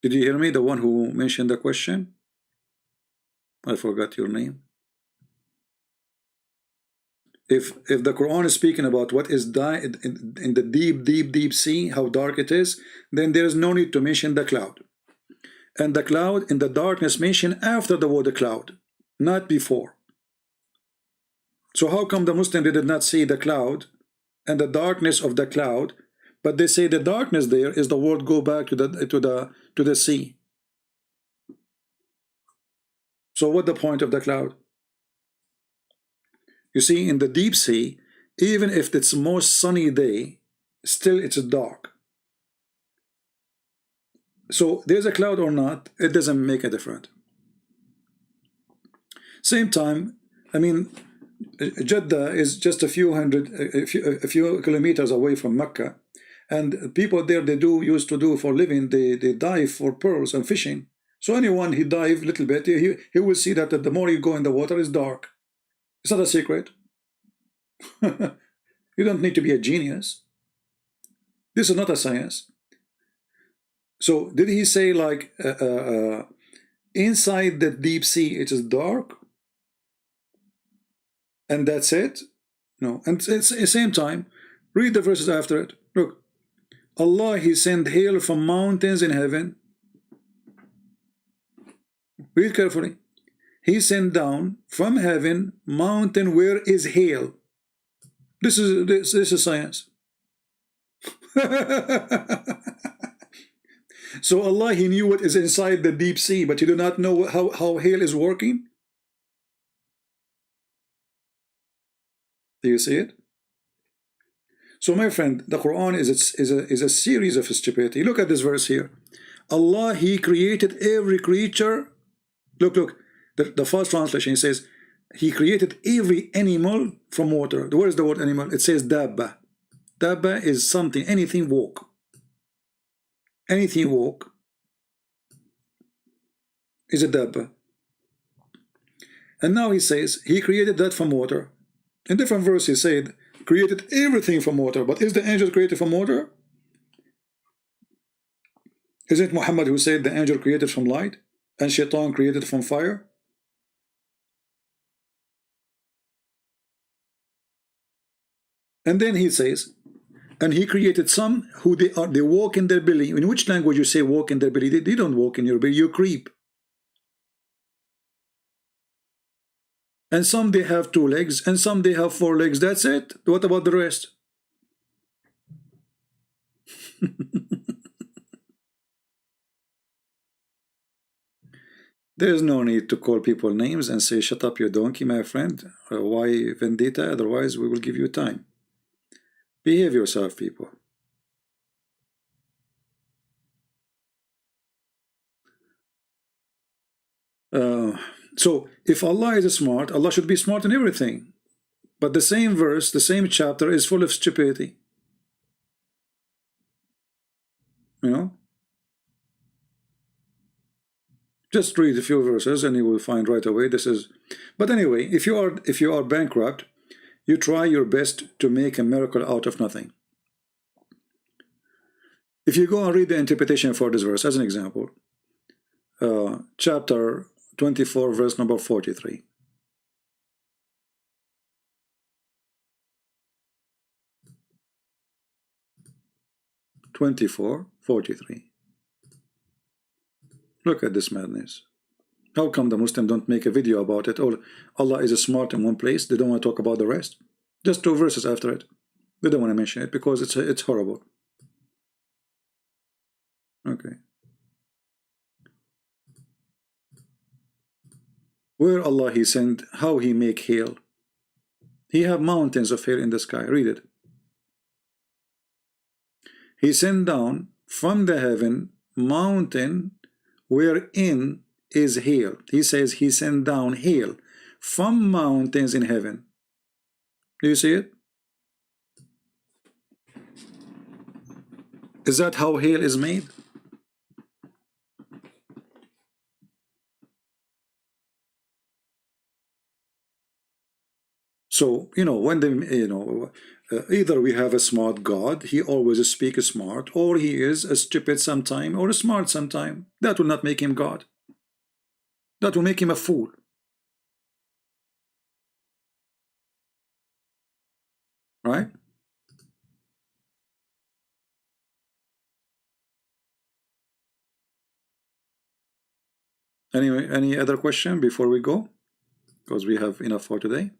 Did you hear me? The one who mentioned the question? I forgot your name. If the Quran is speaking about what is in the deep sea, how dark it is, then there is no need to mention the cloud. And the cloud in the darkness mentioned after the word cloud, not before. So how come the Muslim did not see the cloud and the darkness of the cloud, but they say the darkness there is the word go back to the sea? So what the point of the cloud? You see, in the deep sea, even if it's the most sunny day, still it's dark. So there's a cloud or not, it doesn't make a difference. Same time, I mean, Jeddah is just a few kilometers away from Mecca, and people there used to do for living, they dive for pearls and fishing. So anyone he dive a little bit, he will see that the more you go in the water, it's dark. It's not a secret. You don't need to be a genius. This is not a science. So did he say like inside the deep sea it is dark and that's it? No. And it's at the same time, read the verses after it. Look, Allah, he sent hail from mountains in heaven. Read carefully. He sent down from heaven mountain where is hail. This is science. So Allah, he knew what is inside the deep sea, but you do not know how hail is working. Do you see it? So my friend, the Quran is a series of stupidity. Look at this verse here. Allah, he created every creature. Look. The first translation says, he created every animal from water. Where is the word animal? It says Dawah. Dawah is something, anything walk. Anything walk is a Dawah. And now he says, he created that from water. In different verse he said, created everything from water. But is the angel created from water? Isn't Muhammad who said the angel created from light and shaitan created from fire? And then he says, and he created some who they walk in their belly. In which language you say walk in their belly? They don't walk in your belly, you creep. And some they have 2 legs, and some they have 4 legs. That's it. What about the rest? There's no need to call people names and say, shut up, you donkey, my friend. Why vendetta? Otherwise, we will give you time. Behave yourself, people. So, if Allah is smart, Allah should be smart in everything. But the same verse, the same chapter is full of stupidity. You know? Just read a few verses and you will find right away this is. But anyway, if you are bankrupt, you try your best to make a miracle out of nothing. If you go and read the interpretation for this verse, as an example, chapter 24, verse number 43. Look at this madness. How come the Muslims don't make a video about it? Or Allah is smart in one place, they don't want to talk about the rest? Just 2 verses after it. They don't want to mention it because it's horrible. Okay. Where Allah He sent, how He make hail. He have mountains of hail in the sky. Read it. He sent down from the heaven mountain wherein is hail. He says he sent down hail from mountains in heaven. Do you see it? Is that how hail is made? So, you know, when they, you know, either we have a smart God, he always speaks smart, or he is a stupid sometime or a smart sometime. That will not make him God. That will make him a fool. Right? Anyway, any other question before we go? Because we have enough for today.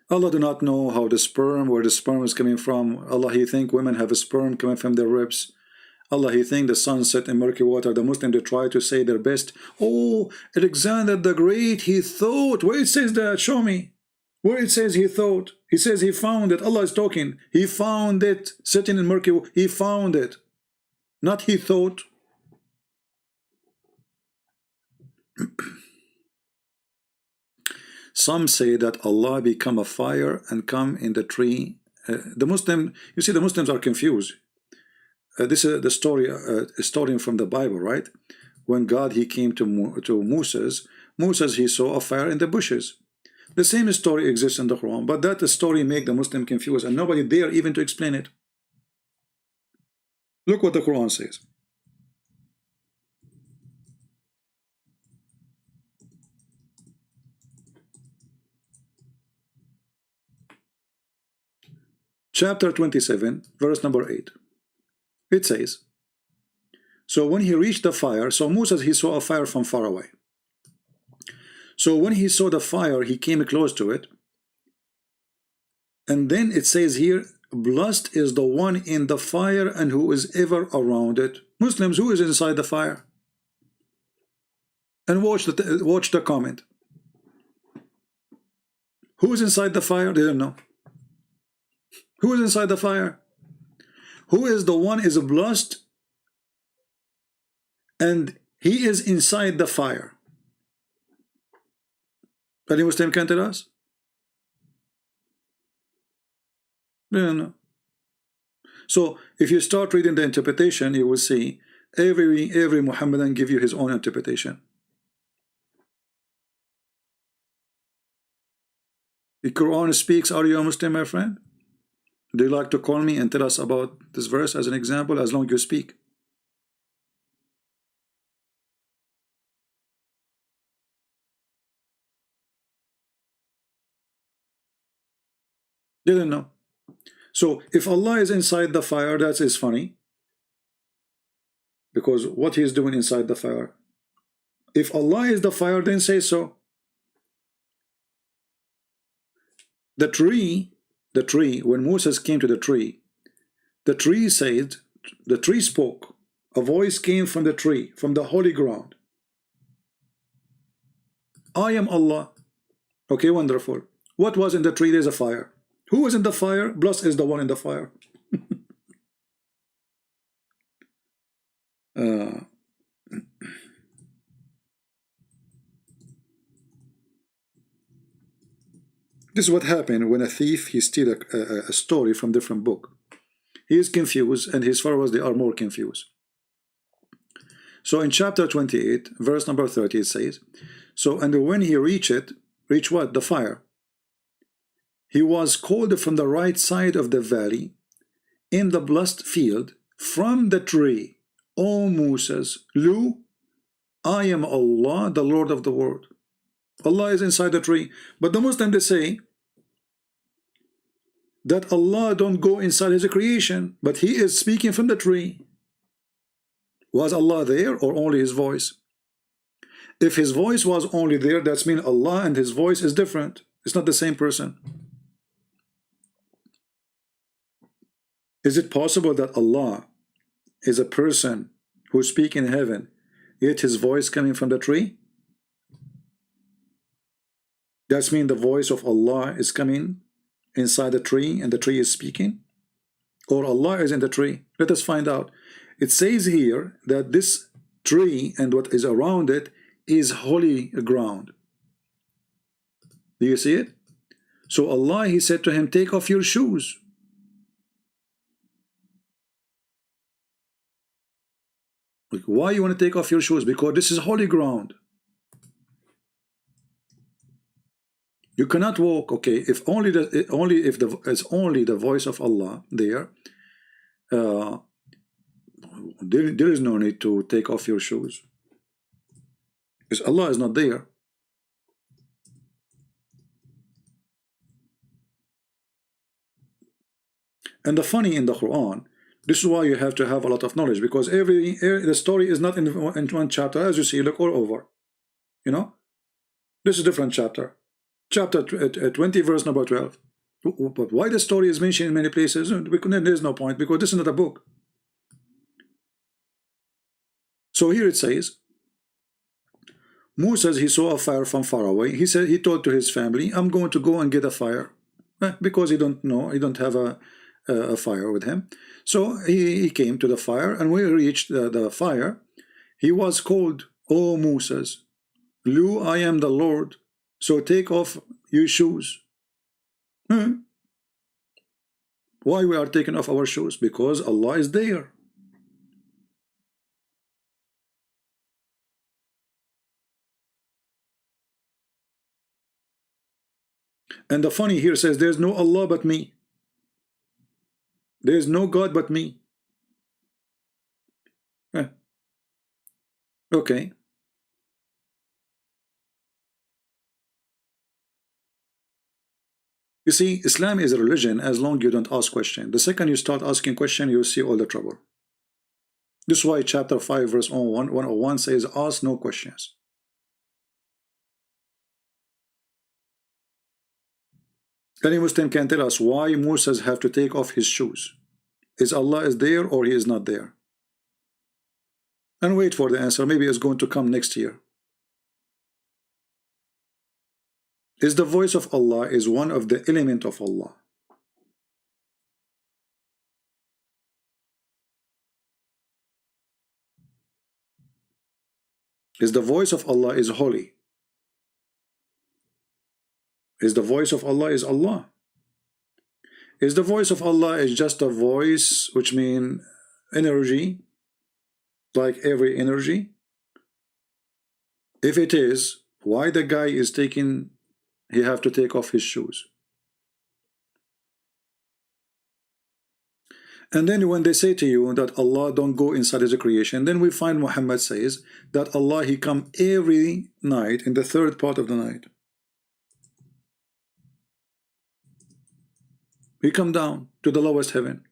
Allah do not know how the sperm, where the sperm is coming from. Allah, He think women have a sperm coming from their ribs. Allah, He think the sun set in murky water. The Muslims, they try to say their best. Oh, Alexander the Great, he thought. Where it says that? Show me. Where it says he thought. He says he found it. Allah is talking. He found it. Sitting in murky water. He found it. Not he thought. Some say that Allah become a fire and come in the tree. The Muslim, you see, the Muslims are confused. This is the story, a story from the Bible, right? When God He came to Moses, He saw a fire in the bushes. The same story exists in the Quran, but that story make the Muslim confused, and nobody dare even to explain it. Look what the Quran says. Chapter 27, verse number 8. It says, so when he reached the fire, so Moses, he saw a fire from far away. So when he saw the fire, he came close to it. And then it says here, blessed is the one in the fire and who is ever around it. Muslims, who is inside the fire? And watch the comment. Who is inside the fire? They don't know. Who is inside the fire? Who is the one is blessed and he is inside the fire? Any Muslim can tell us? No. So if you start reading the interpretation, you will see every Muhammadan give you his own interpretation. The Quran speaks. Are you a Muslim, my friend? Do you like to call me and tell us about this verse as an example, as long as you speak? Didn't know. So if Allah is inside the fire, that is funny, because what he is doing inside the fire. If Allah is the fire, then say so. The tree, when Moses came to the tree said, the tree spoke. A voice came from the tree, from the holy ground. I am Allah. Okay, wonderful. What was in the tree? There's a fire. Who was in the fire? Plus is the one in the fire. This is what happened when a thief, he steals a story from different book. He is confused, and his followers, they are more confused. So in chapter 28, verse number 30, it says, so, and when he reached what? The fire. He was called from the right side of the valley, in the blessed field, from the tree, O Moses, Lu, I am Allah, the Lord of the world. Allah is inside the tree. But the Muslims, they say that Allah don't go inside his creation, but he is speaking from the tree. Was Allah there or only his voice? If his voice was only there, that means Allah and his voice is different. It's not the same person. Is it possible that Allah is a person who speaks in heaven, yet his voice coming from the tree? That means the voice of Allah is coming inside the tree and the tree is speaking? Or Allah is in the tree? Let us find out. It says here that this tree and what is around it is holy ground. Do you see it? So Allah, he said to him, take off your shoes. Why you want to take off your shoes? Because this is holy ground. You cannot walk. Okay, if it's only the voice of Allah there, there is no need to take off your shoes, because Allah is not there. And the funny in the Quran, this is why you have to have a lot of knowledge, because the story is not in one chapter. As you see, look all over. You know, this is a different chapter. Chapter 20, verse number 12. But why the story is mentioned in many places? There's no point, because this is not a book. So here it says, Moses, he saw a fire from far away. He said, he told to his family, I'm going to go and get a fire, because he don't know, he don't have a fire with him. So he came to the fire, and when he reached the fire, he was called, O Moses, Lu, I am the Lord. So take off your shoes. Why we are taking off our shoes? Because Allah is there. And the funny here says, there's no Allah but me. There's no God but me. Okay. You see, Islam is a religion as long as you don't ask questions. The second you start asking questions, you see all the trouble. This is why chapter 5 verse 101 says, ask no questions. Any Muslim can tell us why Moses have to take off his shoes. Is Allah is there or he is not there? And wait for the answer. Maybe it's going to come next year. Is the voice of Allah is one of the element of Allah? Is the voice of Allah is holy? Is the voice of Allah is Allah? Is the voice of Allah is just a voice, which means energy, like every energy? If it is, why the guy is taking, he have to take off his shoes? And then when they say to you that Allah don't go inside his creation, then we find Muhammad says that Allah, he come every night in the third part of the night. He come down to the lowest heaven.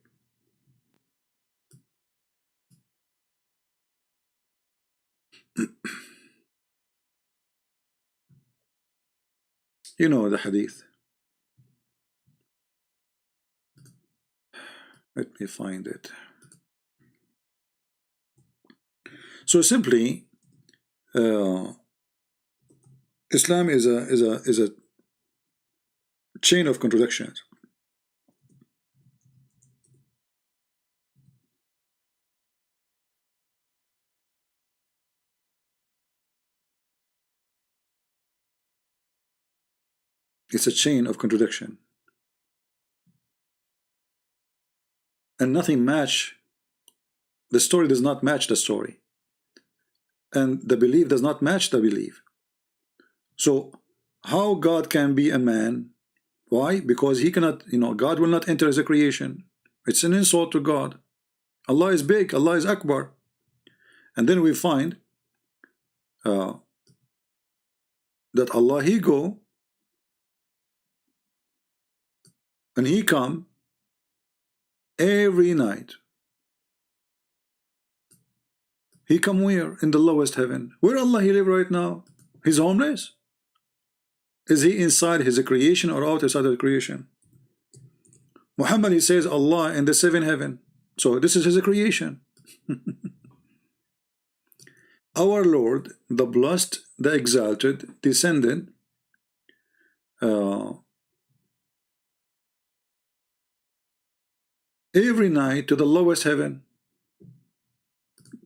You know the hadith. Let me find it. So simply, Islam is a chain of contradictions. It's a chain of contradiction, and nothing match. The story does not match the story, and the belief does not match the belief. So how God can be a man? Why? Because he cannot, God will not enter as a creation. It's an insult to God. Allah is big, Allah is Akbar. And then we find that Allah, he go and he come every night. He come where? In the lowest heaven. Where Allah he live right now? He's homeless? Is he inside his creation or outside of the creation? Muhammad, he says Allah in the seventh heaven. So this is his creation. Our Lord, the blessed, the exalted, descended every night to the lowest heaven.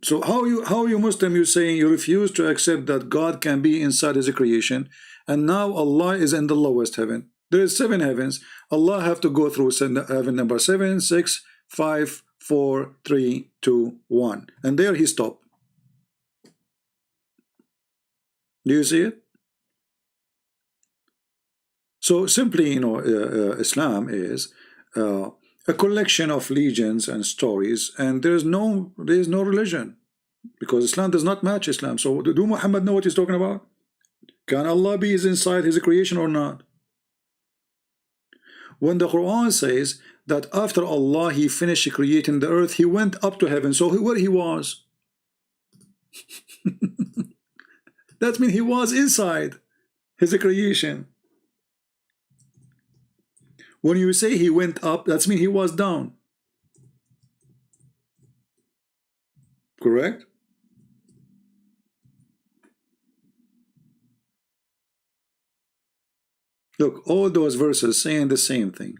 So how you Muslim, you saying you refuse to accept that God can be inside his creation, and now Allah is in the lowest heaven. There is 7 heavens. Allah have to go through heaven number 7, 6, 5, 4, 3, 2, 1, and there he stopped. Do you see it? So simply, Islam is a collection of legends and stories, and there is no religion, because Islam does not match Islam. So do Muhammad know what he's talking about? Can Allah be inside his creation or not? When the Quran says that after Allah he finished creating the earth, he went up to heaven. So where he was? That means he was inside his creation. When you say he went up, that means he was down. Correct? Look, all those verses saying the same thing.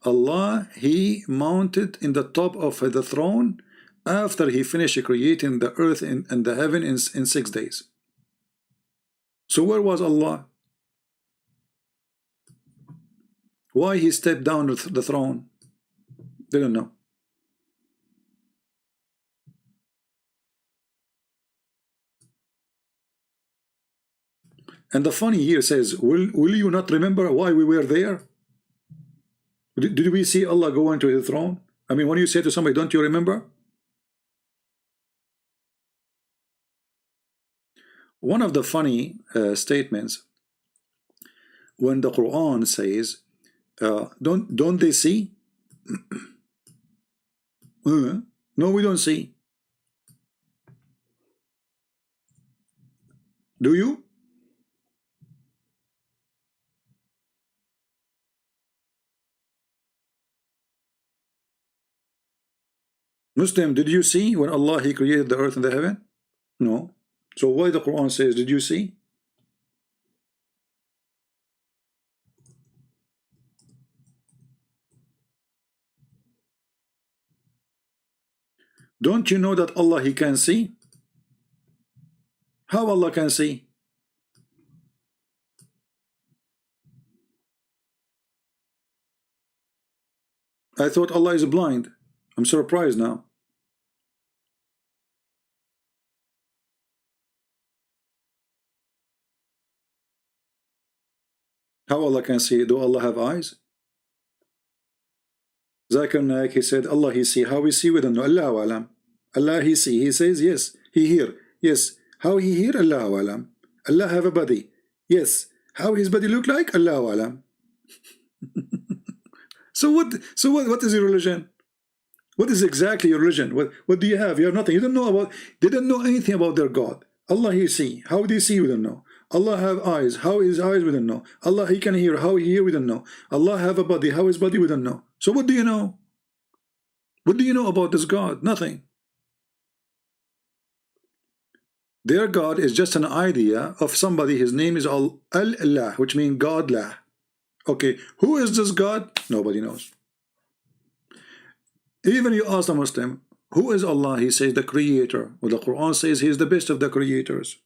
Allah, he mounted in the top of the throne after he finished creating the earth and the heaven in 6 days. So where was Allah? Why he stepped down the throne? They don't know. And the funny here says, will you not remember why we were there? Did we see Allah go into the throne? I mean, when you say to somebody, don't you remember? One of the funny statements, when the Quran says, don't they see? No, we don't see. Do you? Muslim, did you see when Allah he created the earth and the heaven? No. So why the Quran says, did you see? Don't you know that Allah he can see? How Allah can see? I thought Allah is blind. I'm surprised now. How Allah can see? Do Allah have eyes? Zakir Naik, he said, Allah he see. How we see, we don't know. Allahu alam. Allah he see. He says, yes. He hear. Yes. How he hear? Allahu alam. Allah have a body. Yes. How his body look like? Allahu alam. So what is your religion? What is exactly your religion? What do you have? You have nothing. You don't know about, they don't know anything about their God. Allah he see. How do you see? We don't know. Allah have eyes. How his eyes? We don't know. Allah he can hear. How he hear? We don't know. Allah have a body. How his body? We don't know. So what do you know? What do you know about this God? Nothing. Their God is just an idea of somebody. His name is Allah, which means God-lah. Okay, who is this God? Nobody knows. Even you ask a Muslim, who is Allah? He says the creator. Well, the Quran says he is the best of the creators.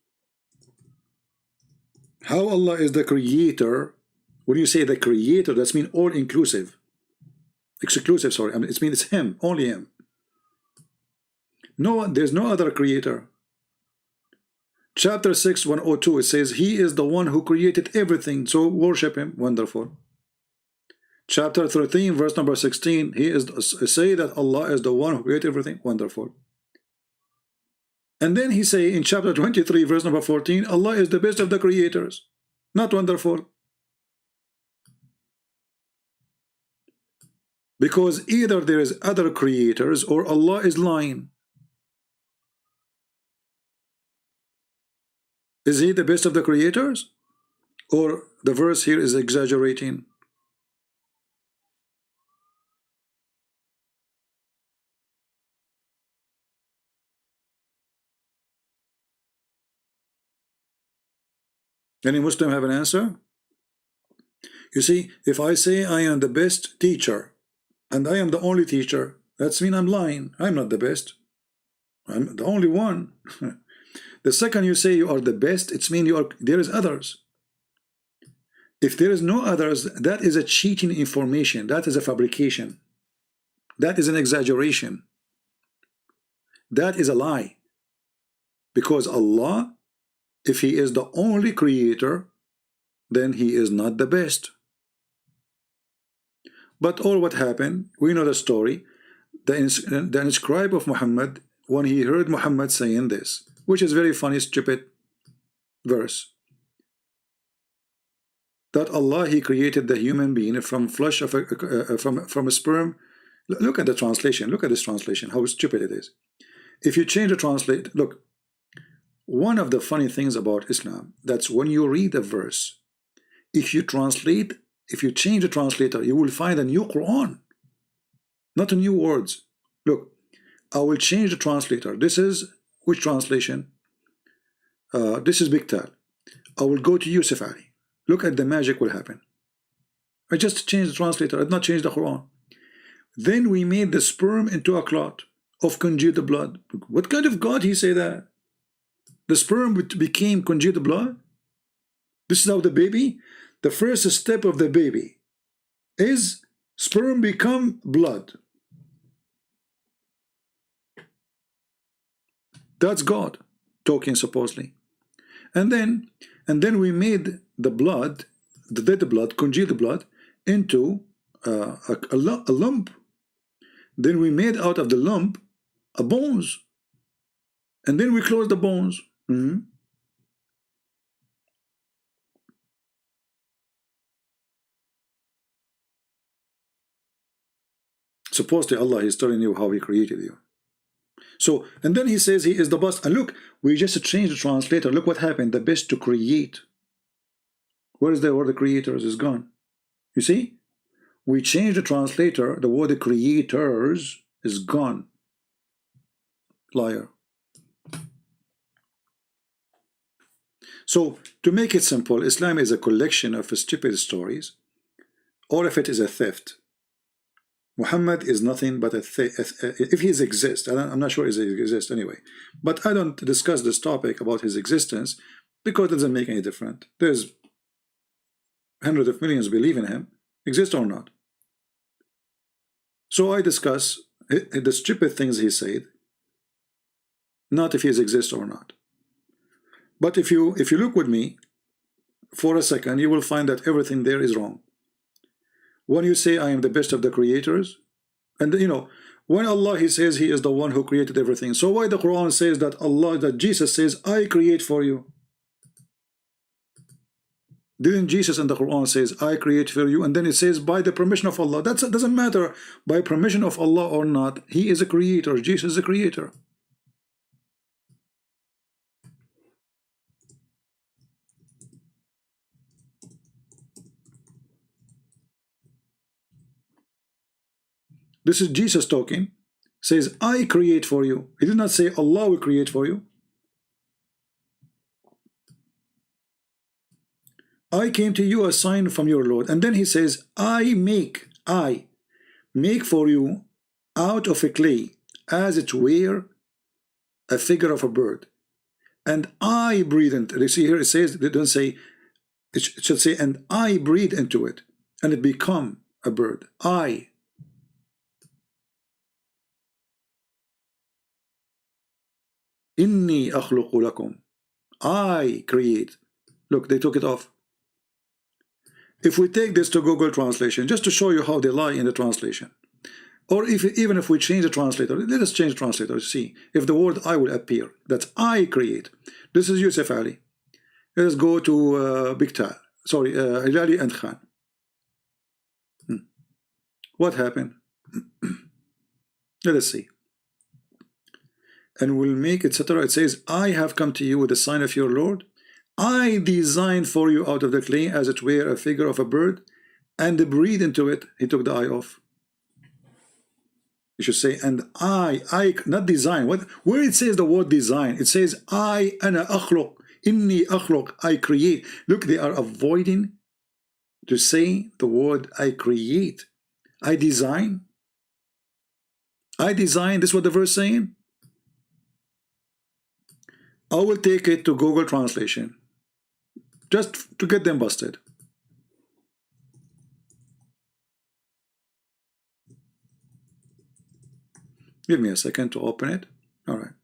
How Allah is the creator? When you say the creator, that's mean all inclusive. Exclusive, sorry. I mean, it means him, only him. No, there's no other creator. Chapter 6, 102, it says, he is the one who created everything, so worship him. Wonderful. Chapter 13, verse number 16, he is say that Allah is the one who created everything. Wonderful. And then he say in chapter 23, verse number 14, Allah is the best of the creators. Not wonderful. Because either there is other creators or Allah is lying. Is he the best of the creators? Or the verse here is exaggerating? Any Muslim have an answer? You see, if I say I am the best teacher and I am the only teacher, that's mean I'm lying. I'm not the best. I'm the only one. The second you say you are the best, it's mean you are, there is others. If there is no others, that is a cheating information. That is a fabrication. That is an exaggeration. That is a lie. Because Allah, if he is the only creator, then he is not the best. But all what happened, we know the story. The inscribe of Muhammad, when he heard Muhammad saying this, which is very funny, stupid verse, that Allah he created the human being from flesh of from a sperm. Look at the translation. Look at this translation. How stupid it is. If you change the translate, look. One of the funny things about Islam, that's when you read a verse, if you translate, if you change the translator, you will find a new Quran, not a new words. Look, I will change the translator. This is which translation? This is Biktal. I will go to Yusuf Ali. Look at the magic will happen. I just changed the translator. I did not change the Quran. Then we made the sperm into a clot of congealed blood. What kind of God he say that? The sperm became congealed blood? This is how the baby, the first step of the baby is sperm become blood. That's God talking supposedly. And then we made the blood, the dead blood, congealed blood, into a lump. Then we made out of the lump a bones. And then we closed the bones. Supposedly Allah is telling you how he created you. So, and then he says he is the best. And look, we just changed the translator. Look what happened. The best to create. Where is the word the creators is gone? You see? We changed the translator. The word the creators is gone. Liar. So, to make it simple, Islam is a collection of stupid stories. All of it is a theft. Muhammad is nothing but a if he exists. I'm not sure if he exists anyway. But I don't discuss this topic about his existence because it doesn't make any difference. There's hundreds of millions believe in him, exist or not. So I discuss the stupid things he said, not if he exists or not. But if you look with me for a second, you will find that everything there is wrong. When you say I am the best of the creators, And you know, when Allah He says He is the one who created everything, so why the Quran says that that Jesus says, I create for you? Didn't Jesus in the Quran says, I create for you, and then it says by the permission of Allah? That doesn't matter by permission of Allah or not. He is a creator. Jesus is a creator. This is Jesus talking. Says, I create for you. He did not say Allah will create for you. I came to you a sign from your Lord. And then he says, I make for you out of a clay, as it were a figure of a bird. And I breathe into it. You see here it says, it doesn't say, it should say, and I breathe into it, and it become a bird. I. Inni akhluqu lakum. I create. Look, they took it off. If we take this to Google Translation, just to show you how they lie in the translation, or even if we change the translator, let us change the translator to see if the word I will appear. That's I create. This is Yusuf Ali. Let us go to Biktal. Sorry, Hilali and Khan. What happened? Let us see. And we'll make, etc. It says, I have come to you with the sign of your Lord. I designed for you out of the clay, as it were a figure of a bird, and breathe into it. He took the I off. You should say, and I, not design. Where it says the word design, it says, I, ana akhluq, inni akhluq, I create. Look, they are avoiding to say the word I create. I design. I design. This is what the verse is saying. I will take it to Google Translation just to get them busted. Give me a second to open it. All right.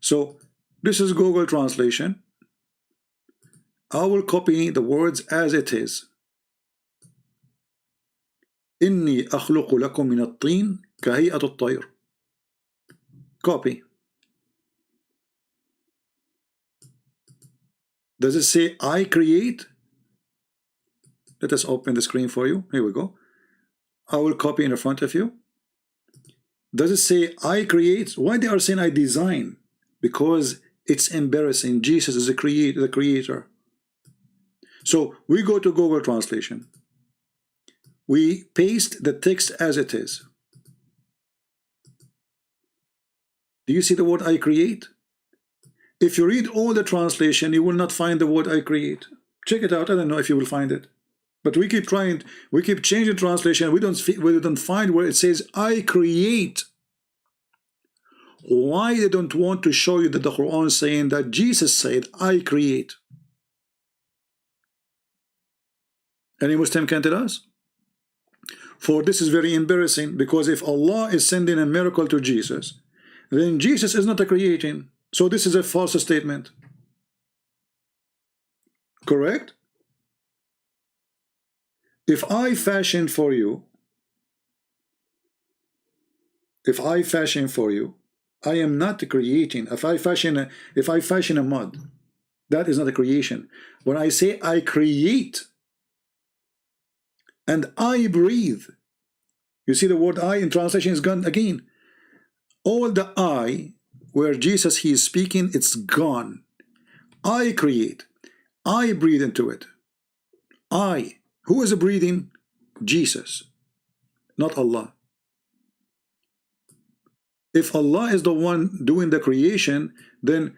So this is Google Translation. I will copy the words as it is. إني أخلق لكم من الطين كهيئة الطير. Copy. Does it say I create? Let us open the screen for you. Here we go. I will copy in front of you. Does it say I create? Why they are saying I design? Because it's embarrassing. Jesus is the creator. So we go to Google Translation. We paste the text as it is. Do you see the word I create? If you read all the translation, you will not find the word I create. Check it out. I don't know if you will find it. But we keep trying, we keep changing translation. We don't find where it says I create. Why they don't want to show you that the Quran is saying that Jesus said I create? Any Muslim can tell us? For this is very embarrassing, because if Allah is sending a miracle to Jesus, then Jesus is not a creating. So this is a false statement. Correct? If I fashion for you, I am not creating. If I fashion a mud, that is not a creation. When I say I create and I breathe, you see the word I in translation is gone again. All the I, where Jesus he is speaking, it's gone. I create. I breathe into it. I. Who is breathing? Jesus, not Allah. If Allah is the one doing the creation, then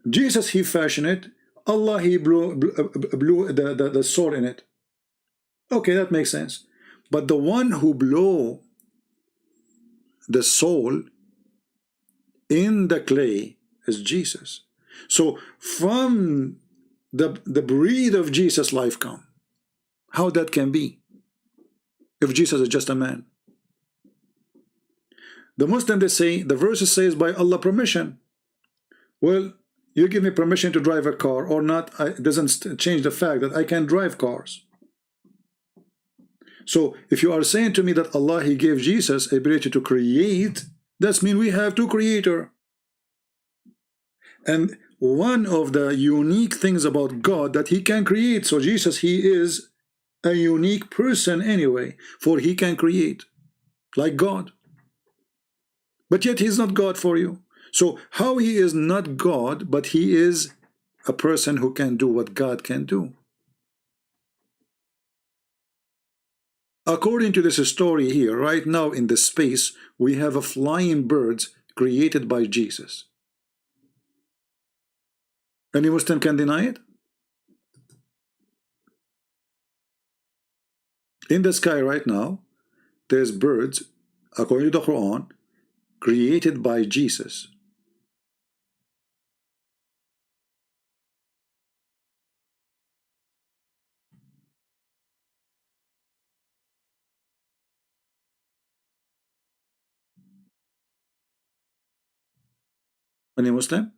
Jesus he fashioned it. Allah he blew the soul in it. Okay, that makes sense. But the one who blew the soul in the clay is Jesus. So from the breath of Jesus life come. How that can be if Jesus is just a man? The Muslim, they say the verse says by Allah permission. Well, you give me permission to drive a car or not, it doesn't change the fact that I can drive cars. So if you are saying to me that Allah, He gave Jesus ability to create, that means we have two creator. And one of the unique things about God that He can create. So Jesus, He is a unique person anyway, for He can create like God. But yet He's not God for you. So how He is not God, but He is a person who can do what God can do? According to this story here, right now in the space, we have a flying birds created by Jesus. Any Muslim can deny it? In the sky right now, there's birds, according to the Quran, created by Jesus. Any Muslim?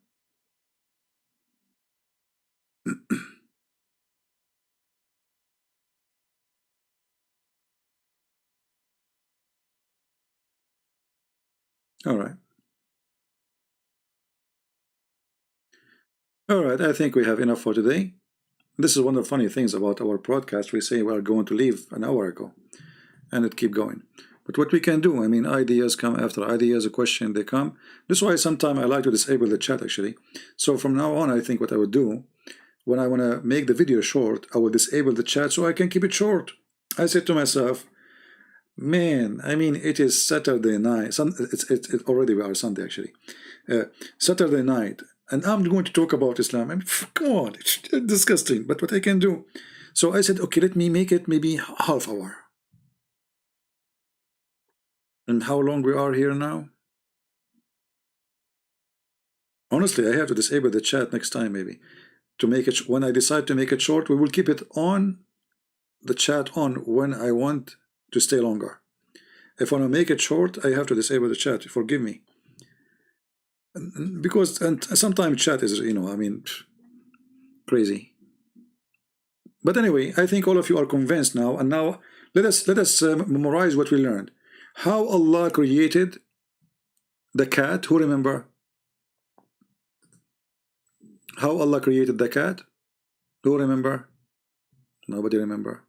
All right. All right, I think we have enough for today. This is one of the funny things about our broadcast. We say we are going to leave an hour ago, and it keep going. But what we can do, I mean, ideas come after ideas, a question, they come. This is why sometimes I like to disable the chat, actually. So from now on, I think what I would do, when I want to make the video short, I will disable the chat so I can keep it short. I said to myself, man, I mean, it is Saturday night. It's already, we are Sunday, actually. Saturday night. And I'm going to talk about Islam. I mean, come on, it's disgusting. But what I can do? So I said, okay, let me make it maybe half hour. And how long we are here now? Honestly, I have to disable the chat next time, maybe. To make it, when I decide to make it short, we will keep it on, the chat on, when I want to stay longer. If I want to make it short, I have to disable the chat. Forgive me. Because and sometimes chat is, you know, I mean, crazy. But anyway, I think all of you are convinced now, and now let us memorize what we learned. How Allah created the cat. Who remember? How Allah created the cat? Who remember? Nobody remember.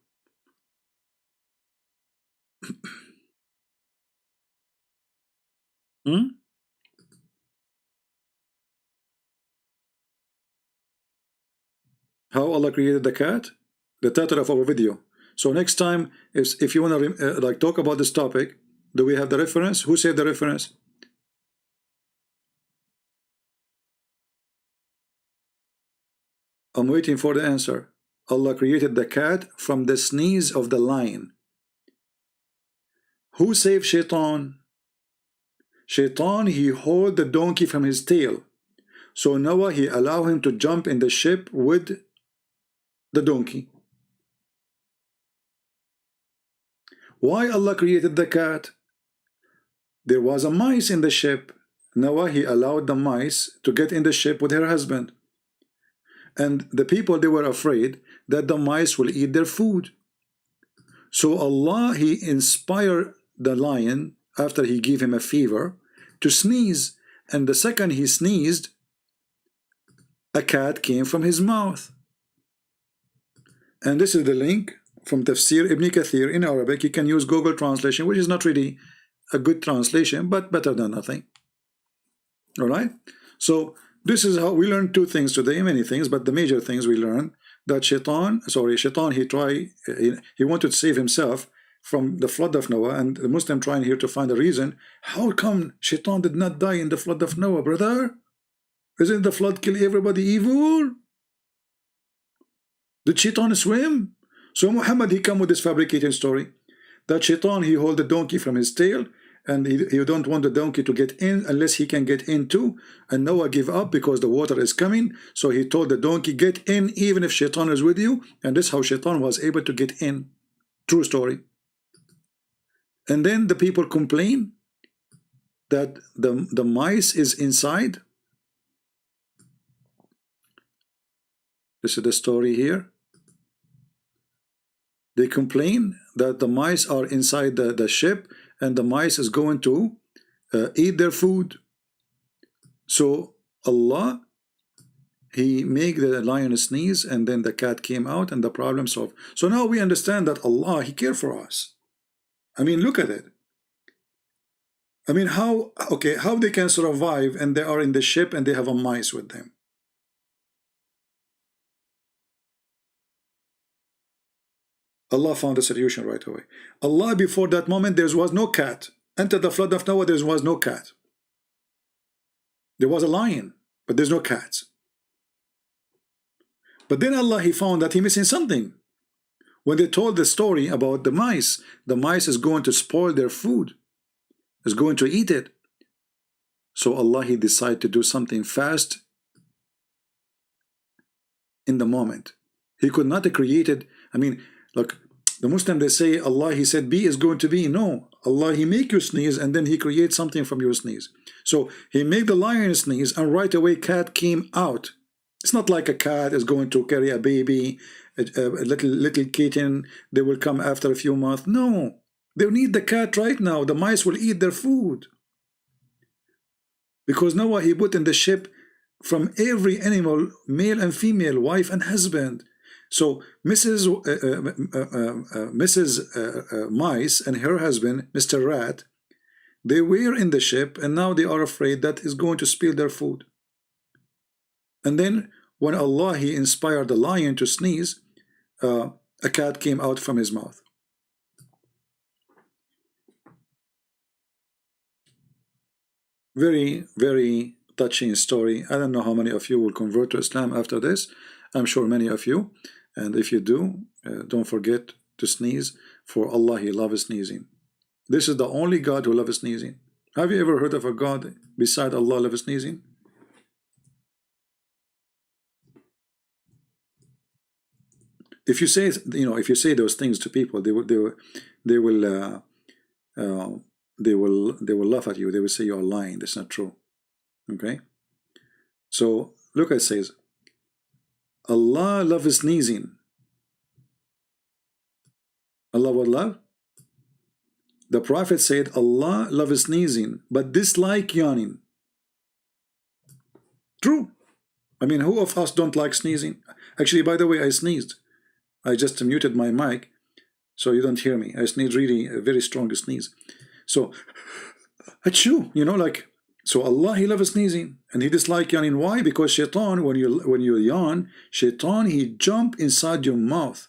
How Allah created the cat? The title of our video. So next time, if you want to like talk about this topic, do we have the reference? Who said the reference? I'm waiting for the answer. Allah created the cat from the sneeze of the lion. Who saved Shaitan? Shaitan, he hold the donkey from his tail. So Noah, he allowed him to jump in the ship with the donkey. Why Allah created the cat? There was a mice in the ship. Noah, he allowed the mice to get in the ship with her husband. And the people, they were afraid that the mice will eat their food. So Allah, he inspired the lion after he gave him a fever to sneeze. And the second he sneezed, a cat came from his mouth. And this is the link from Tafsir Ibn Kathir in Arabic. You can use Google translation, which is not really a good translation, but better than nothing. All right. So this is how we learned two things today, many things, but the major things we learned that Shaitan, he wanted to save himself from the flood of Noah, and the Muslim trying here to find a reason. How come Shaitan did not die in the flood of Noah, brother? Isn't the flood kill everybody evil? Did Shaitan swim? So Muhammad, he come with this fabricated story that Shaitan, he hold the donkey from his tail, and he don't want the donkey to get in unless he can get in too. And Noah give up because the water is coming. So he told the donkey, get in even if Shaitan is with you. And this is how Shaitan was able to get in. True story. And then the people complain that the mice is inside. This is the story here. They complain that the mice are inside the ship and the mice is going to eat their food. So Allah, He made the lion sneeze and then the cat came out and the problem solved. So now we understand that Allah, He cared for us. I mean, look at it. I mean, how they can survive and they are in the ship and they have a mice with them. Allah found a solution right away. Allah, before that moment, there was no cat. Enter the flood of Noah, there was no cat. There was a lion, but there's no cats. But then Allah, He found that He missing something. When they told the story about the mice is going to spoil their food, is going to eat it. So Allah, He decided to do something fast in the moment. He could not have created, I mean, look, the Muslim, they say Allah, He said B is going to be. No, Allah, He make you sneeze and then He creates something from your sneeze. So He made the lion sneeze and right away cat came out. It's not like a cat is going to carry a baby, a little kitten, they will come after a few months. No, they need the cat right now. The mice will eat their food. Because Noah, he put in the ship from every animal, male and female, wife and husband. So Mrs. Mice and her husband, Mr. Rat, they were in the ship and now they are afraid that is going to spill their food. And then when Allah, He inspired the lion to sneeze, a cat came out from his mouth. Very, very touching story. I don't know how many of you will convert to Islam after this. I'm sure many of you. And if you do, don't forget to sneeze. For Allah, He loves sneezing. This is the only God who loves sneezing. Have you ever heard of a God beside Allah loves sneezing? If you say, if you say those things to people, they will laugh at you. They will say you are lying. That's not true. Okay. So look, it says, Allah loves sneezing. Allah would love. The Prophet said, Allah loves sneezing, but dislike yawning. True. I mean, who of us don't like sneezing? Actually, by the way, I sneezed. I just muted my mic so you don't hear me. I sneezed really a very strong sneeze. So, achoo, so Allah, He loves sneezing and He dislikes yawning. Why? Because Shaitan, when you yawn, Shaitan, he jump inside your mouth.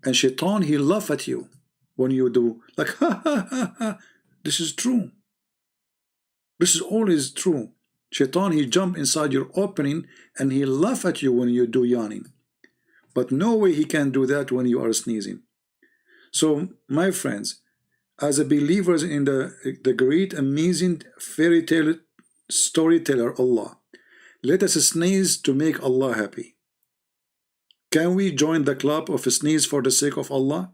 And Shaitan, he laugh at you when you do like, ha, ha, ha, ha. This is true. This is always true. Shaitan, he jump inside your opening and he laugh at you when you do yawning. But no way he can do that when you are sneezing. So, my friends, as a believers in the great, amazing fairy tale storyteller Allah, let us sneeze to make Allah happy. Can we join the club of sneeze for the sake of Allah?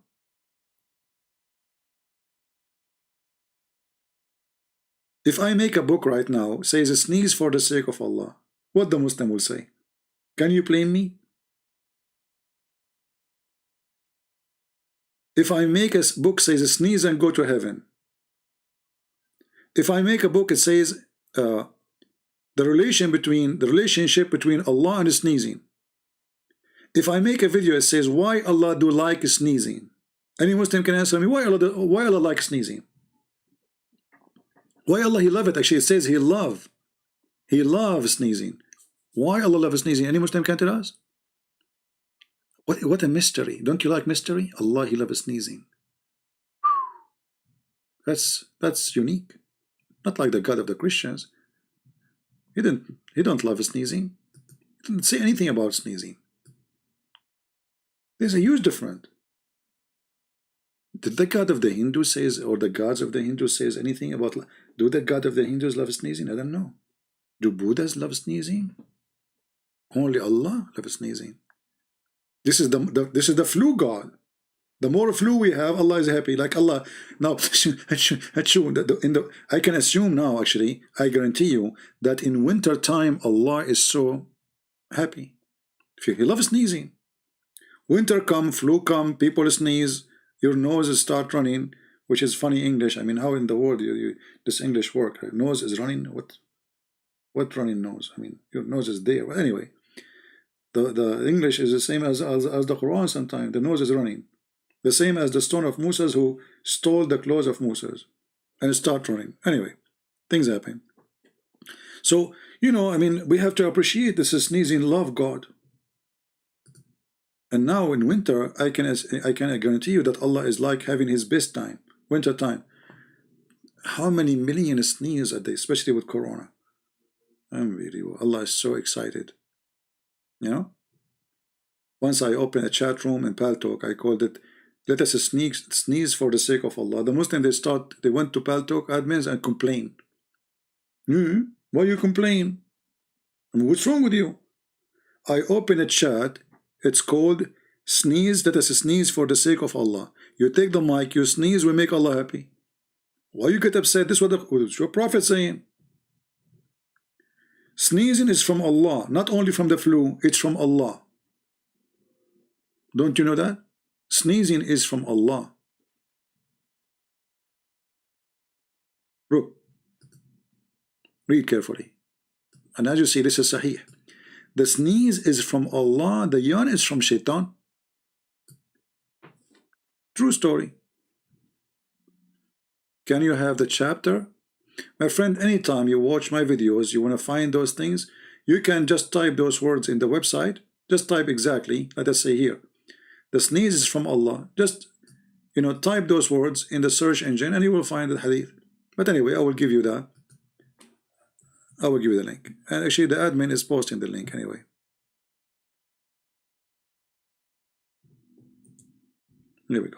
If I make a book right now, says sneeze for the sake of Allah, what the Muslim will say? Can you blame me? If I make a book says sneeze and go to heaven. If I make a book it says the relationship between Allah and sneezing. If I make a video it says why Allah do like sneezing. Any Muslim can answer me why Allah like sneezing. Why Allah He love it? Actually it says He loves sneezing. Why Allah loves sneezing? Any Muslim can tell us? What a mystery. Don't you like mystery? Allah, He loves sneezing. That's unique. Not like the God of the Christians. He don't love sneezing. He didn't say anything about sneezing. There's a huge difference. Did the God of the Hindus says, or the gods of the Hindus says anything about, do the God of the Hindus love sneezing? I don't know. Do Buddhas love sneezing? Only Allah loves sneezing. This is the flu God. The more flu we have, Allah is happy. Like Allah now, I can assume now. Actually, I guarantee you that in winter time, Allah is so happy. He loves sneezing. Winter come, flu come, people sneeze, your nose start running, which is funny English. I mean, how in the world this English work? Nose is running? What running nose? I mean, your nose is there. But anyway, the English is the same as the Quran sometimes. The nose is running. The same as the stone of Moses who stole the clothes of Moses and start running. Anyway, things happen. So, you know, I mean, we have to appreciate this sneezing, love God. And now in winter, I can guarantee you that Allah is like having his best time, winter time. How many million sneeze a day, especially with Corona? Allah is so excited. You know? Once I opened a chat room in Paltalk, I called it, let us sneeze for the sake of Allah. The Muslims, they went to Paltalk admins and complain. Why you complain? I mean, what's wrong with you? I open a chat, it's called sneeze, let us sneeze for the sake of Allah. You take the mic, you sneeze, we make Allah happy. Why you get upset? This is what your Prophet saying. Sneezing is from Allah, not only from the flu, it's from Allah. Don't you know that? Sneezing is from Allah. Look, read carefully. And as you see, this is Sahih. The sneeze is from Allah, the yawn is from Shaitan. True story. Can you have the chapter? My friend, anytime you watch my videos, you want to find those things, you can just type those words in the website. Just type exactly, let us say here, the sneeze is from Allah. Just, you know, type those words in the search engine and you will find the hadith. But anyway, I will give you the link. And actually the admin is posting the link anyway. There we go.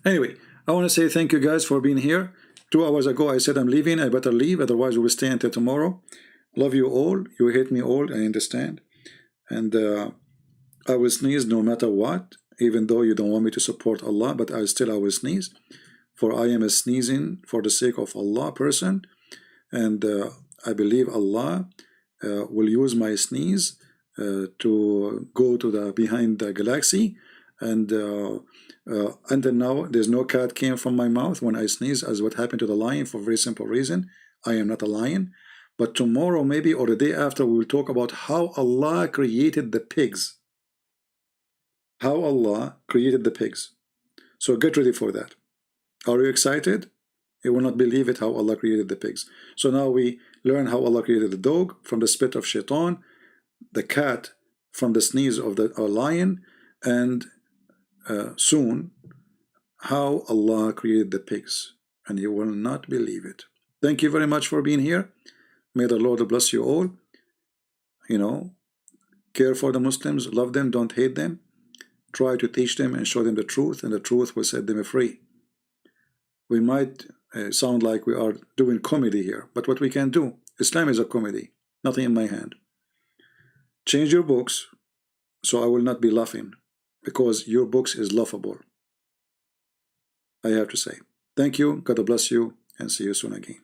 Anyway, I want to say thank you guys for being here. 2 hours ago I said I'm leaving. I better leave, otherwise we will stay until tomorrow. Love you all. You hate me all, I understand. And I will sneeze no matter what, even though you don't want me to support Allah, but I will sneeze. For I am a sneezing for the sake of Allah person. And I believe Allah will use my sneeze to go to the behind the galaxy. And until now, there's no cat came from my mouth when I sneeze, as what happened to the lion, for a very simple reason. I am not a lion. But tomorrow, maybe, or the day after, we will talk about how Allah created the pigs. How Allah created the pigs. So get ready for that. Are you excited? You will not believe it, how Allah created the pigs. So now we learn how Allah created the dog from the spit of Shaitan, the cat from the sneeze of the lion, and soon how Allah created the pigs. And you will not believe it. Thank you very much for being here. May the Lord bless you all. You know, care for the Muslims, love them, don't hate them. Try to teach them and show them the truth, and the truth will set them free. We might sound like we are doing comedy here, but what we can do, Islam is a comedy, nothing in my hand. Change your books so I will not be laughing, because your books is laughable. I have to say. Thank you, God bless you, and see you soon again.